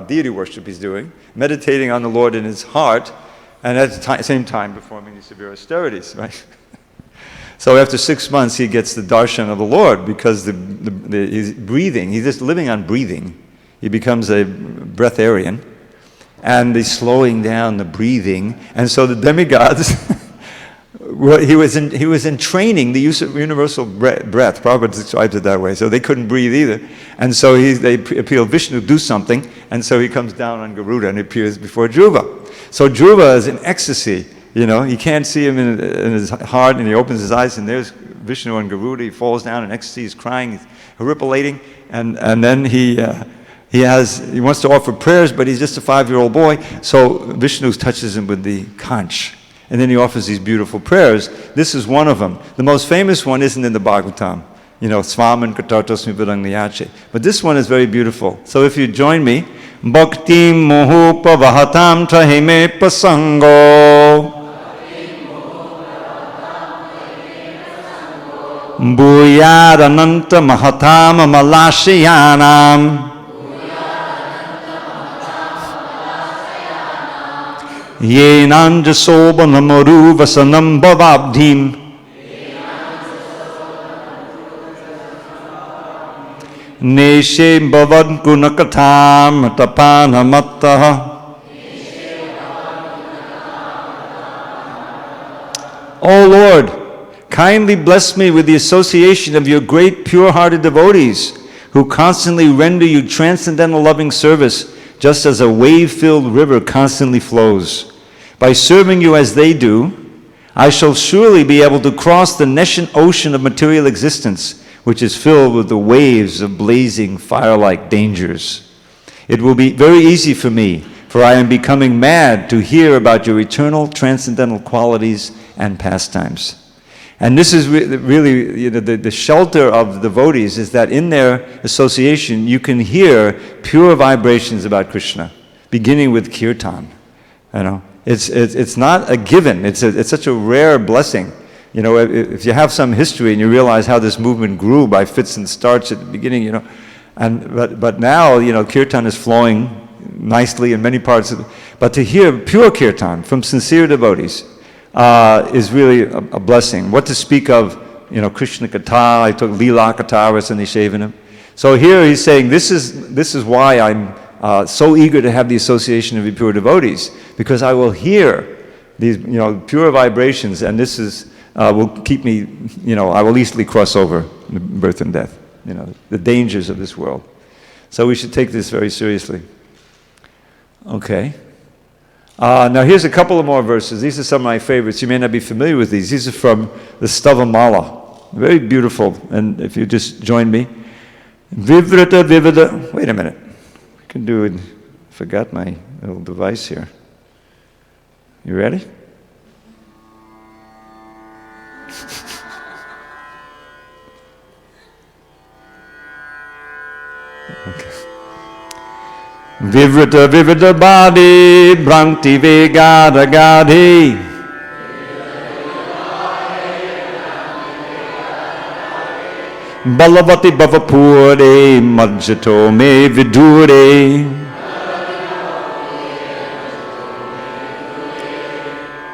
deity worship he's doing, meditating on the Lord in his heart, and at the same time performing these severe austerities, right? So after 6 months, he gets the darshan of the Lord because he's breathing. He's just living on breathing. He becomes a breatharian, and he's slowing down the breathing. And so the demigods, he was in training the use of universal breath. Prabhupada describes it that way. So they couldn't breathe either, and so they appeal Vishnu do something, and so he comes down on Garuda and appears before Dhruva. So Dhruva is in ecstasy. He can't see him in his heart, and he opens his eyes, and there's Vishnu on Garuda. He falls down in ecstasy, he's crying, he's horripilating, and then he wants to offer prayers, but he's just a 5-year-old boy, so Vishnu touches him with the conch, and then he offers these beautiful prayers. This is one of them. The most famous one isn't in the Bhagavatam, Svaman Katartasmi Vidangniyache, but this one is very beautiful. So if you join me, Bhakti Mohupa Vahatam Trahime Pasango Bhuyadananta mahatam malashayanam. Yenanjasobanamaru vasanam bhavabdhim. Neshe bhavad gunakatam tapanamattaha. O Lord, kindly bless me with the association of your great pure-hearted devotees who constantly render you transcendental loving service, just as a wave-filled river constantly flows. By serving you as they do, I shall surely be able to cross the nescient ocean of material existence, which is filled with the waves of blazing fire-like dangers. It will be very easy for me, for I am becoming mad to hear about your eternal transcendental qualities and pastimes. And this is really the shelter of the devotees, is that in their association you can hear pure vibrations about Krishna, beginning with kirtan. It's not a given. It's such a rare blessing. If you have some history and you realize how this movement grew by fits and starts at the beginning, but now kirtan is flowing nicely in many parts of. But to hear pure kirtan from sincere devotees is really a blessing. What to speak of, Krishna Katha, I took Leela Katha, Rasanishevanam. So here he's saying, this is why I'm so eager to have the association of the pure devotees, because I will hear these, pure vibrations, and this is, will keep me, I will easily cross over birth and death, the dangers of this world. So we should take this very seriously. Okay. Now here's a couple of more verses. These are some of my favorites. You may not be familiar with these. These are from the Stavamala. Very beautiful. And if you just join me. Vivrata Vivada. Wait a minute. I can do it. I forgot my little device here. You ready? Okay. Vivrata Vivada Badi Branti Vegada Gadi Balavati Bhavapure Majjato Me Vidure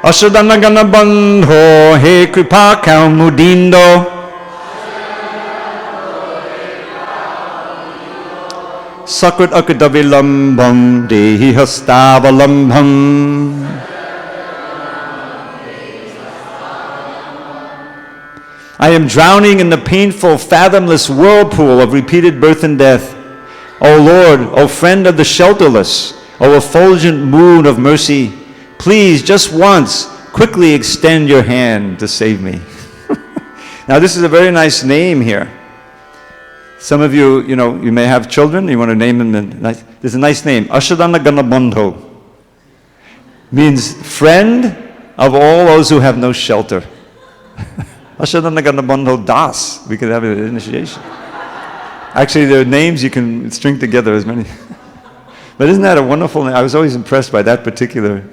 Ashadana Bandho He Kripa Kaumudindo Sakrit Akadavilambam Dehi Hastavalambam. I am drowning in the painful, fathomless whirlpool of repeated birth and death. O Lord, O friend of the shelterless, O effulgent moon of mercy, please, just once, quickly extend your hand to save me. Now this is a very nice name here. Some of you, you may have children, you want to name them. There's a nice name, Ashadana Ganabandho. Means friend of all those who have no shelter. Ashadana Ganabandho Das. We could have an initiation. Actually, there are names you can string together as many. But isn't that a wonderful name? I was always impressed by that particular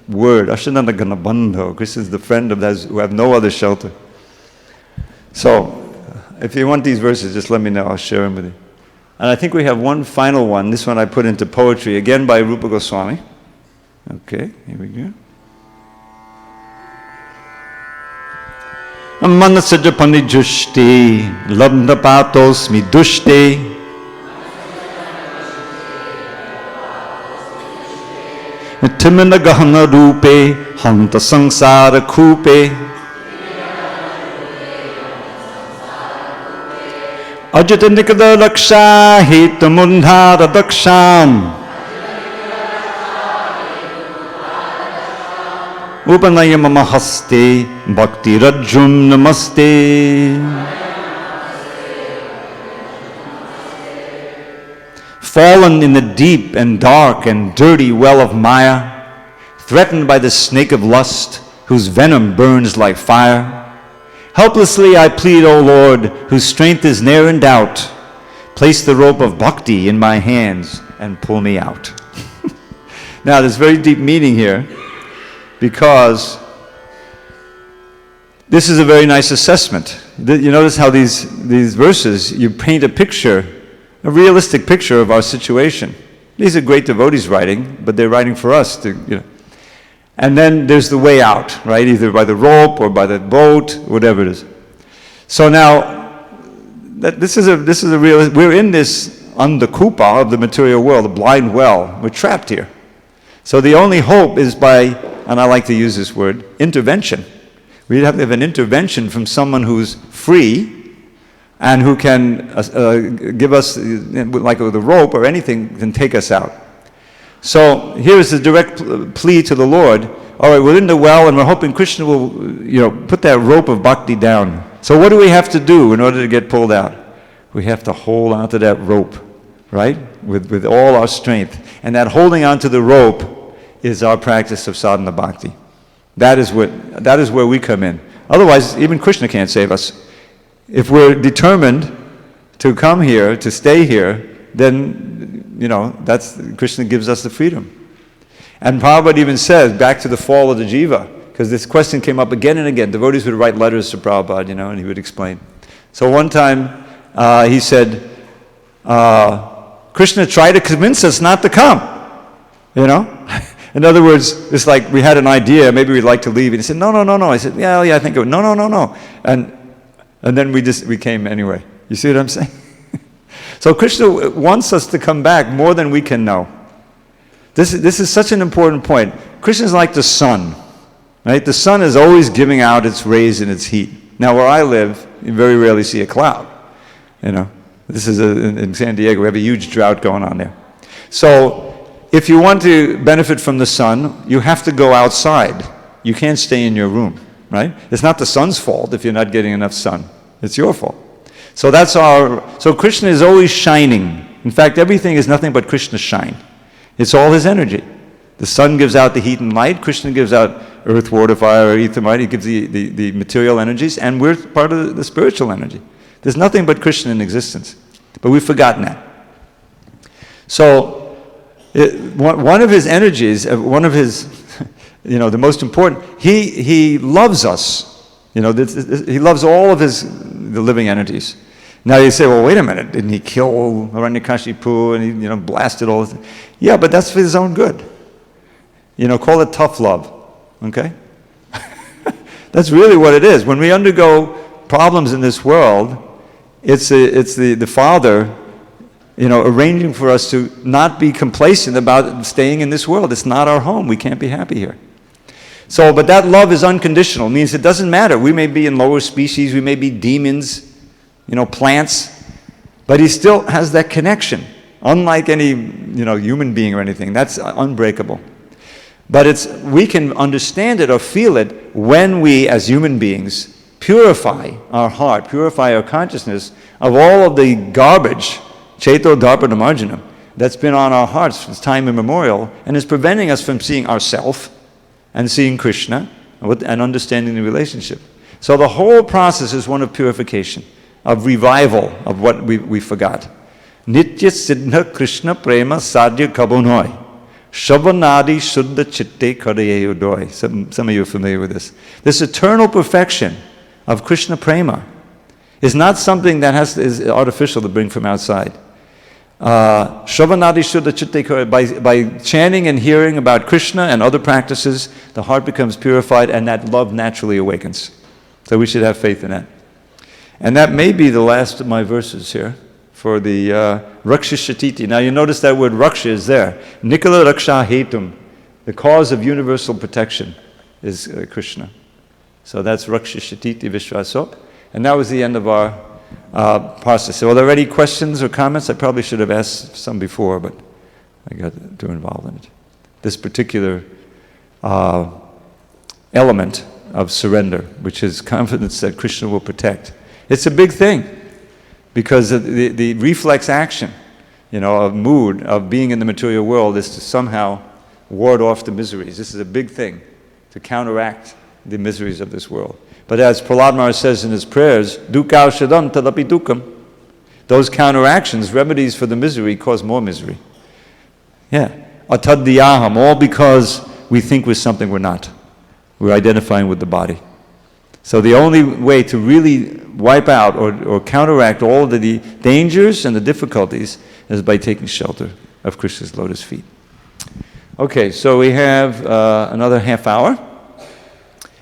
word. Ashadana Ganabandho. Krishna is the friend of those who have no other shelter. So, if you want these verses, just let me know. I'll share them with you. And I think we have one final one. This one I put into poetry, again by Rupa Goswami. Okay, here we go. Manasajapani jushti, labdapatos mi dushti. Timina gahana rupe, hanta sangsara kupe. Ajita nikada laksha hita mundhara daksham. Upanaya mama haste bhakti rajum namaste. Fallen in the deep and dark and dirty well of Maya, threatened by the snake of lust, whose venom burns like fire, helplessly I plead, O Lord, whose strength is ne'er in doubt, place the rope of bhakti in my hands and pull me out. Now, there's very deep meaning here, because this is a very nice assessment. You notice how these verses, you paint a picture, a realistic picture of our situation. These are great devotees writing, but they're writing for us to. And then there's the way out, right? Either by the rope or by the boat, whatever it is. So now, this is a real. We're in this andakupa of the material world, the blind well. We're trapped here. So the only hope is by, and I like to use this word, intervention. We have to have an intervention from someone who's free and who can give us, like with a rope or anything, can take us out. So here's the direct plea to the Lord. All right, we're in the well and we're hoping Krishna will, put that rope of bhakti down. So what do we have to do in order to get pulled out? We have to hold onto that rope, right? With all our strength. And that holding onto the rope is our practice of sadhana bhakti. That is where we come in. Otherwise, even Krishna can't save us. If we're determined to come here, to stay here, then, that's Krishna gives us the freedom. And Prabhupada even says, back to the fall of the jiva, because this question came up again and again. Devotees would write letters to Prabhupada, and he would explain. So one time, he said, Krishna tried to convince us not to come, In other words, it's like we had an idea, maybe we'd like to leave, and he said, no. I said, yeah, I think it would. No. And then we came anyway. You see what I'm saying? So Krishna wants us to come back more than we can know. This is such an important point. Krishna is like the sun, right? The sun is always giving out its rays and its heat. Now, where I live, you very rarely see a cloud. This is in San Diego. We have a huge drought going on there. So if you want to benefit from the sun, you have to go outside. You can't stay in your room, right? It's not the sun's fault if you're not getting enough sun. It's your fault. So so Krishna is always shining. In fact, everything is nothing but Krishna's shine. It's all his energy. The sun gives out the heat and light. Krishna gives out earth, water, fire, ether, might. He gives the material energies, and we're part of the spiritual energy. There's nothing but Krishna in existence. But we've forgotten that. So, one of his energies, the most important, he loves us. He loves all of the living entities. Now you say, well, wait a minute, didn't he kill Hiranyakashipu and he, blasted all this? Yeah, but that's for his own good. Call it tough love, okay? That's really what it is. When we undergo problems in this world, it's the Father, arranging for us to not be complacent about staying in this world. It's not our home. We can't be happy here. So, but that love is unconditional. It means it doesn't matter. We may be in lower species. We may be demons, plants. But he still has that connection. Unlike any, human being or anything. That's unbreakable. But we can understand it or feel it when we, as human beings, purify our heart, purify our consciousness of all of the garbage, Cheto Dharpana Marjanam, that's been on our hearts since time immemorial and is preventing us from seeing ourself and seeing Krishna and understanding the relationship. So the whole process is one of purification, of revival of what we forgot. Nitya Siddha Krishna Prema Sadhya Kabunoi. Shavanadi Shuddha Chitte Kadayayudoi. Some of you are familiar with this. This eternal perfection of Krishna Prema is not something that is artificial to bring from outside. Shavanadi Shuddha Chitte Kadayayudoi. By chanting and hearing about Krishna and other practices, the heart becomes purified and that love naturally awakens. So we should have faith in that. And that may be the last of my verses here for the Raksha Shatiti. Now you notice that word Raksha is there. Nikala Raksha Hetum, the cause of universal protection is Krishna. So that's Raksha Shatiti Vishwaso. And that was the end of our process. So are there any questions or comments? I probably should have asked some before, but I got too involved in it. This particular element of surrender, which is confidence that Krishna will protect. It's a big thing. Because the reflex action, of mood, of being in the material world is to somehow ward off the miseries. This is a big thing, to counteract the miseries of this world. But as Prahlad Maharaj says in his prayers, dukkha shadam tadapi dukkam, those counteractions, remedies for the misery, cause more misery. Yeah. Atadhyaham, all because we think we're something we're not. We're identifying with the body. So the only way to really wipe out or counteract all of the dangers and the difficulties is by taking shelter of Krishna's lotus feet. Okay, so we have another half hour,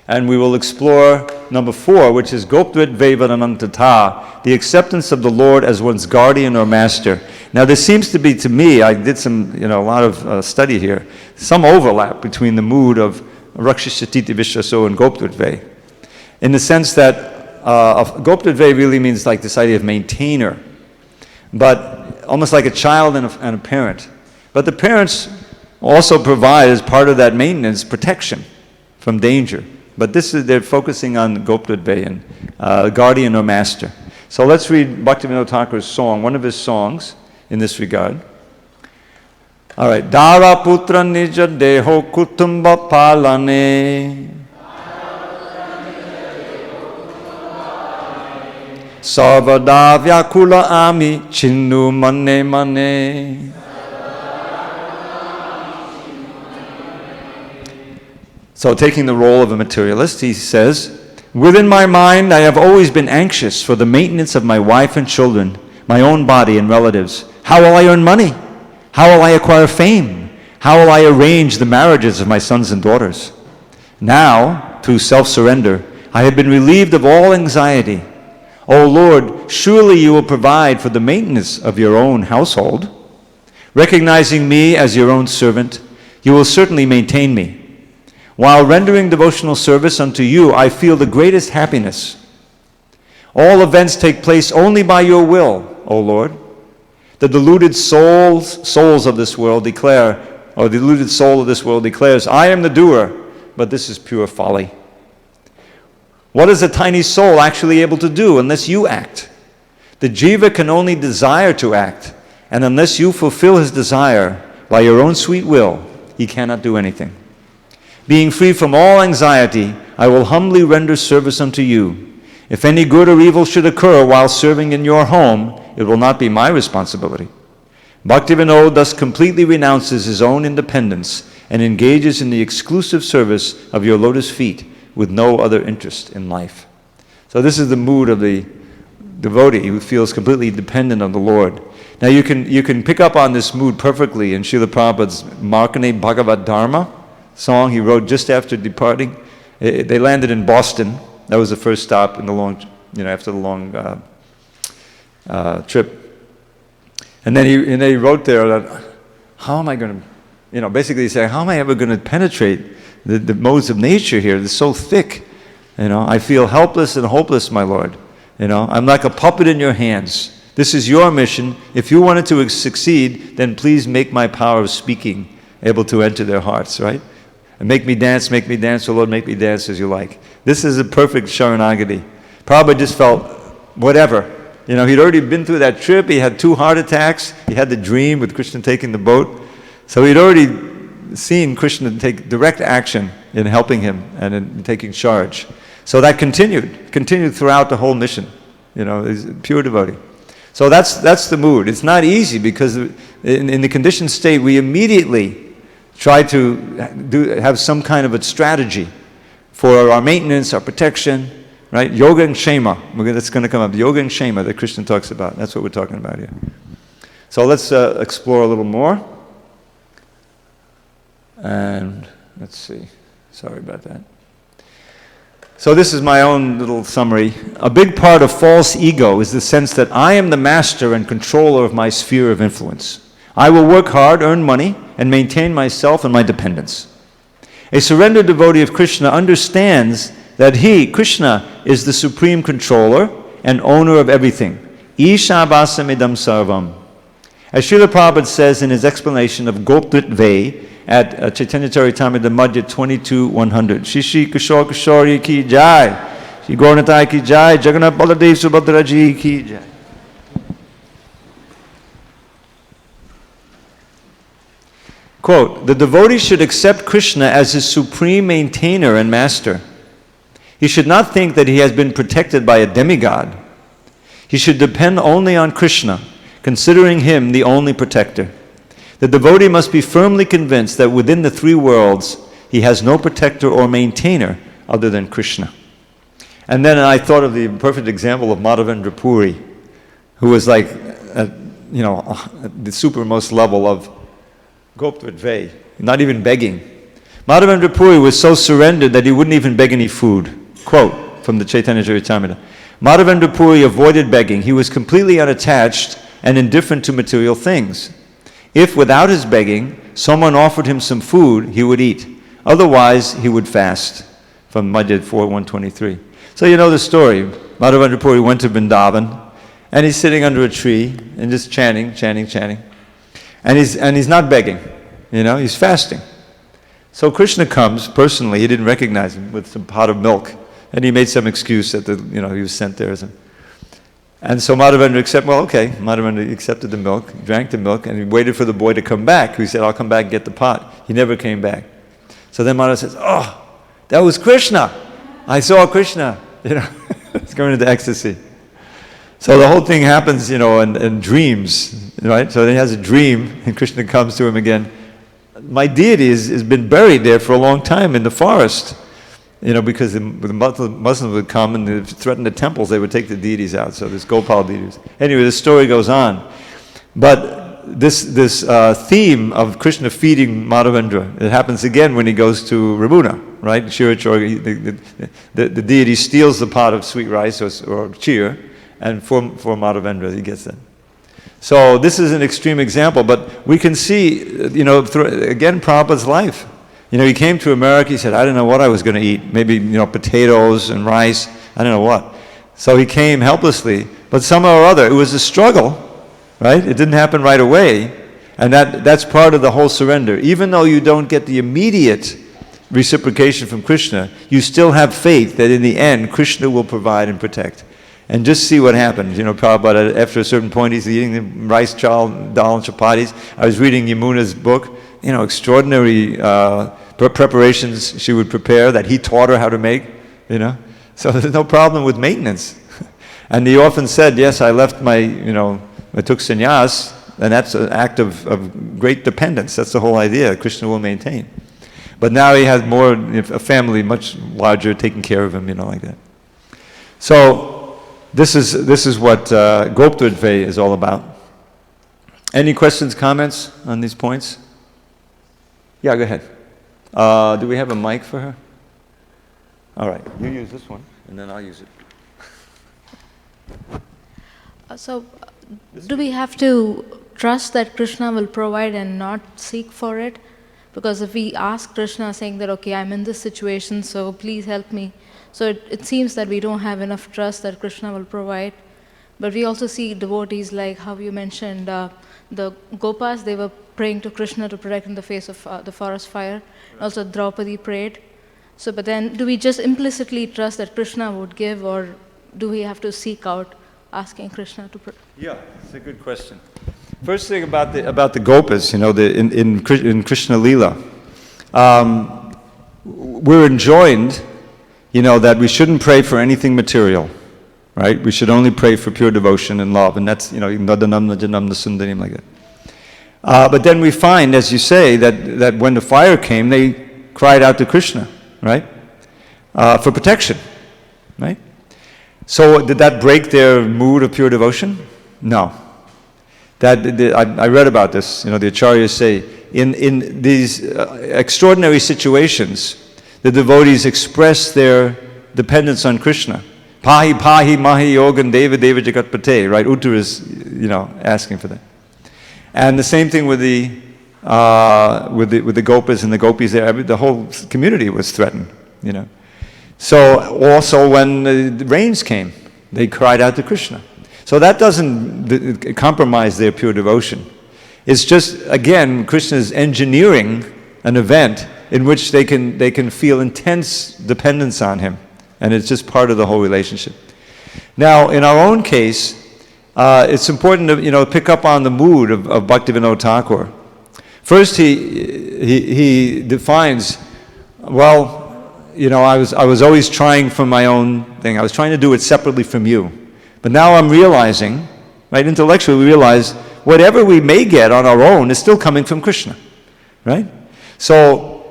and we will explore number 4, which is Goptrit Vevanantata, the acceptance of the Lord as one's guardian or master. Now there seems to be, to me, I did a lot of study here, some overlap between the mood of Rakshasatiti Vishwaso and Goptrit Ve, in the sense that Goptrit Ve really means like this idea of maintainer, but almost like a child and a parent. But the parents also provide, as part of that maintenance, protection from danger. But they're focusing on Goptrit Ve and guardian or master. So let's read Bhaktivinoda Thakur's song, one of his songs in this regard. All right. Dara putra nija deho kutumba palane Sarvada vyakula ami chinnu mane mane. So taking the role of a materialist, he says, within my mind I have always been anxious for the maintenance of my wife and children, my own body and relatives. How will I earn money? How will I acquire fame? How will I arrange the marriages of my sons and daughters? Now, through self-surrender, I have been relieved of all anxiety. O Lord, surely you will provide for the maintenance of your own household. Recognizing me as your own servant, you will certainly maintain me. While rendering devotional service unto you, I feel the greatest happiness. All events take place only by your will, O Lord. The deluded souls of this world declare, or the deluded soul of this world declares, I am the doer, but this is pure folly. What is a tiny soul actually able to do unless you act? The jiva can only desire to act, and unless you fulfill his desire by your own sweet will, he cannot do anything. Being free from all anxiety, I will humbly render service unto you. If any good or evil should occur while serving in your home, it will not be my responsibility. Bhaktivinoda thus completely renounces his own independence and engages in the exclusive service of your lotus feet with no other interest in life. So this is the mood of the devotee who feels completely dependent on the Lord. Now you can pick up on this mood perfectly in Srila Prabhupada's Markane Bhagavad Dharma song he wrote just after departing. They landed in Boston. That was the first stop in the long, after the long trip. And then he wrote there that, how am I going to, basically saying, how am I ever going to penetrate the modes of nature here? It's so thick. I feel helpless and hopeless, my Lord. I'm like a puppet in your hands. This is your mission. If you wanted to succeed, then please make my power of speaking able to enter their hearts, right? And make me dance, oh Lord, make me dance as you like. This is a perfect Sharanagati. Prabhupada just felt, whatever. He'd already been through that trip, he had 2 heart attacks, he had the dream with Krishna taking the boat. So he'd already seen Krishna take direct action in helping him and in taking charge. So that continued throughout the whole mission. He's a pure devotee. So that's the mood. It's not easy because in the conditioned state, we immediately try to have some kind of a strategy for our maintenance, our protection, right? Yoga and Shema. That's going to come up. Yoga and Shema that Krishna talks about. That's what we're talking about here. So let's explore a little more. And let's see. Sorry about that. So this is my own little summary. A big part of false ego is the sense that I am the master and controller of my sphere of influence. I will work hard, earn money, and maintain myself and my dependence. A surrendered devotee of Krishna understands that he, Krishna, is the supreme controller and owner of everything. Ishabhasam idam sarvam. As Srila Prabhupada says in his explanation of Goptrit Ve at Chaitanya Charitamrita Madhya 22:100. Shri Kishore Kishori ki jai. Shri Gauranatai ki jai. Jagannath Baladev Subhadraji ki jai. Quote, the devotee should accept Krishna as his supreme maintainer and master. He should not think that he has been protected by a demigod. He should depend only on Krishna, considering him the only protector. The devotee must be firmly convinced that within the 3 worlds, he has no protector or maintainer other than Krishna. And then I thought of the perfect example of Madhavendra Puri, who was like, the supermost level of Goptvidve, not even begging. Madhavendra Puri was so surrendered that he wouldn't even beg any food. Quote from the Chaitanya Charitamrita. Madhavendra Puri avoided begging. He was completely unattached and indifferent to material things. If, without his begging, someone offered him some food, he would eat. Otherwise, he would fast. From Madhya 4:123. So you know the story. Madhavendra Puri went to Vrindavan, and he's sitting under a tree and just chanting. And he's not begging, he's fasting. So Krishna comes personally. He didn't recognize him, with some pot of milk, and he made some excuse that he was sent there. And so Madhavendra accepted the milk, drank the milk, and he waited for the boy to come back. He said, "I'll come back and get the pot." He never came back. So then Madhavendra says, "Oh, that was Krishna. I saw Krishna." It's going into ecstasy. So the whole thing happens, in dreams, right? So then he has a dream, and Krishna comes to him again. My deity has been buried there for a long time in the forest, because the Muslims would come and they'd threaten the temples. They would take the deities out. So there's Gopal deities. Anyway, the story goes on. But this theme of Krishna feeding Madhavendra, it happens again when he goes to Ramuna, right? Shirachor, the deity steals the pot of sweet rice or kheer, and for Madhavendra he gets that. So this is an extreme example, but we can see, again, Prabhupada's life. He came to America, he said, I didn't know what I was going to eat. Maybe, potatoes and rice, I don't know what. So he came helplessly, but somehow or other, it was a struggle, right? It didn't happen right away, and that's part of the whole surrender. Even though you don't get the immediate reciprocation from Krishna, you still have faith that in the end, Krishna will provide and protect. And just see what happens. Prabhupada, after a certain point, he's eating the rice, dal, and chapatis. I was reading Yamuna's book, extraordinary preparations she would prepare that he taught her how to make, So there's no problem with maintenance. And he often said, yes, I left I took sannyas, and that's an act of great dependence. That's the whole idea. Krishna will maintain. But now he has a family much larger taking care of him, like that. So, this is what Goptvidve is all about. Any questions, comments on these points? Yeah, go ahead. Do we have a mic for her? All right, you use this one, and then I'll use it. Do we have to trust that Krishna will provide and not seek for it? Because if we ask Krishna saying that, okay, I'm in this situation, so please help me. So it seems that we don't have enough trust that Krishna will provide. But we also see devotees like how you mentioned the Gopas, they were praying to Krishna to protect in the face of the forest fire. Also Draupadi prayed. So, but then do we just implicitly trust that Krishna would give, or do we have to seek out asking Krishna to protect? Yeah, it's a good question. First thing about the Gopas, in Krishna Lila, we're enjoined, that we shouldn't pray for anything material, right? We should only pray for pure devotion and love, and that's, nadanam najanam nasundarim, like that. But then we find, as you say, that when the fire came, they cried out to Krishna, right? For protection, right? So did that break their mood of pure devotion? No. I read about this, the acharyas say, in these extraordinary situations, the devotees express their dependence on Krishna. Pahi pahi mahi yogan deva deva jagatpate, right? Uttara is, asking for that. And the same thing with the Gopas and the Gopis there. The whole community was threatened, So also when the rains came, they cried out to Krishna. So that doesn't compromise their pure devotion. It's just, again, Krishna is engineering an event in which they can feel intense dependence on him. And it's just part of the whole relationship. Now, in our own case, it's important to pick up on the mood of Bhaktivinoda Thakur. First, he defines, I was always trying for my own thing. I was trying to do it separately from you. But now I'm realizing, right, intellectually we realize whatever we may get on our own is still coming from Krishna, right? So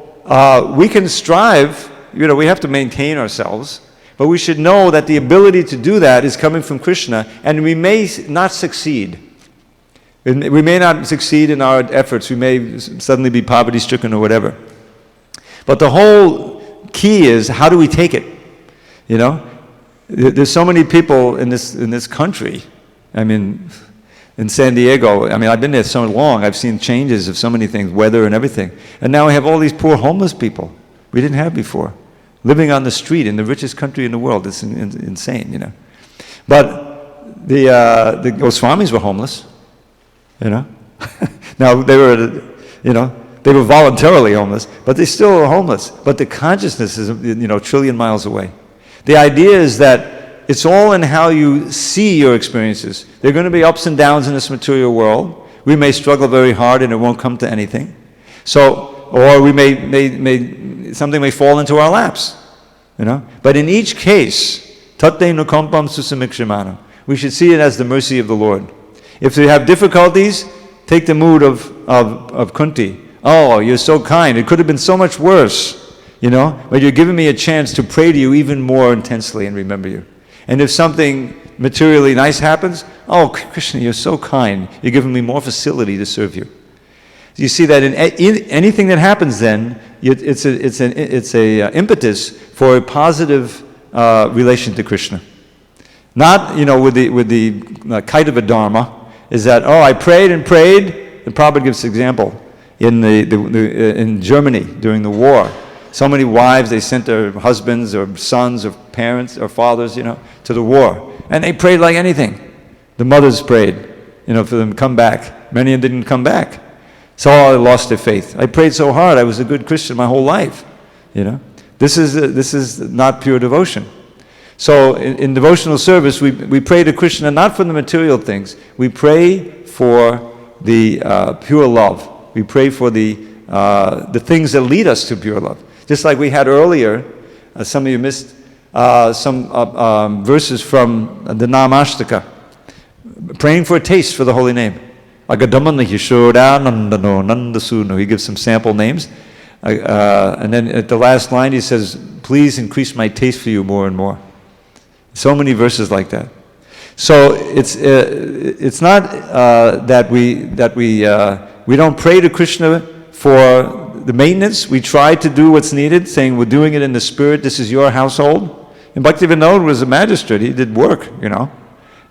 we can strive, we have to maintain ourselves, But we should know that the ability to do that is coming from Krishna, and we may not succeed. We may not succeed in our efforts. We may suddenly be poverty-stricken or whatever. But the whole key is, how do we take it? You know? There's so many people in this country. I mean, in San Diego, I mean, I've been there so long, I've seen changes of so many things, weather and everything. And now we have all these poor homeless people we didn't have before, living on the street in the richest country in the world. It's insane, you know. But the Goswamis were homeless, you know. Now, they were, you know, they were voluntarily homeless, but they still were homeless. But the consciousness is, you know, a trillion miles away. The idea is that it's all in how you see your experiences. There are going to be ups and downs in this material world. We may struggle very hard and it won't come to anything. So, or we something may fall into our laps, you know. But in each case, tatte nukampam susamikshimana. We should see it as the mercy of the Lord. If we have difficulties, take the mood of Kunti. Oh, you're so kind. It could have been so much worse, you know. But you're giving me a chance to pray to you even more intensely and remember you. And if something materially nice happens, oh, Krishna, you're so kind. You're giving me more facility to serve you. You see that in anything that happens then, it's a impetus for a positive relation to Krishna. Not, you know, with the kite of a dharma, is that, oh, I prayed and prayed. The Prabhupada gives an example. In Germany during the war, so many wives, they sent their husbands or sons or parents or fathers, you know, to the war. And they prayed like anything. The mothers prayed, you know, for them to come back. Many of them didn't come back. So all they lost their faith. I prayed so hard. I was a good Christian my whole life, you know. This is not pure devotion. So in devotional service, we pray to Krishna not for the material things. We pray for the pure love. We pray for the things that lead us to pure love. Just like we had earlier, some of you missed some verses from the Namashtaka, praying for a taste for the holy name. Agadamana Yashoda Nandano Nandasuno. He gives some sample names. And then at the last line he says, please increase my taste for you more and more. So many verses like that. So it's not that we don't pray to Krishna for the maintenance. We try to do what's needed, saying we're doing it in the spirit. This is your household. And Bhaktivinoda was a magistrate. He did work, you know.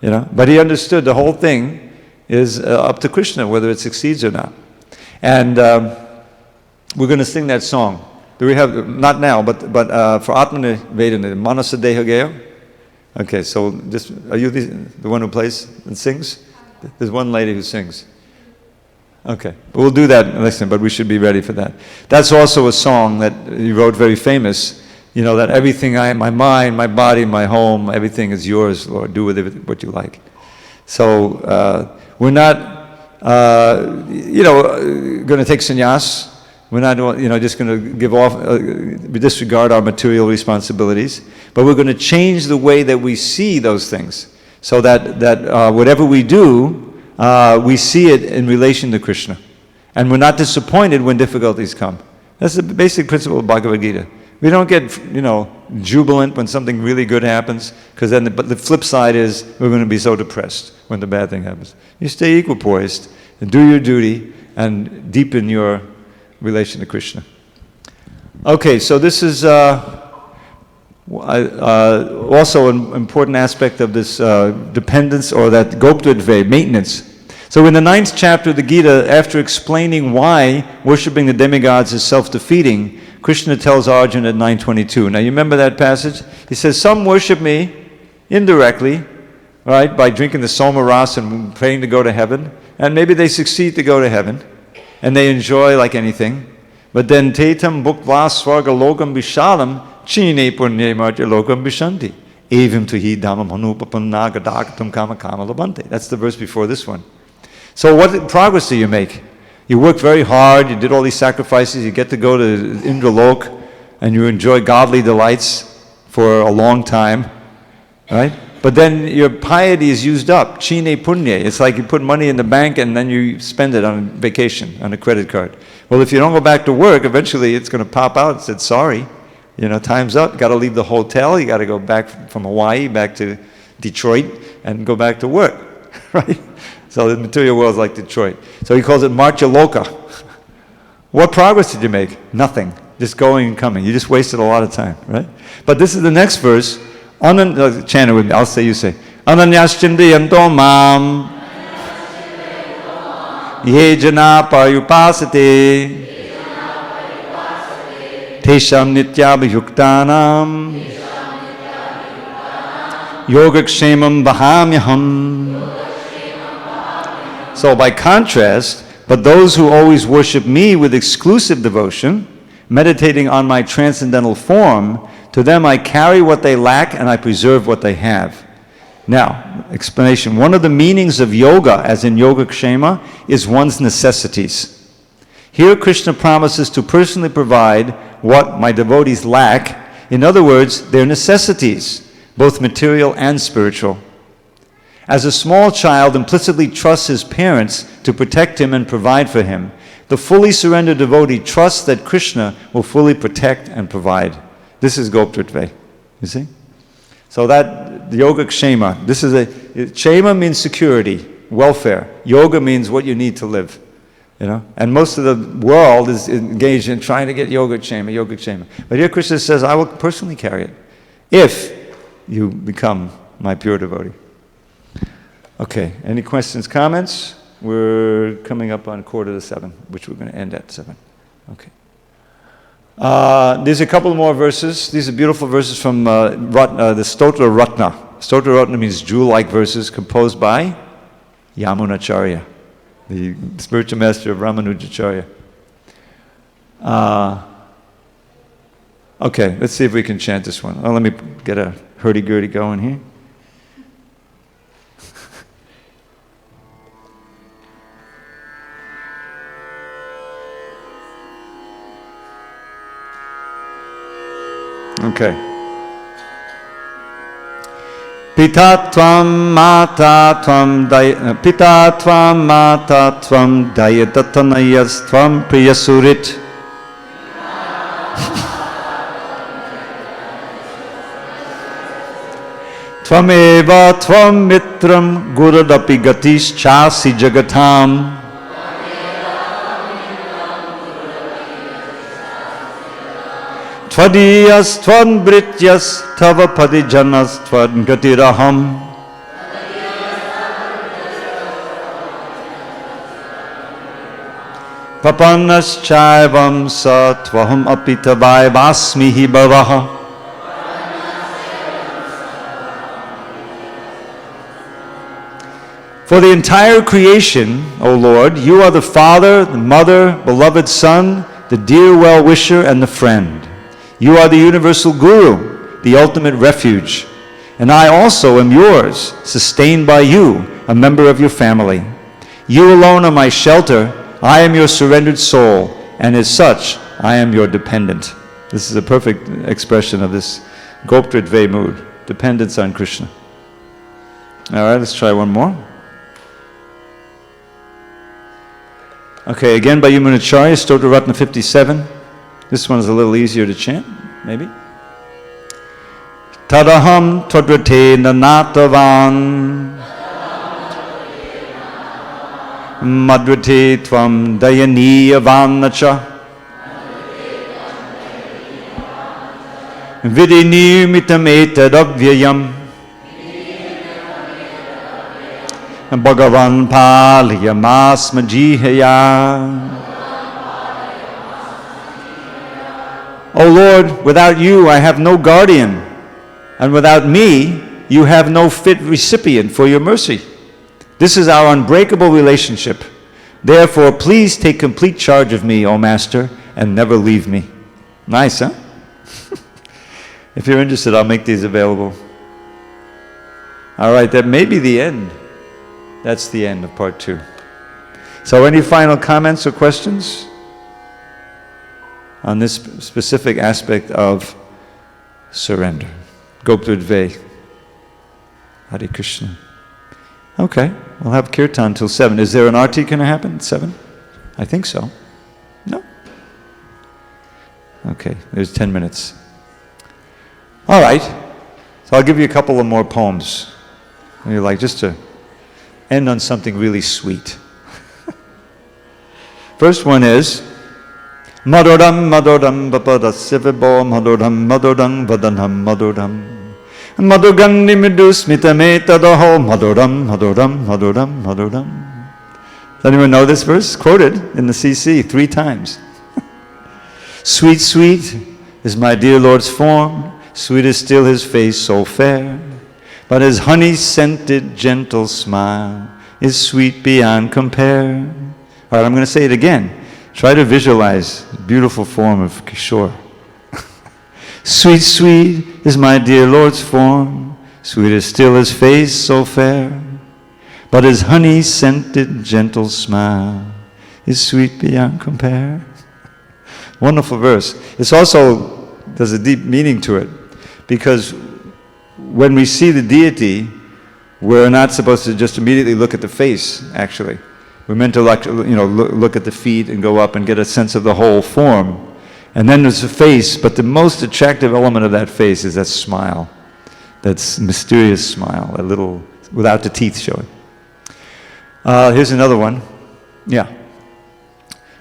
But he understood the whole thing is up to Krishna, whether it succeeds or not. And we're going to sing that song. Do we have, not now, but for Atmana Vedana, Manasadeha Gaya? Okay, so just, are you the one who plays and sings? There's one lady who sings. Okay, we'll do that next time, but we should be ready for that. That's also a song that he wrote, very famous, you know, that everything my mind, my body, my home, everything is yours, Lord. Do with it what you like. So we're not, going to take sannyas. We're not, just going to give off, disregard our material responsibilities. But we're going to change the way that we see those things, so that whatever we do, we see it in relation to Krishna. And we're not disappointed when difficulties come. That's the basic principle of Bhagavad Gita. We don't get, jubilant when something really good happens, because then but the flip side is we're going to be so depressed when the bad thing happens. You stay equipoised and do your duty and deepen your relation to Krishna. Okay, so this is also an important aspect of this dependence, or that goptadve, maintenance. So in the 9th chapter of the Gita, after explaining why worshipping the demigods is self-defeating, Krishna tells Arjuna at 9:22. Now you remember that passage? He says, some worship me indirectly, right, by drinking the soma rasa and praying to go to heaven, and maybe they succeed to go to heaven, and they enjoy like anything. But then tetam bhuktva swarga lokam vishalam chine punye martya lokam vishanti evam tuhi dhamam hanupapanna gadakatam kama kama labante. That's the verse before this one. So what progress do you make? You work very hard, you did all these sacrifices, you get to go to Indralok, and you enjoy godly delights for a long time, right? But then your piety is used up, chine punye. It's like you put money in the bank and then you spend it on vacation, on a credit card. Well, if you don't go back to work, eventually it's going to pop out and say, sorry, time's up. Got to leave the hotel. You got to go back from Hawaii back to Detroit and go back to work, right? So the material world is like Detroit. So he calls it Marcha Loka. What progress did you make? Nothing. Just going and coming. You just wasted a lot of time, right? But this is the next verse. Chant it with me. I'll say, you say. Ananyaschindayanto mam ye jana parupasate tesham nityabhyuktanam yogakshemam bahamyaham. So by contrast, but those who always worship me with exclusive devotion, meditating on my transcendental form, to them I carry what they lack and I preserve what they have. Now, explanation. One of the meanings of yoga, as in yogakshema, is one's necessities. Here Krishna promises to personally provide what my devotees lack. In other words, their necessities, both material and spiritual. As a small child implicitly trusts his parents to protect him and provide for him, the fully surrendered devotee trusts that Krishna will fully protect and provide. This is Goptritve, you see? So that, the yoga kshema, kshema means security, welfare. Yoga means what you need to live, And most of the world is engaged in trying to get yoga kshema. But here Krishna says, I will personally carry it, if you become my pure devotee. Okay, any questions, comments? We're coming up on 6:45, which we're going to end at 7. Okay. There's a couple more verses. These are beautiful verses from the Stotra Ratna. Stotra Ratna means jewel-like verses composed by Yamunacharya, the spiritual master of Ramanujacharya. Okay, let's see if we can chant this one. Let me get a hurdy-gurdy going here. Okay. Pita tvam mata tvam dayatatanayas tvam priyasurit. Tvameva tvam mitram guradapi gatis chasi jagatam. Tvadiyas tvan brityas tava padijanas tvan gatiraham. Papanas chaivam sa tvaham apitavai vasmihi bhavaha. For the entire creation, O Lord, you are the Father, the Mother, beloved Son, the dear well-wisher, and the friend. You are the universal Guru, the ultimate refuge. And I also am yours, sustained by you, a member of your family. You alone are my shelter. I am your surrendered soul, and as such, I am your dependent. This is a perfect expression of this Goptritve mood, dependence on Krishna. All right, let's try one more. Okay, again by Yamunacharya, Stotra Ratna 57. This one is a little easier to chant, maybe. Tadaham tvadrate nanatavan madrate tvam dayaniyavanacha vidinirmitam etadavvyayam Bhagavan palyamasmajihaya. O Lord, without you I have no guardian, and without me you have no fit recipient for your mercy. This is our unbreakable relationship. Therefore, please take complete charge of me, O Master, and never leave me. Nice, huh? If you're interested, I'll make these available. All right, that may be the end. That's the end of part 2. So any final comments or questions on this specific aspect of surrender? Goptritve. Hare Krishna. Okay, we'll have kirtan till 7. Is there an arti going to happen at 7? I think so. No? Okay, there's 10 minutes. All right. So I'll give you a couple of more poems. And you're like, just to end on something really sweet. First one is Madoram Madoram Bapada Sivibo Madoram Madoram Vadanam Madoram Madogandi Midusmita Metadaho Madoram Madoram Madoram Madoram. Does anyone know this verse? Quoted in the CC 3 times. Sweet, sweet is my dear Lord's form, sweet is still his face so fair, but his honey-scented gentle smile is sweet beyond compare. All right, I'm going to say it again. Try to visualize the beautiful form of Kishore. Sweet, sweet is my dear Lord's form, sweet is still his face so fair, but his honey-scented gentle smile is sweet beyond compare. Wonderful verse. It's also, there's a deep meaning to it, because when we see the deity, we're not supposed to just immediately look at the face, actually. We're meant to look at the feet and go up and get a sense of the whole form. And then there's the face, but the most attractive element of that face is that smile. That mysterious smile, a little, without the teeth showing. Here's another one. Yeah.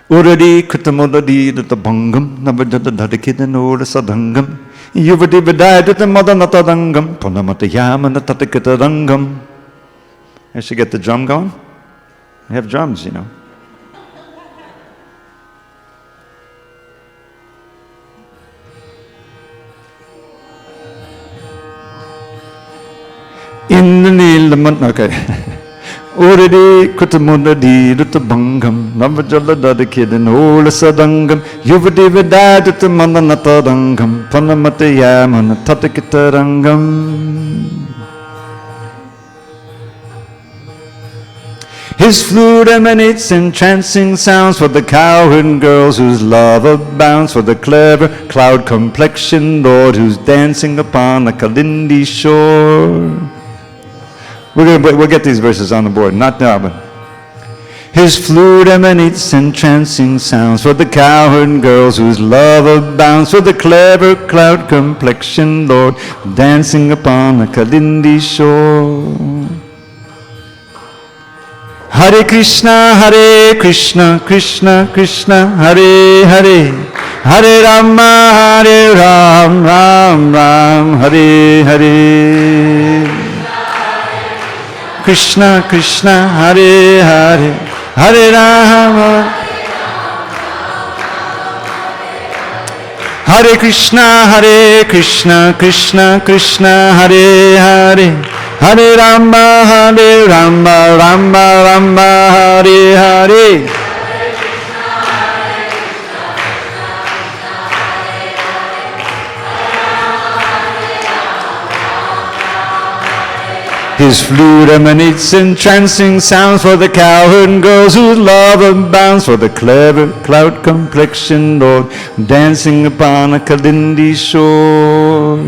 Uradi kutamudadi databangam, nabadadadadikidanura sadangam, yuvadi vidayadata madanatadangam, punamatayamanatatikatarangam. I should get the drum going. I have drums, you know. In the Nilaman, okay. Uradi kutamudadi databangam, nabadadadadikidan ola sadangam, yuvadi vidayadata madanatadangam, punamatayamanatatikatarangam. His flute emanates entrancing sounds for the cowherd girls whose love abounds, for the clever cloud-complexioned lord who's dancing upon a Kalindi shore. We'll get these verses on the board, not now, but his flute emanates entrancing sounds for the cowherd girls whose love abounds, for the clever cloud-complexioned lord dancing upon a Kalindi shore. Hare Krishna, Krishna Krishna, Hare Hare, Hare Rama, Ram Ram, Hare Hare. Krishna Krishna, Hare Hare, Hare Rama, Hare Krishna, Krishna Krishna, Hare Hare, Hare Rama, Rama, Hare Hare. His flute emanates entrancing sounds for the cowherd girls whose love abounds, for the clever cloud-complexioned lord dancing upon a Kalindi shore.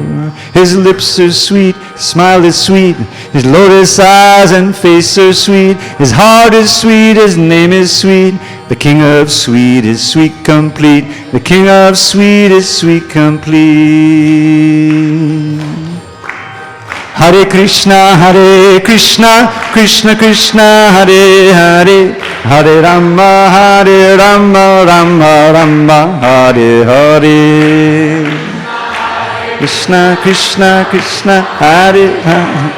His lips are sweet, his smile is sweet, his lotus eyes and face are sweet, his heart is sweet, his name is sweet. The King of Sweet is sweet complete, the King of Sweet is sweet complete. Hare Krishna, Krishna Krishna, Hare Hare, Hare Rama, Rama, Hare Hare. Krishna Krishna, Hare Hare.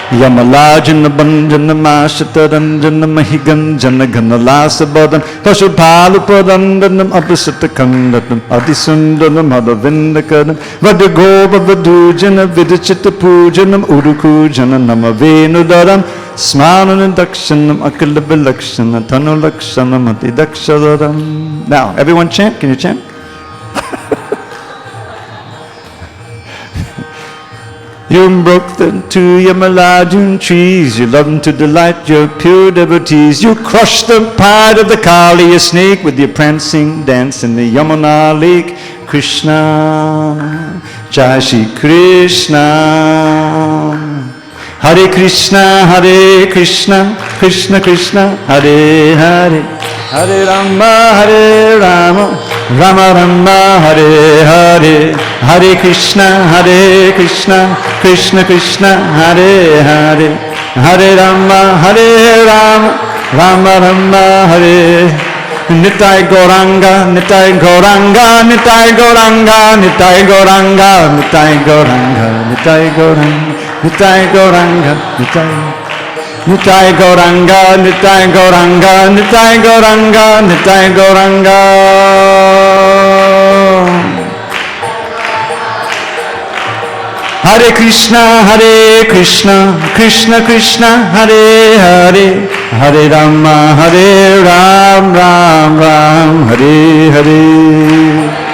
Yamalajana Banjana Mashataranjana Mahiganjana Ganalasabadan Pashupalupadandanam Apasatakandanam Adisundanam Hadavindakadan Vadagopa Vadujana Vidachita Pujanam Urukujana Namavenudaram Smanana Dakshanam Akalabalakshana Tanulakshana Matidakshadaram. Now, everyone chant. Can you chant? You broke the 2 Yamalajun trees, you love them to delight your pure devotees. You crushed the pride of the Kali, a snake, with your prancing dance in the Yamuna lake. Krishna, Jai Shri Krishna. Hare Krishna, Krishna Krishna, Hare Hare, Hare Rama, Rama Rama Hare Hare, Hare Krishna, Krishna Krishna, Hare Hare, Hare Rama, Rama Rama, Hare. Nitai Gauranga, Nitai Gauranga, Nitai Gauranga, Nitai Gauranga, Nitai Gauranga, Nitai Gauranga, Nitai Gauranga, Nitai Gauranga, Nitai Gauranga, Nitai Gauranga, Nitai Gauranga. Hare Krishna, Krishna Krishna, Hare Hare, Hare Rama, Ram Ram, Hare Hare.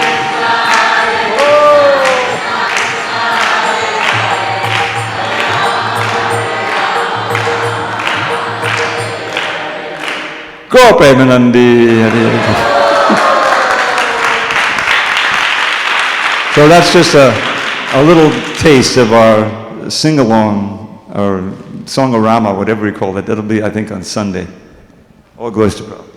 Go Premanandi, Hare. So that's just a little taste of our sing-along, or Song of Rama, whatever we call it. That'll be, I think, on Sunday. All glories to Prabhupada.